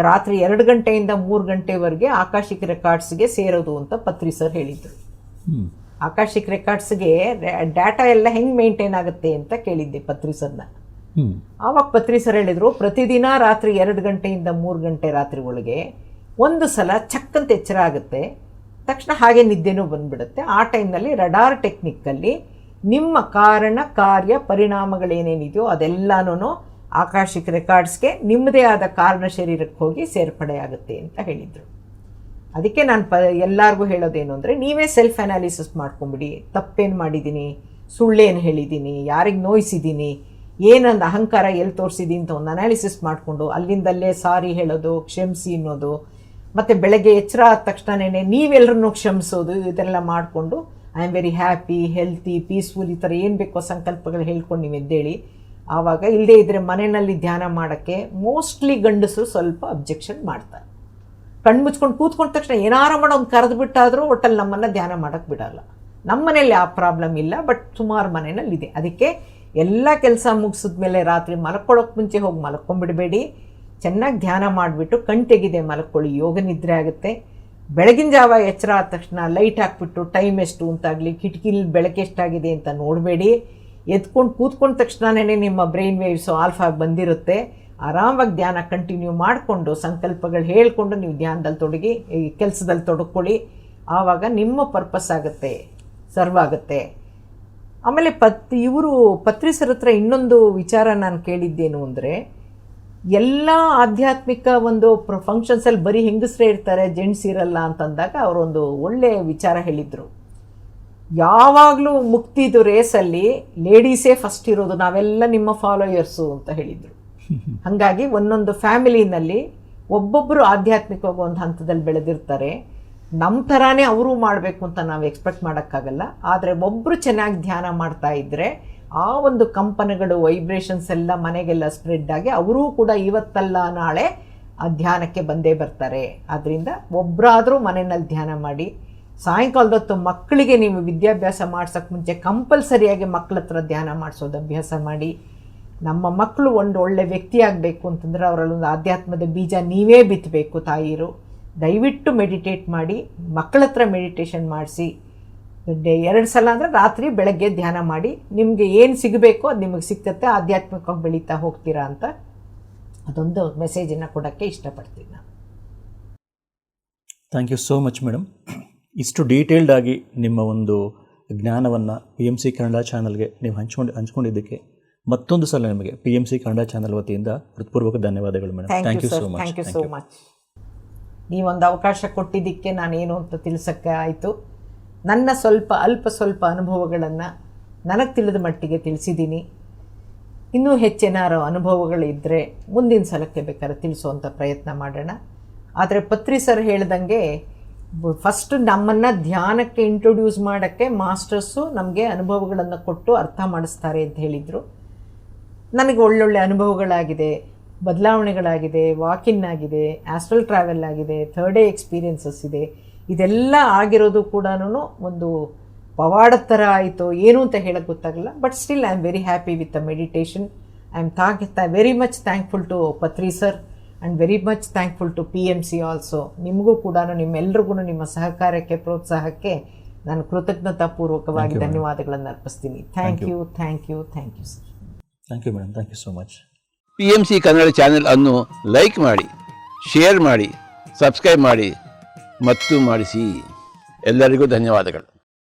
ರಾತ್ರಿ 2 ಗಂಟೆಯಿಂದ 3 ಗಂಟೆವರೆಗೆ ಆಕಾಶಿಕ್ ರೆಕಾರ್ಡ್ಸ್ಗೆ ಸೇರೋದು ಅಂತ ಪತ್ರಿ ಸರ್ ಹೇಳಿದರು. ಆಕಾಶಿಕ್ ರೆಕಾರ್ಡ್ಸ್ಗೆ ಡಾಟಾ ಎಲ್ಲ ಹೆಂಗೆ ಮೇಂಟೈನ್ ಆಗುತ್ತೆ ಅಂತ ಕೇಳಿದ್ದೆ ಪತ್ರಿ ಸರ್ನ. ಆವಾಗ ಪತ್ರಿ ಸರ್ ಹೇಳಿದರು, ಪ್ರತಿದಿನ ರಾತ್ರಿ 2 ಗಂಟೆಯಿಂದ 3 ಗಂಟೆ ರಾತ್ರಿ ಒಳಗೆ ಒಂದು ಸಲ ಚಕ್ಕಂತ ಎಚ್ಚರ ಆಗುತ್ತೆ, ತಕ್ಷಣ ಹಾಗೆ ನಿದ್ದೆನೂ ಬಂದುಬಿಡುತ್ತೆ. ಆ ಟೈಮ್ನಲ್ಲಿ ರಡಾರ್ ಟೆಕ್ನಿಕ್ಕಲ್ಲಿ ನಿಮ್ಮ ಕಾರಣ, ಕಾರ್ಯ, ಪರಿಣಾಮಗಳೇನೇನಿದೆಯೋ ಅದೆಲ್ಲನೂ ಆಕಾಶಿಕ್ ರೆಕಾರ್ಡ್ಸ್ಗೆ ನಿಮ್ಮದೇ ಆದ ಕಾರಣ ಶರೀರಕ್ಕೆ ಹೋಗಿ ಸೇರ್ಪಡೆ ಆಗುತ್ತೆ ಅಂತ ಹೇಳಿದರು. ಅದಕ್ಕೆ ನಾನು ಎಲ್ಲರಿಗೂ ಹೇಳೋದೇನು ಅಂದರೆ, ನೀವೇ ಸೆಲ್ಫ್ ಅನಾಲಿಸಿಸ್ ಮಾಡ್ಕೊಂಬಿಡಿ. ತಪ್ಪೇನು ಮಾಡಿದ್ದೀನಿ, ಸುಳ್ಳೇನು ಹೇಳಿದ್ದೀನಿ, ಯಾರಿಗೆ ನೋಯಿಸಿದ್ದೀನಿ, ಏನೊಂದು ಅಹಂಕಾರ ಎಲ್ಲಿ ತೋರಿಸಿದ್ದೀನಿ ಅಂತ ಒಂದು ಅನಾಲಿಸಿಸ್ ಮಾಡಿಕೊಂಡು ಅಲ್ಲಿಂದಲ್ಲೇ ಸಾರಿ ಹೇಳೋದು, ಕ್ಷಮಿಸಿ ಅನ್ನೋದು, ಮತ್ತು ಬೆಳಗ್ಗೆ ಎಚ್ಚರ ಆದ ತಕ್ಷಣವೇ ನೀವೆಲ್ಲರನ್ನೂ ಕ್ಷಮಿಸೋದು, ಇದೆಲ್ಲ ಮಾಡಿಕೊಂಡು I am very happy, healthy, peaceful, ಈ ಥರ ಏನು ಬೇಕೋ ಸಂಕಲ್ಪಗಳು ಹೇಳ್ಕೊಂಡು ನೀವು ಎದ್ದೇಳಿ. ಆವಾಗ ಇಲ್ಲದೇ ಇದ್ದರೆ ಮನೆಯಲ್ಲಿ ಧ್ಯಾನ ಮಾಡೋಕ್ಕೆ ಮೋಸ್ಟ್ಲಿ ಗಂಡಸರು ಸ್ವಲ್ಪ ಅಬ್ಜೆಕ್ಷನ್ ಮಾಡ್ತಾರೆ. ಕಣ್ಣು ಮುಚ್ಕೊಂಡು ಕೂತ್ಕೊಂಡ ತಕ್ಷಣ ಏನಾರು ಮಾಡೋ ಒಂದು ಕರೆದು ಬಿಟ್ಟಾದರೂ ಒಟ್ಟಲ್ಲಿ ನಮ್ಮನ್ನು ಧ್ಯಾನ ಮಾಡೋಕ್ಕೆ ಬಿಡೋಲ್ಲ. ನಮ್ಮ ಮನೇಲಿ ಆ ಪ್ರಾಬ್ಲಮ್ ಇಲ್ಲ, ಬಟ್ ಸುಮಾರು ಮನೆಯಲ್ಲಿದೆ. ಅದಕ್ಕೆ ಎಲ್ಲ ಕೆಲಸ ಮುಗಿಸಿದ ಮೇಲೆ ರಾತ್ರಿ ಮಲ್ಕೊಳ್ಳೋಕೆ ಮುಂಚೆ ಹೋಗಿ ಮಲ್ಕೊಂಡ್ಬಿಡಬೇಡಿ. ಚೆನ್ನಾಗಿ ಧ್ಯಾನ ಮಾಡಿಬಿಟ್ಟು ಕಣ್ಣು ತೆಗಿದೆ ಮಲ್ಕೊಳ್ಳಿ, ಯೋಗ ನಿದ್ರೆ ಆಗುತ್ತೆ. ಬೆಳಗಿನ ಜಾವ ಎಚ್ಚರ ಆದ ತಕ್ಷಣ ಲೈಟ್ ಹಾಕ್ಬಿಟ್ಟು ಟೈಮ್ ಎಷ್ಟು ಅಂತಾಗಲಿ, ಕಿಟಕಿಲಿ ಬೆಳಕು ಎಷ್ಟಾಗಿದೆ ಅಂತ ನೋಡಬೇಡಿ. ಎದ್ಕೊಂಡು ಕೂತ್ಕೊಂಡ ತಕ್ಷಣವೇ ನಿಮ್ಮ ಬ್ರೈನ್ ವೇವ್ಸು ಆಲ್ಫಾಗಿ ಬಂದಿರುತ್ತೆ. ಆರಾಮಾಗಿ ಧ್ಯಾನ ಕಂಟಿನ್ಯೂ ಮಾಡಿಕೊಂಡು ಸಂಕಲ್ಪಗಳು ಹೇಳಿಕೊಂಡು ನೀವು ಧ್ಯಾನದಲ್ಲಿ ತೊಡಗಿ, ಈ ಕೆಲಸದಲ್ಲಿ ತೊಡಕೊಳ್ಳಿ. ಆವಾಗ ನಿಮ್ಮ ಪರ್ಪಸ್ ಆಗುತ್ತೆ, ಸರ್ವ್ ಆಗುತ್ತೆ. ಆಮೇಲೆ ಇವರು ಪತ್ರಿ ಸರ್ ಹತ್ರ ಇನ್ನೊಂದು ವಿಚಾರ ನಾನು ಕೇಳಿದ್ದೇನು ಅಂದರೆ, ಎಲ್ಲ ಆಧ್ಯಾತ್ಮಿಕ ಒಂದು ಫಂಕ್ಷನ್ಸಲ್ಲಿ ಬರೀ ಹೆಂಗಸರೇ ಇರ್ತಾರೆ, ಜೆಂಟ್ಸ್ ಇರಲ್ಲ ಅಂತಂದಾಗ ಅವರೊಂದು ಒಳ್ಳೆಯ ವಿಚಾರ ಹೇಳಿದರು. ಯಾವಾಗಲೂ ಮುಕ್ತಿದು ರೇಸಲ್ಲಿ ಲೇಡೀಸೇ ಫಸ್ಟ್ ಇರೋದು, ನಾವೆಲ್ಲ ನಿಮ್ಮ ಫಾಲೋಯರ್ಸು ಅಂತ ಹೇಳಿದರು. ಹಾಗಾಗಿ ಒಂದೊಂದು ಫ್ಯಾಮಿಲಿನಲ್ಲಿ ಒಬ್ಬೊಬ್ಬರು ಆಧ್ಯಾತ್ಮಿಕವಾಗಿ ಒಂದು ಹಂತದಲ್ಲಿ ಬೆಳೆದಿರ್ತಾರೆ. ನಮ್ಮ ಥರಾನೇ ಅವರು ಮಾಡಬೇಕು ಅಂತ ನಾವು ಎಕ್ಸ್ಪೆಕ್ಟ್ ಮಾಡೋಕ್ಕಾಗಲ್ಲ. ಆದರೆ ಒಬ್ಬರು ಚೆನ್ನಾಗಿ ಧ್ಯಾನ ಮಾಡ್ತಾ ಇದ್ದರೆ ಆ ಒಂದು ಕಂಪನಗಳು, ವೈಬ್ರೇಷನ್ಸ್ ಎಲ್ಲ ಮನೆಗೆಲ್ಲ ಸ್ಪ್ರೆಡ್ ಆಗಿ ಅವರೂ ಕೂಡ ಇವತ್ತಲ್ಲ ನಾಳೆ ಆ ಧ್ಯಾನಕ್ಕೆ ಬಂದೇ ಬರ್ತಾರೆ. ಆದ್ದರಿಂದ ಒಬ್ಬರಾದರೂ ಮನೆಯಲ್ಲಿ ಧ್ಯಾನ ಮಾಡಿ. ಸಾಯಂಕಾಲದ ಹೊತ್ತು ಮಕ್ಕಳಿಗೆ ನೀವು ವಿದ್ಯಾಭ್ಯಾಸ ಮಾಡ್ಸೋಕ್ಕೆ ಮುಂಚೆ ಕಂಪಲ್ಸರಿಯಾಗಿ ಮಕ್ಕಳ ಹತ್ರ ಧ್ಯಾನ ಮಾಡಿಸೋದು ಅಭ್ಯಾಸ ಮಾಡಿ. ನಮ್ಮ ಮಕ್ಕಳು ಒಂದು ಒಳ್ಳೆ ವ್ಯಕ್ತಿ ಆಗಬೇಕು ಅಂತಂದರೆ ಅವರಲ್ಲೊಂದು ಆಧ್ಯಾತ್ಮದ ಬೀಜ ನೀವೇ ಬಿತ್ತಬೇಕು ತಾಯಿರು. ದಯವಿಟ್ಟು ಮೆಡಿಟೇಟ್ ಮಾಡಿ, ಮಕ್ಕಳ ಹತ್ರ ಮೆಡಿಟೇಷನ್ ಮಾಡಿಸಿ. 2 ಸಲ ಅಂದರೆ ರಾತ್ರಿ ಬೆಳಗ್ಗೆ ಧ್ಯಾನ ಮಾಡಿ. ನಿಮಗೆ ಏನು ಸಿಗಬೇಕೋ ಅದು ನಿಮಗೆ ಸಿಗ್ತತ್ತೆ, ಆಧ್ಯಾತ್ಮಿಕವಾಗಿ ಬೆಳೀತಾ ಹೋಗ್ತೀರಾ ಅಂತ ಅದೊಂದು ಮೆಸೇಜನ್ನು ಕೊಡೋಕ್ಕೆ ಇಷ್ಟಪಡ್ತೀನಿ ನಾನು. Thank you so much madam. ಇಷ್ಟು ಡೀಟೇಲ್ಡಾಗಿ ನಿಮ್ಮ ಒಂದು ಜ್ಞಾನವನ್ನು PMC ಕನ್ನಡ ಚಾನಲ್ಗೆ ನೀವು ಹಂಚ್ಕೊಂಡಿದ್ದಕ್ಕೆ ಮತ್ತೊಂದು ಸಲ ನಿಮಗೆ PMC ಕನ್ನಡ ಚಾನಲ್ ವತಿಯಿಂದ ಹೃತ್ಪೂರ್ವಕ ಧನ್ಯವಾದಗಳು madam. Thank you so much. Thank you so much. ನೀವೊಂದು ಅವಕಾಶ ಕೊಟ್ಟಿದ್ದಕ್ಕೆ ನಾನೇನು ಅಂತ ತಿಳಿಸೋಕ್ಕೆ ಆಯಿತು. ನನ್ನ ಸ್ವಲ್ಪ ಅನುಭವಗಳನ್ನು ನನಗೆ ತಿಳಿದ ಮಟ್ಟಿಗೆ ತಿಳಿಸಿದ್ದೀನಿ. ಇನ್ನೂ ಹೆಚ್ಚೇನಾರು ಅನುಭವಗಳಿದ್ದರೆ ಮುಂದಿನ ಸಲಕ್ಕೆ ಬೇಕಾದ್ರೆ ತಿಳಿಸುವಂಥ ಪ್ರಯತ್ನ ಮಾಡೋಣ. ಆದರೆ ಪತ್ರಿ ಸರ್ ಹೇಳ್ದಂಗೆ ಫಸ್ಟ್ ನಮ್ಮನ್ನು ಧ್ಯಾನಕ್ಕೆ ಇಂಟ್ರೊಡ್ಯೂಸ್ ಮಾಡೋಕ್ಕೆ ಮಾಸ್ಟರ್ಸು ನಮಗೆ ಅನುಭವಗಳನ್ನು ಕೊಟ್ಟು ಅರ್ಥ ಮಾಡಿಸ್ತಾರೆ ಅಂತ ಹೇಳಿದರು. ನನಗೆ ಒಳ್ಳೊಳ್ಳೆ ಅನುಭವಗಳಾಗಿದೆ, ಬದಲಾವಣೆಗಳಾಗಿದೆ, ವಾಕಿನ್ ಆಗಿದೆ, ಆಸ್ಟ್ರಲ್ ಟ್ರಾವೆಲ್ ಆಗಿದೆ, 3 ಡೇ ಎಕ್ಸ್ಪೀರಿಯನ್ಸಸ್ ಇದೆ. ಇದೆಲ್ಲ ಆಗಿರೋದು ಕೂಡ ಒಂದು ಪವಾಡ ಥರ ಆಯಿತು, ಏನು ಅಂತ ಹೇಳೋಕ್ಕೆ ಗೊತ್ತಾಗಲ್ಲ. But still I am very happy with the meditation. I am very much thankful to Patri sir and very much thankful to PMC also. ನಿಮಗೂ ಕೂಡ ನಿಮ್ಮೆಲ್ರಿಗೂ ನಿಮ್ಮ ಸಹಕಾರಕ್ಕೆ, ಪ್ರೋತ್ಸಾಹಕ್ಕೆ ನಾನು ಕೃತಜ್ಞತಾಪೂರ್ವಕವಾಗಿ ಧನ್ಯವಾದಗಳನ್ನು ಅರ್ಪಿಸ್ತೀನಿ. Thank you sir. Thank you madam. Thank you so much. PMC Kannada channel ಅನ್ನು ಲೈಕ್ ಮಾಡಿ, ಶೇರ್ ಮಾಡಿ, ಸಬ್ಸ್ಕ್ರೈಬ್ ಮಾಡಿ ಮತ್ತು ಮಾಡಿಸಿ. ಎಲ್ಲರಿಗೂ ಧನ್ಯವಾದಗಳು.